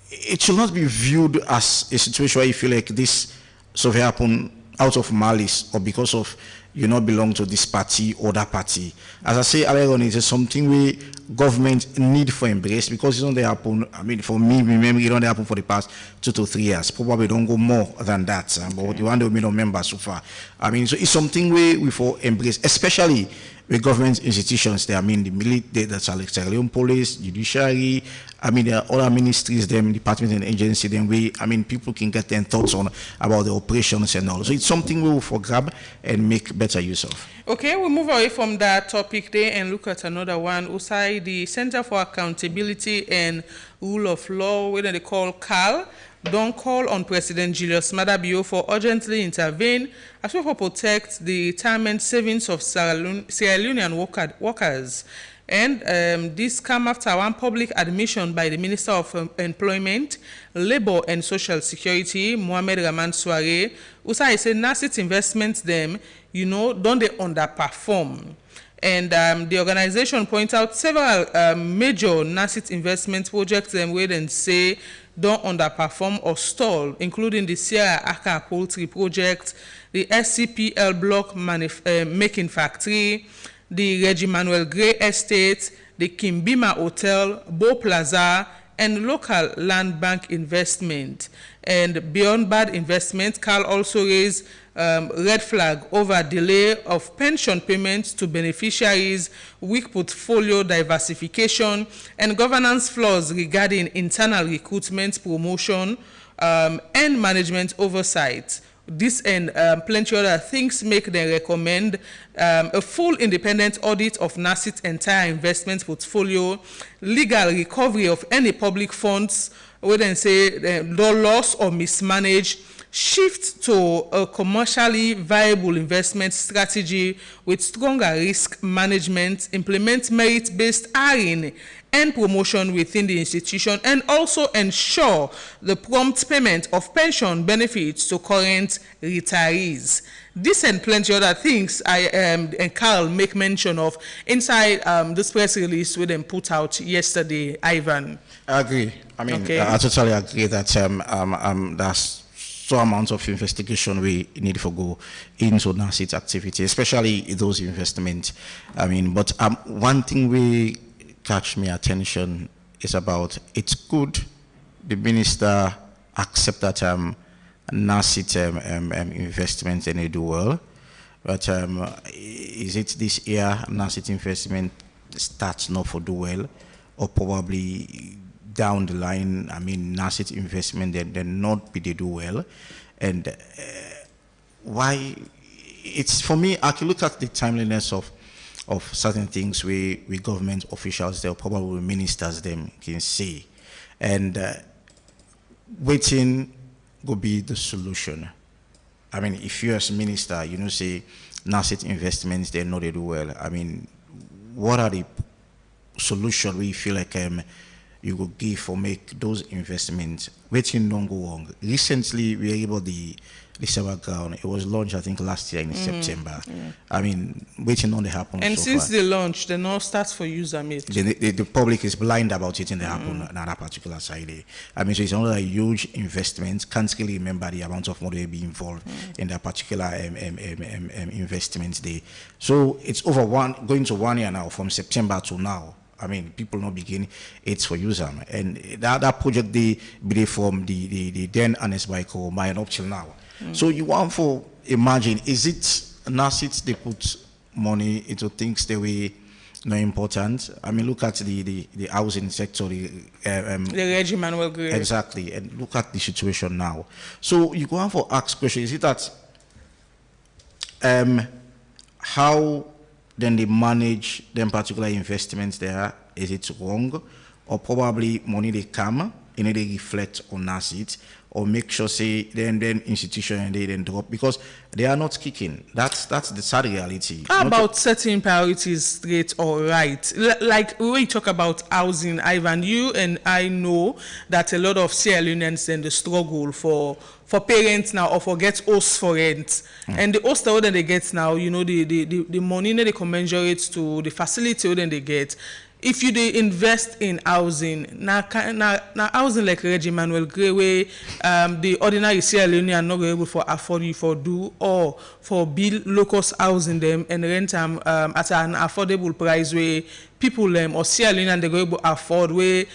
it should not be viewed as a situation where you feel like this survey happened out of malice or because of you not belong to this party or that party. As I say earlier on, it's something we government need for embrace, because it's not happen. I mean, for me, remember it don't happen for the past 2 to 3 years. Probably don't go more than that. But the one that we don't remember so far. I mean, so it's something we for embrace, especially with government institutions. I mean, the military, that's Sierra Leone police, judiciary. I mean, there are other ministries, them departments and agencies. Then I mean, people can get their thoughts on about the operations and all. So it's something we will for grab and make better use of. Okay, we move away from that topic there and look at another one. Usai, the Center for Accountability and Rule of Law, what they call CAL, don't call on President Julius Maada Bio for urgently intervene as well for protect the retirement savings of Sierra Leonean workers. And this come after one public admission by the Minister of Employment, Labour and Social Security, Mohamed Rahman Soare, who said NACIT investments them, you know, don't they underperform. and the organization point out several major NASIT investment projects where they say don't underperform or stall, including the Sierra Aka Poultry Project, the SCPL Block Making Factory, the Reggie Manuel Gray Estate, the Kimbima Hotel, Bo Plaza, and local land bank investment. And beyond bad investment, Carl also raised red flag over delay of pension payments to beneficiaries, weak portfolio diversification, and governance flaws regarding internal recruitment, promotion, and management oversight. This and plenty other things make them recommend a full independent audit of NASIT's entire investment portfolio, legal recovery of any public funds, where they say lost or mismanaged, shift to a commercially viable investment strategy with stronger risk management, implement merit-based hiring and promotion within the institution, and also ensure the prompt payment of pension benefits to current retirees. This and plenty other things and Carl make mention of inside this press release we then put out yesterday, Ivan. I agree. I mean, okay. I totally agree that that's so amount of investigation we need to go into NASIT activity, especially those investments. I mean, but one thing we catch my attention is about it's good the minister accept that NASIT investment and they do well, but is it this year NASIT investment starts not for do well, or probably down the line, I mean, NASIT investment, they not be they do well, and why? It's for me. I can look at the timeliness of certain things we government officials, they'll probably ministers them can see, and waiting will be the solution. I mean, if you as minister, you know, say NASIT investments, they know they do well. I mean, what are the solutions we feel like you could give for make those investments waiting don't go wrong? Recently, we were able the Silver Ground. It was launched, I think, last year in September. Yeah. I mean, waiting on the happen. And so since far. they launched, they now start for user made. The public is blind about it in the happen on that particular side. I mean, so it's another huge investment. Can't really remember the amount of money be involved in that particular investment day. So it's going to 1 year now, from September to now. I mean, people not begin it's for user, and that project they be from the then Ernest Baiko mine up till now. So you want for imagine, is it NASIT they put money into things that we not important? I mean, look at the housing sector, the Reggie Manuel Gray. Exactly, and look at the situation now. So you go on for ask question, is it that how then they manage them particular investments there? Is it wrong, or probably money they come and they reflect on NASIT, or make sure say then institution and they then drop because they are not kicking? That's the sad reality. How about setting priorities straight or right? Like when we talk about housing, Ivan, you and I know that a lot of Sierra Leoneans and the struggle for parents now or for get hosts for rent. And the host that they get now, you know, the money that they commensurate to the facility that they get. If you they invest in housing, now housing like Reggie Manuel Gray, where the ordinary Sierra Leone are not able to afford you for do or for build low-cost housing them and rent them at an affordable price where people or Sierra Leone they go able to afford where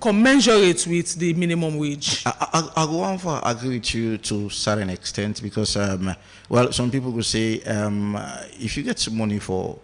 commensurate with the minimum wage. I go on for agree with you to a certain extent because well, some people will say if you get some money for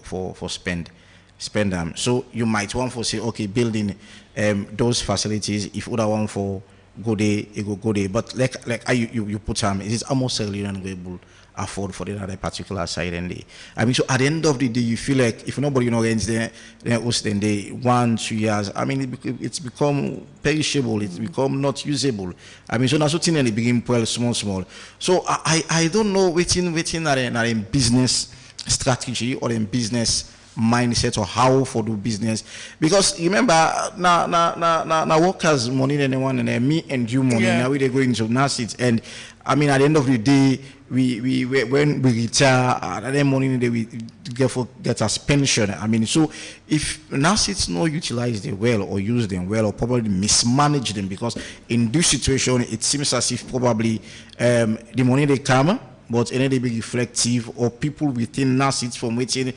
spend them. So you might want to say, okay, building those facilities. If other one for go there, it go there. But like you put it is almost certainly unable afford for the other particular side and day. I mean, so at the end of the day, you feel like if nobody rents there, then host then they 1-2 years. I mean, it's become perishable. It's become not usable. I mean, so now something and it begin well small. So I don't know waiting at a business strategy or in business mindset or how for do business, because remember now workers money anyone and me and you money now we they go into NASIT, and I mean at the end of the day when we retire, that money that we get as pension. I mean, so if NASITs not utilize them well or use them well or probably mismanage them, because in this situation it seems as if probably the money they come, but any they be reflective or people within NASITs from within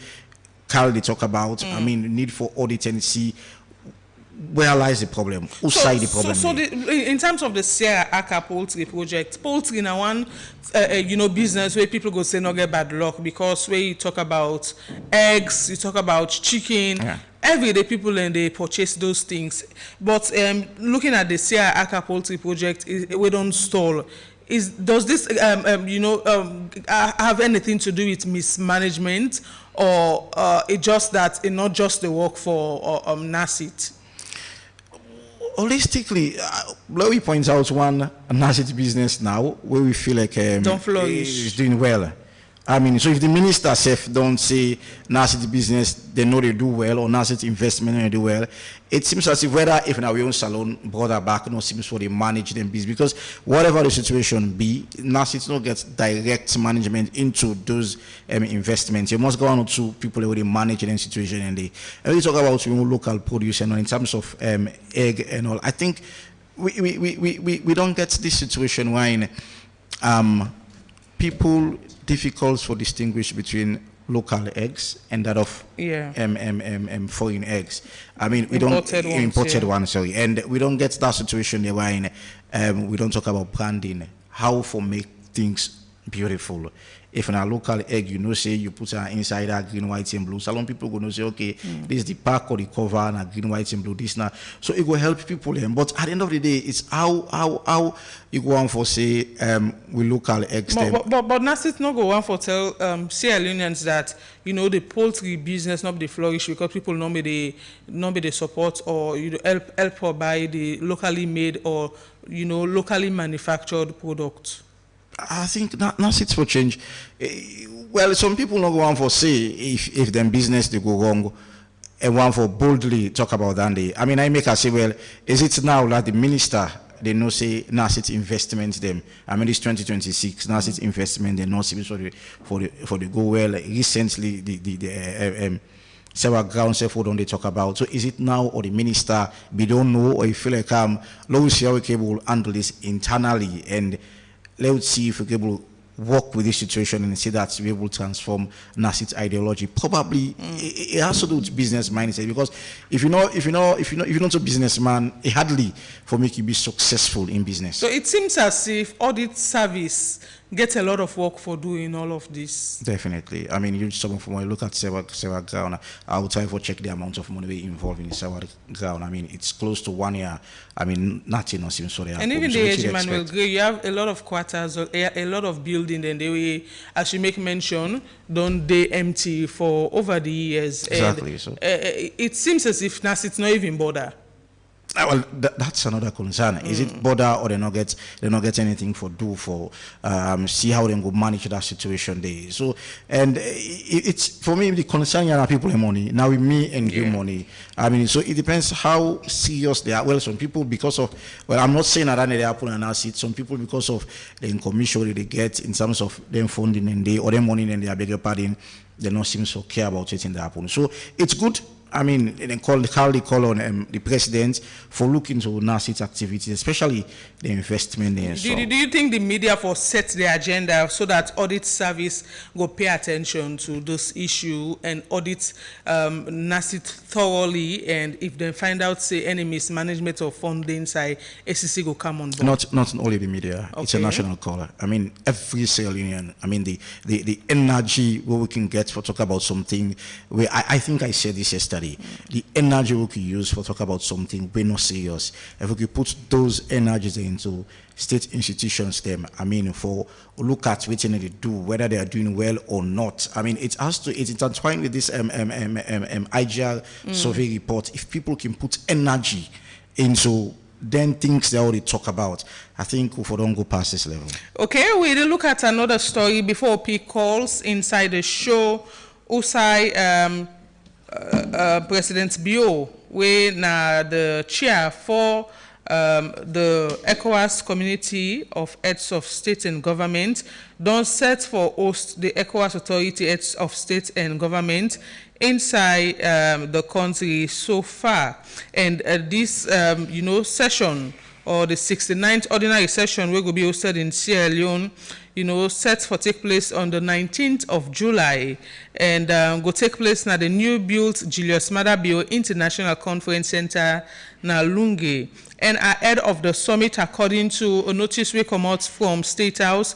Carl they talk about. I mean, need for audit and see where lies the problem? Who side the problem? So in terms of the Sierra Aka poultry project, poultry now one, business where people go say no get bad luck, because where you talk about eggs, you talk about chicken, every day people and they purchase those things. But looking at the Sierra Aka poultry project, we don't stall. Does this have anything to do with mismanagement, or it just that it not just the work for NASIT? Holistically, let me point out one NASIT business now where we feel like don't flourish. Is doing well. I mean, so if the minister self don't say NASIT business, they know they do well, or NASIT investment they do well, it seems as if whether if in our own salon brought her back, no seems for they manage them business, because whatever the situation be, NASIT not get direct management into those investments. You must go on to people who they manage the situation, and they talk about local produce and in terms of egg and all. I think we don't get this situation where people difficult to distinguish between local eggs and that of foreign eggs. I mean, we imported ones, sorry, and we don't get that situation there where we don't talk about branding, how for make things beautiful. If in a local egg, say you put her inside a green, white, and blue, salon people gonna say, okay, this is the pack or the cover and a green, white, and blue. This now, so it will help people. But at the end of the day, it's how you go on for say we local eggs. But NASIT not go on for tell Sierra Leoneans that the poultry business not be flourish because people not be the support or help or buy the locally made or locally manufactured products. I think NASIT for change. Well, some people not go on for say if them business they go wrong, and one for boldly talk about that. I mean, I make a say, well, is it now that the minister they know say NASIT investment them? I mean, it's 2026 NASIT investment they know for the go well. Recently, the several grounds effort on they talk about. So is it now or the minister we don't know, or you feel like let's see how we can handle this internally, and let's see if we're able to work with this situation and see that we're able to transform NASIT's ideology. Probably it has to do with business mindset, because if you're not a businessman, it hardly for make you be successful in business. So it seems as if audit service gets a lot of work for doing all of this. Definitely. I mean, you someone from when you look at Sewa Ground, I would try to check the amount of money involved in Sewa Ground. I mean, it's close to 1 year. I mean, nothing else seems so there. And even the age Emmanuel Gray, you have a lot of quarters, a lot of building, and they will, as you make mention, don't they empty for over the years. Exactly. And, so it seems as if NASIT not even bother. Well, that's another concern. Is it bother or they not get anything for see how they go manage that situation there. So and it's for me the concern are people have money. Now with me and give money. I mean, so it depends how serious they are. Well, some people because of I'm not saying that they are putting an asset. Some people because of the commission they get in terms of them funding and or them money and they are beg your pardon, they don't seem so care about it in the happen. So it's good. I mean, they call on the president for looking to NASIT activities, especially the investment there. Do you think the media for set the agenda so that audit service will pay attention to this issue and audit NASIT thoroughly, and if they find out say any mismanagement of funding, say ACC will come on board? Not only the media. Okay. It's a national call. I mean, every Sierra Leonean. I mean, the energy where we can get for talk about something. Where I think I said this yesterday. The energy we could use for talk about something we're not serious. If we could put those energies into state institutions, I mean, for look at what they do, whether they are doing well or not. I mean, it's intertwined with this IGR survey report. If people can put energy into then things they already talk about, I think we don't go past this level. Okay, we'll look at another story before P calls inside the show. Usai President Bio, we na the chair for the ECOWAS community of heads of state and government don't set for host the ECOWAS authority heads of state and government inside the country so far. And this, session, or the 69th ordinary session, will be hosted in Sierra Leone, set for take place on the 19th of July, and go take place na the new built Julius Maada Bio International Conference Center na Lungwe. And ahead of the summit, according to a notice we come out from State House,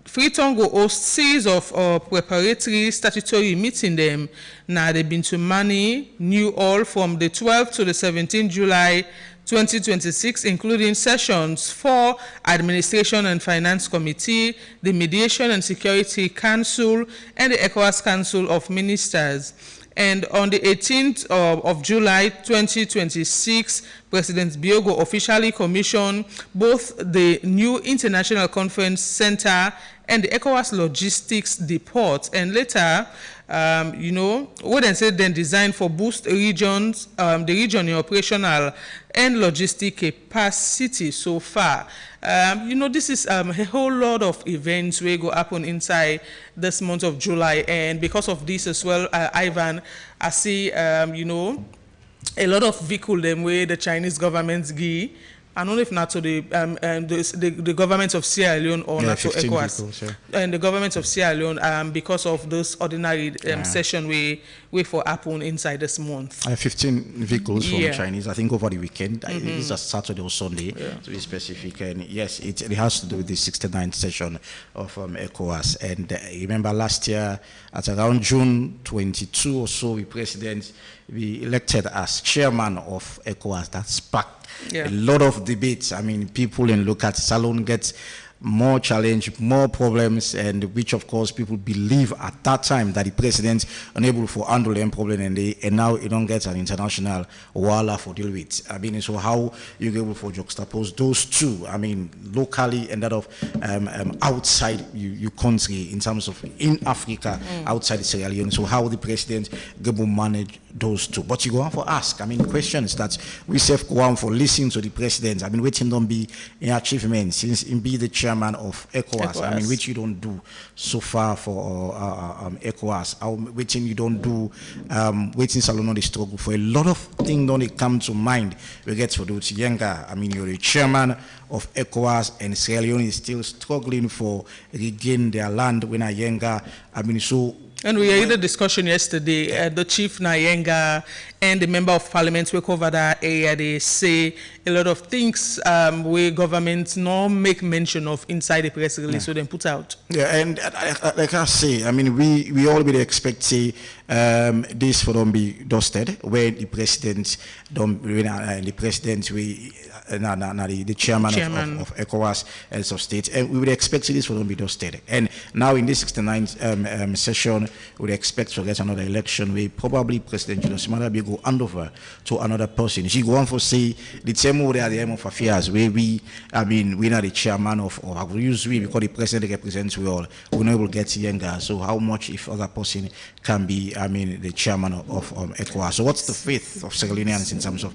Freetown go host series of preparatory statutory meeting them. Now they've been to Mani, New Hall from the 12th to the 17th July 2026, including sessions for Administration and Finance Committee, the Mediation and Security Council, and the ECOWAS Council of Ministers. And on the 18th of July 2026, President Biogo officially commissioned both the new International Conference Center and the ECOWAS Logistics Depot. And later, what they said then designed for boost regions, the region in operational and logistic capacity so far. This is a whole lot of events will go happen inside this month of July, and because of this as well, Ivan, I see a lot of vehicle them where the Chinese government give. I don't know if not to the government of Sierra Leone or not to ECOWAS. Vehicles, yeah. And the government of Sierra Leone, because of this ordinary session we for happen inside this month. 15 vehicles from Chinese, I think over the weekend. It's a Saturday or Sunday, to be specific. And yes, it has to do with the 69th session of ECOWAS. And remember last year, at around June 22 or so, we elected as chairman of ECOWAS. That sparked a lot of debates. I mean, people in look at Salon get more challenge, more problems, and which of course people believe at that time that the president unable to handle them problem, and now you don't get an international wala for deal with. I mean, so how you able to juxtapose those two? I mean, locally and that of outside your country in terms of in Africa, outside Sierra Leone. So how the president able manage those two? But you go on for ask. I mean, the question is that we self go on for listening to the president. I mean, waiting don't be an achievement since he be the chairman of ECOWAS. I mean, which you don't do so far for ECOWAS. Waiting you don't do, waiting Salon the struggle for a lot of things don't come to mind. We get for those younger. I mean, you're the chairman of ECOWAS, and Sierra Leone is still struggling for regain their land when are younger. I mean, so. And we had a discussion yesterday. The chief Nyenga and the member of parliament will cover that area. They say a lot of things where government no make mention of inside the press release, so then put out. Yeah, and like I say, I mean, we all be expecting this for them be dusted when the president the chairman of ECOWAS as of state, and we would expect this for them to be dusted. And now in this 69th session, we would expect to get another election where probably President Julius Maada Bio go hand over to another person. She go on for say the same way at the end of affairs where we are the chairman of, or I will use we because the president represents we all. We know we'll get younger. So how much if other person can be the chairman of ECOWAS? So what's the faith of Sierra Leoneans in terms of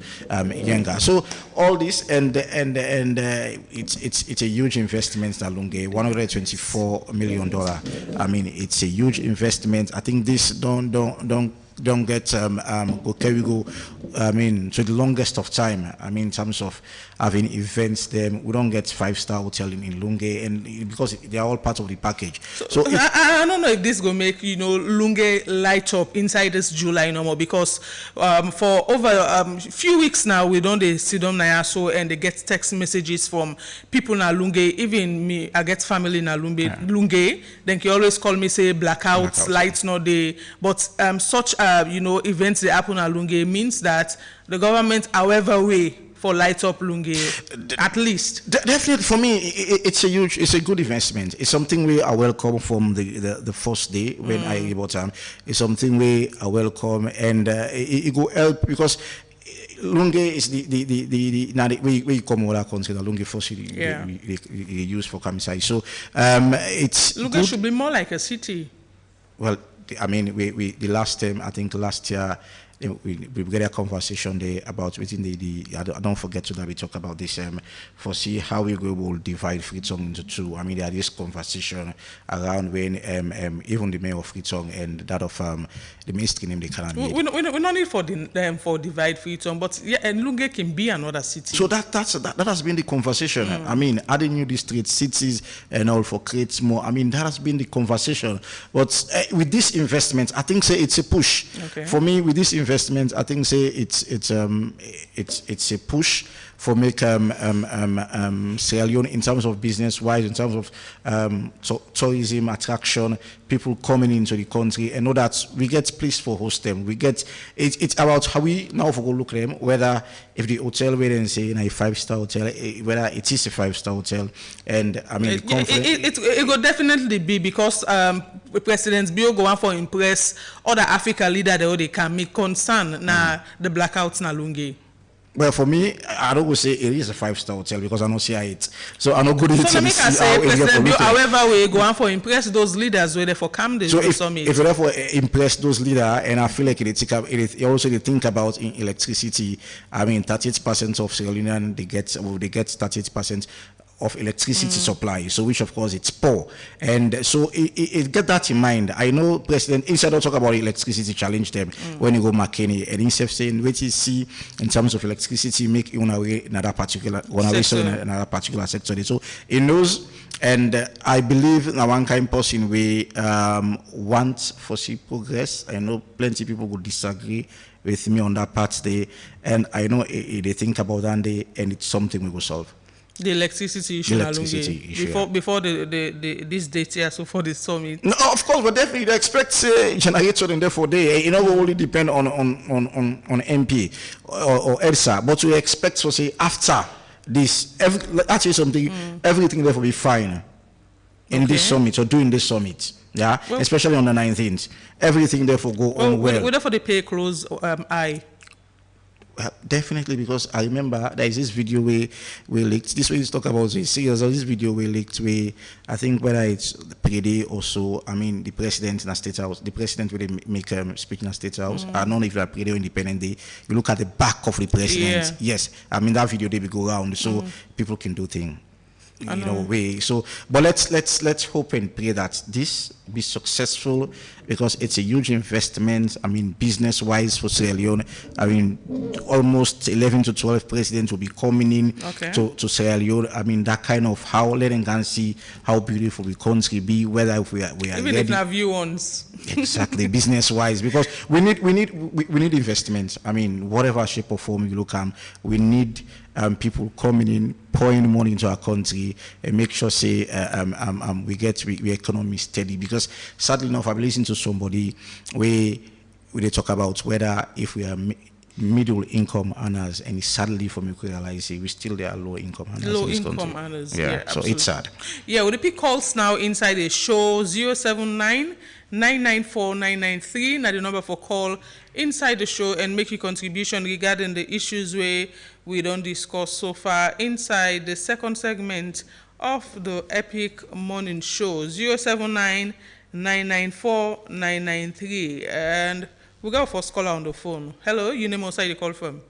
younger? So all this and it's a huge investment that Lungwe, $124 million. I mean, it's a huge investment. I think this don't get I mean, to the longest of time. I mean, in terms of having events, then we don't get 5-star hotel in Lungwe, and because they are all part of the package. So I don't know if this will make Lungwe light up inside this July no more, because for over a few weeks now we don't see them so and they get text messages from people in Lungwe. Even me, I get family in Lungwe. Then they always call me say blackouts, lights not there. But such events that happen at Lungwe means that the government, however way, for light up Lungwe, at least. Definitely, for me, it's a good investment. It's something we are welcome from the first day when I about time. It's something we are welcome, and it will help because Lungwe is we come over our country. The Lungwe first we use for Kamisai. So it's Lungwe should be more like a city. Well, I mean, the last time, I think last year, we get a conversation there about within I don't forget to that we talk about this for see how we will divide Freetown into two. I mean, there is conversation around when even the mayor of Freetown and that of the mainstream name they cannot meet. We don't need for divide Freetown, but yeah, and Lunge can be another city. So that has been the conversation. I mean, adding new districts, cities, and all for creates more. I mean, that has been the conversation. But with this investment, I think say it's a push. Okay. For me, with this investment, I think say it's a push for make Sierra Leone in terms of business wise, in terms of tourism attraction, people coming into the country, and know that we get place for host them. We get it's about how we now for go look at them whether if the hotel where they say in a 5-star hotel, whether it is a 5-star hotel, and I mean it will definitely be because President Bio go on for impress other African leader they can make concern na the blackouts na Lunge. Well, for me, I don't say it is a 5-star hotel because I don't see it. So I don't go to the so make us say President Bio, however, we go on for impress those leaders where they for come the summit. If you therefore impress those leaders, and I feel like it also they think about in electricity. I mean, 38% of Sierra Leonean they get 38% of electricity supply, so which of course it's poor, and so it get that in mind. I know President instead of talk about electricity challenge them when you go McKinney and instead of saying what you see in terms of electricity make you away another particular sector. So he knows, and I believe now one kind of person we want for see progress. I know plenty of people would disagree with me on that part there, and I know they think about that day, and it's something we will solve. The electricity issue, before this date here, so for the summit. No, of course, but definitely expect generator and therefore they you know will only depend on MP or EDSA, but we expect to say after this actually something everything therefore be fine in this summit or during this summit. Yeah, well, especially on the 19th. Everything therefore go on well. Whether for the pay close eye. Definitely, because I remember there is this video we leaked. This way is talk about this. Serious, this video we leaked. I think whether it's Prede or so. I mean, the president in a state house. The president will make speech in a state house. I don't know if you are Prede or Independent Day. You look at the back of the president. Yeah. Yes, I mean that video they will go around so people can do things. Way. So, but let's hope and pray that this be successful because it's a huge investment. I mean, business-wise for Sierra Leone. I mean, almost 11 to 12 presidents will be coming in to Sierra Leone. I mean, that kind of how let them can see how beautiful the country be. Whether if we are even ready. If have you ones. Exactly, business-wise, because we need investment. I mean, whatever shape or form you look at, we need people coming in, pouring money into our country, and make sure say we get we economy steady. Because sadly enough, I've listened to somebody where they talk about whether if we are middle income earners, and sadly for me to realize we still there are low income earners. Low income earners, yeah, so it's sad. Yeah, we'll pick calls now inside the show 079-994-993. Now the number for call inside the show and make your contribution regarding the issues where we don't discuss so far inside the second segment of the Epic Morning Show 079-994-993. And we got our first caller on the phone. Hello, your name outside the call from?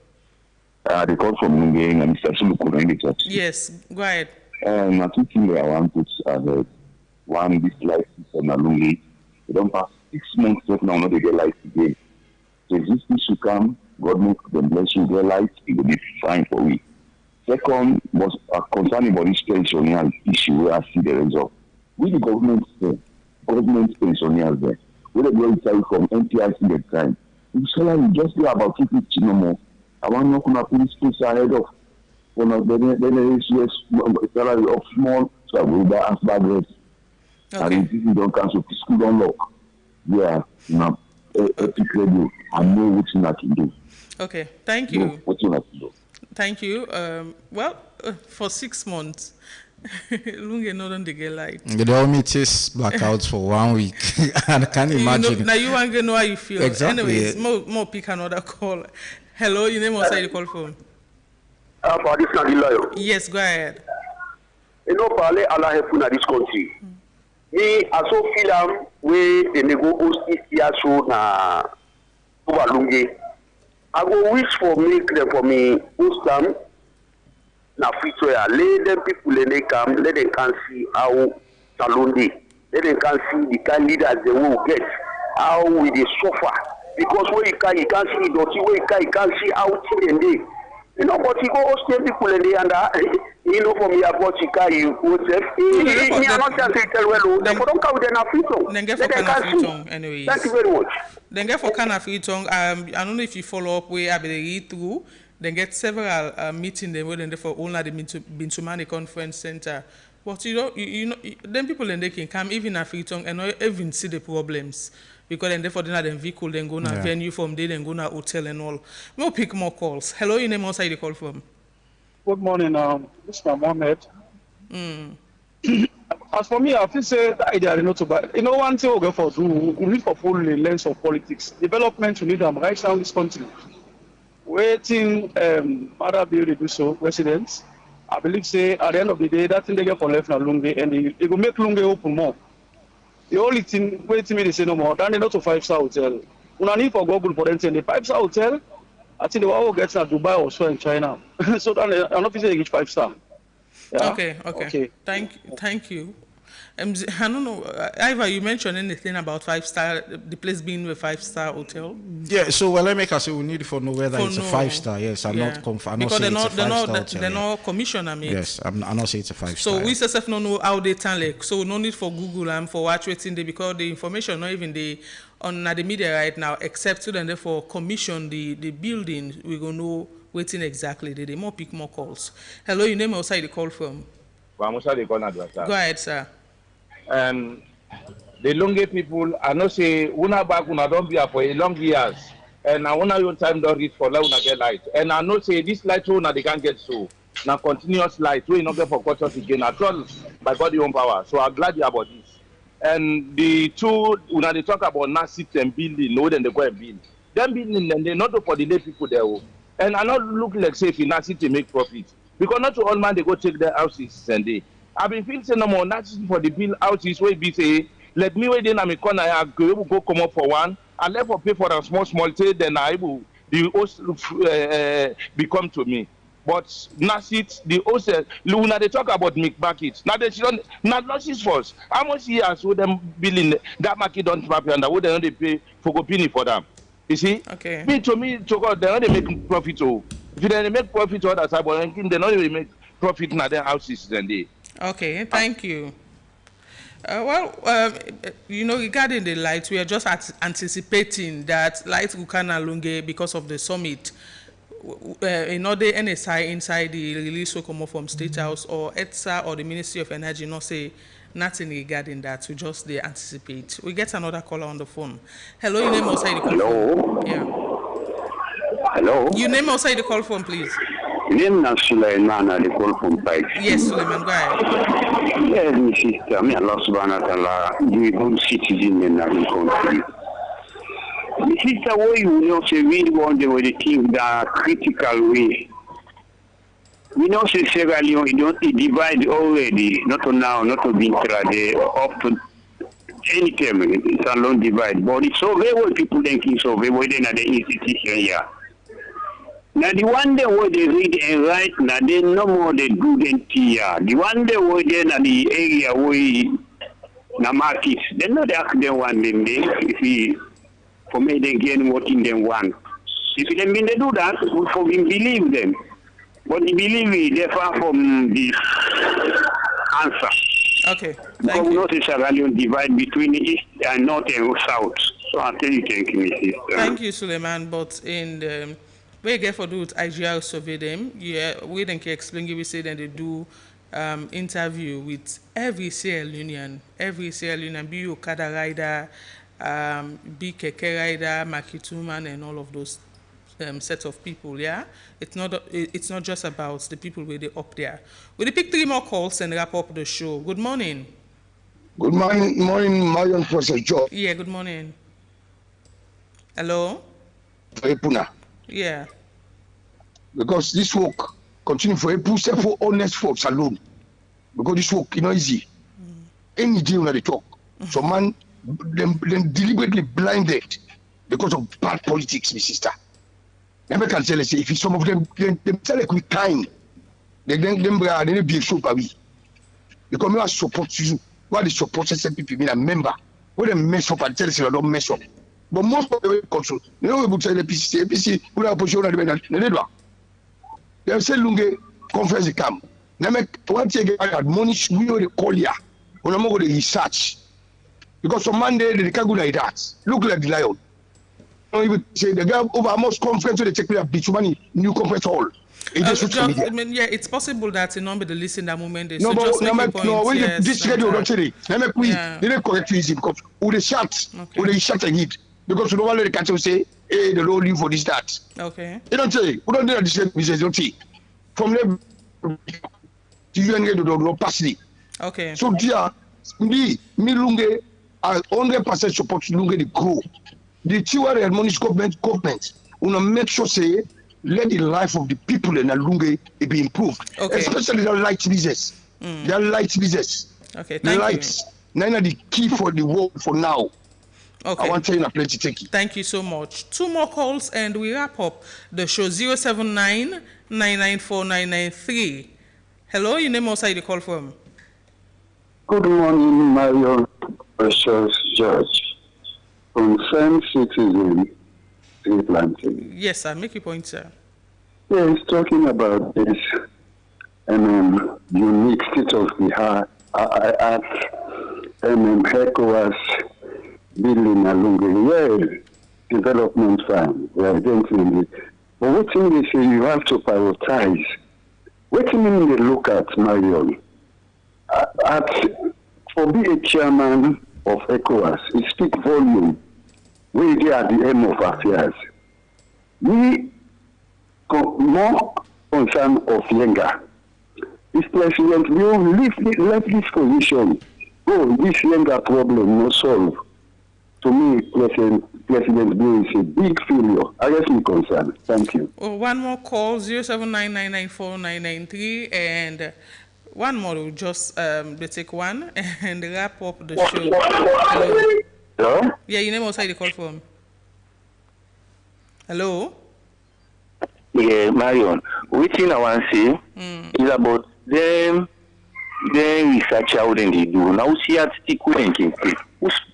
The call from Nungeng and Mr. Suluku. Yes, go ahead. I think I want to ahead. One, this life system Nalungi. They don't pass 6 months left now, they get life again. So if this issue come, God make them bless you, get life, it will be fine for we. Second, was concerning about this pensioners issue where I see the result. With the government pensioners there. We the go inside from NPIC the time. The salary just be about 250 no more. I want to put this place ahead of one of the salary of small, so I will buy as bad rates. And if you don't cancel, school don't lock. Yeah, now Epic Radio, I know what I can do. Okay, thank you. What you have to do. Thank you. For 6 months. Lunge no don't get light. The government is blackouts for 1 week. I can't imagine. Now you want to know how you feel. Exactly. Anyways, more pick another call. Hello, your name outside the call phone. Yes, go ahead. You know, parle Allah help in this country. Me also feel where the nego host is here so na over Lunge. I go wish for make them for me host them. Na free to ya. Let them people when they come, let them can see how salon dey. Let them can see the kind leaders they will get. How we dey suffer. Because where you can't see dirty, where you can't see how children dey. You know, but you go host people in the under, you know, for me about you yourself. Me I'm not saying tell well, they don't come with an Afriton. Then get for Canafriton anyways. Thank you very much. Then get for Canafriton. I don't know if you follow up where I be read through. Then get several meetings they were for only the Bintumani Conference Center. But you know, then people then they can come even Afriton and not even see the problems. Because then therefore they have vehicle, then go to venue from there, then go to hotel and all. We'll pick more calls. Hello, your name outside the call from. Good morning, Mr. Mohammed. As for me, I feel say that idea is not too bad. You know, one thing we go for we need for full lens of politics. Development, we need them right now in this country. Waiting, other bill to do so, residents. I believe say at the end of the day, that thing they get for left now Lunge, and it will make Lunge open more. The only thing waiting me they say no more. Then they not to 5-star hotel. When I need for Google for them, the 5-star hotel. I think they will all get to Dubai or so in China. So then I'm not saying it's 5-star. Yeah? Okay. Thank you. I don't know, Iva, you mentioned anything about 5-star, the place being a 5-star hotel? Yeah, so well, let me say we need to know whether it's a 5-star. Yes, I'm not confirmed. Because they're not commissioned, I mean. Yes, I'm not saying it's a 5-star. So we self don't know how they turn like. So no need for Google and for watch waiting there because the information not even on the media right now, except to then therefore commission the building, we gonna know waiting exactly. They more pick more calls. Hello, your name outside the call from? Go ahead, sir. The Lunge people, I know say una back una don't be here for a long years, and I wanna your time don't reach for let una get light. And I know say this light una they can't get so. Now continuous light, we not get for quarters again at all by body own power. So I'm glad you about this. And the two una they talk about NASIT and building, no then they go and build. Them building then they not for the lay people there. And I not look like say if NASIT to make profit. Because not to all man they go take their houses and they I've been feeling say no more not for the bill houses where be say let me wait in a corner I go come up for one and let for pay for a small trade then I will the host become to me. But NASIT the host Luna they talk about make buckets. Now they don't not losses first. How much years would them billing that market don't happen and would they pay for opinion for them? You see? Okay. Me to God they don't make profit oh. If they make profit all that side but they don't even make profit in their houses then they. Okay, thank you. You know, regarding the light, we are just anticipating that light will come along because of the summit. In order NSI inside the release will come from State House or ETSA or the Ministry of Energy, not say nothing regarding that. We just they anticipate. We get another caller on the phone. Hello, your name outside the call. Hello. Yeah. Hello. Your name outside the call phone, please. Name na Sulaiman at the call from Pike. Yes, Sulaiman, go ahead. Yes, my sister, may Allah subhanahu wa ta'ala give good citizen in our country. My sister, what you know, say we want to the thing that critical way. We know say Sierra Leone, you don't divide already, not to now, not to Bintra, they up to any time, it's a long divide. But it's so very well people thinking so very well in the institution here. Now the one day where they read and write, now they no more they do than here. The one day where they in the area where na market, they not ask them one them day if he for me they gain what in them want. If them mean they do that, we for him believe them. But the believe they far from the answer. Okay. Because we know the Sierra Leone divide between east and north and south. So I tell you, thank you, Mrs. Thank you, Suleiman. But in the we get for do with IGR survey them. Yeah, we then can explain. We say that they do interview with every CL union, be you Okada rider, be Keke rider, Makituman, and all of those sets of people. Yeah, it's not just about the people where they up there. We'll pick 3 more calls and wrap up the show. Good morning. Good morning, Marion Professor Joe. Yeah, good morning. Hello. Puna. Yeah. Because this work continue for a push for honest folks alone. Because this work is not easy. Any day when they talk, some man them deliberately blinded because of bad politics, my sister. Never can tell us if some of them tell like we kind. They be so we. Because we are support you. What the support SLPP mean a member. When they mess up and tell us they don't mess up. But most of the way control, you know we would say the APC, we are position at the they say Lunge conference come. Now make one thing I admonish we will call ya. When I'm going to research. Because on Monday they can't go like that. Look like the lion. You say the girl over almost conference they take me a beach money new conference hall. I mean, yeah, it's possible that it not be the list in that moment. No, so but just make a point. No, when yes, this radio don't say it. We didn't correct you easy because we they shout, we they shout and hit because we don't want the country say, hey, the law leave for this that. Okay. They don't say we don't do the same business. Don't say from there to you and get the pass it. Okay. So dear, me Lunge, I 100% support Lunge the grow. The Tiwari and Monish government, wanna make sure say let the life of the people in Lunge be improved, especially the light business. Their light business. Okay, the lights. None of the key for the world for now. Okay. I want to tell you a plenty. Thank you. Thank you so much. 2 more calls and we wrap up the show. 079-994-993. Hello, your name outside the call from. Good morning, Marion Precious Judge. Concerned citizen, planting. Yes, sir. Make your point, sir. Yes, talking about this unique state of the art ECOWAS building along the way, development fund, we are getting it. But what thing they say you have to prioritize. What do you mean they look at, Marion? For being a chairman of ECOWAS, it speaks volume. We are at the end of affairs. We more concerned of Yenga. This president will left this position. Oh, this Yenga problem no solve. To me, President Bill is a big failure. I guess me concerned. Thank you. Oh, one more call, 079-994-993, and one more. We'll just take one and wrap up the show. Hello? Yeah, your name outside the call from. Hello? Yeah, Marion. Waiting I want to say is about them research out and they do. Now see at stick with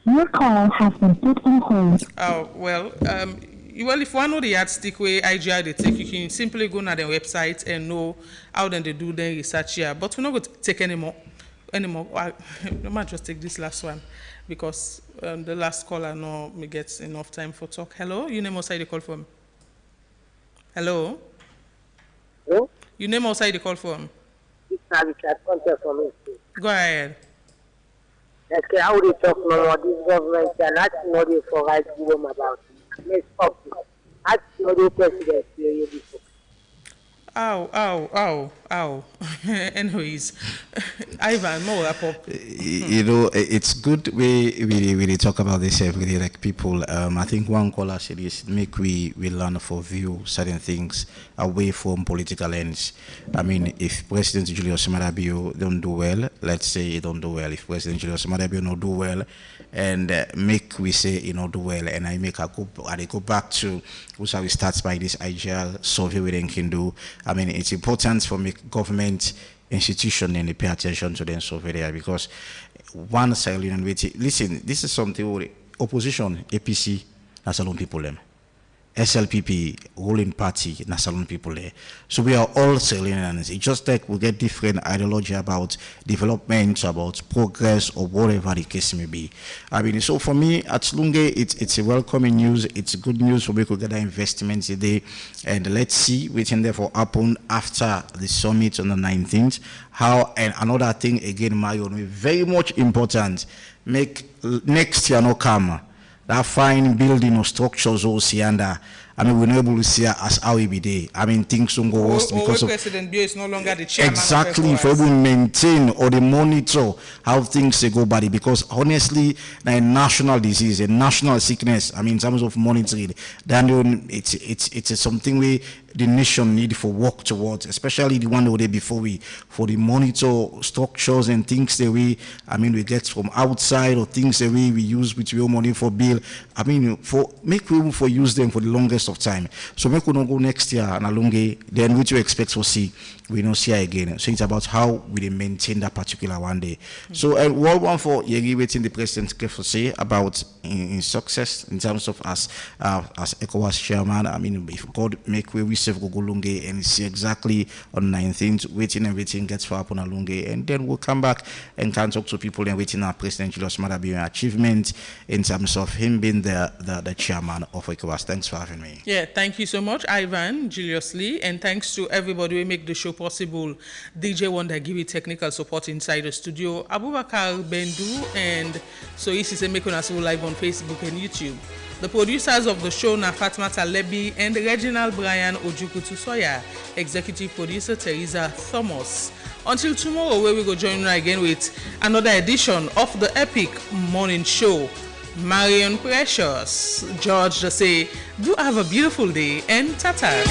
Your call has been put on hold. Oh, well, if one know the yardstick way IGI they take, you can simply go on their website and know how then they do their research here. But we're not going to take anymore. I might just take this last one because the last caller no me gets enough time for talk. Hello, your name outside the call from. Hello. Hello. Your name outside the call from. Go ahead. Okay, how they talk now about this government and that's not the for right to them about it. Let's stop it. That's not the president here before. Ow. Anyways, Ivan, more wrap up. You know, it's good we talk about this every day, like people. I think one caller said is make we learn for view certain things away from political ends. I mean, if President Julius Maada Bio don't do well, let's say he don't do well. If President Julius Maada Bio not do well, and make we say he not do well, and I go back to which we start by this IGL survey we then can do. I mean, it's important for make government institution and they pay attention to them survey there because one side, listen, this is something opposition, APC, that's a lot of people them. SLPP, ruling party, Nasalon people there. So we are all Salonians. It's just like we get different ideology about development, about progress, or whatever the case may be. I mean, so for me, at Lunge, it's a welcoming news. It's good news for me to get investments today. And let's see what's in there for happen after the summit on the 19th. How, and another thing, again, Marion, very much important, make next year no come. That fine building or structures or Sianda, I mean, we're not able to see as how we be there. I mean, things don't go worse because of President Bio is no longer the chairman. Exactly, if we maintain or the monitor how things go body, because honestly, a national disease, a national sickness. I mean, in terms of monitoring, then it's something we the nation need for work towards, especially the one day before we for the monitor structures and things that we get from outside or things that we use with real money for bill. I mean, for make room for use them for the longest fullness of time. So make we no go next year and Alunge, then what you expect to see, we don't see her again. So it's about how we maintain that particular one day. So what one for Yegi waiting the president to say about in success in terms of as ECOWAS chairman. I mean, if God make way we save Gogolunge and see exactly on 19th, waiting everything gets far upon Alunge, and then we'll come back and can talk to people and waiting our President Julius Maada Bio achievement in terms of him being the chairman of ECOWAS. Thanks for having me. Yeah, thank you so much, Ivan, Julius Lee, and thanks to everybody who make the show possible. DJ Wonder give you technical support inside the studio, Abubakar Bendu, and so this is a Make Una live on Facebook and YouTube. The producers of the show are Fatma Talebi and Reginald Brian Ojukutu Soya, executive producer Teresa Thomas. Until tomorrow, where we go join you again with another edition of the Epic Morning Show. Marion Precious, George say, do have a beautiful day and tata.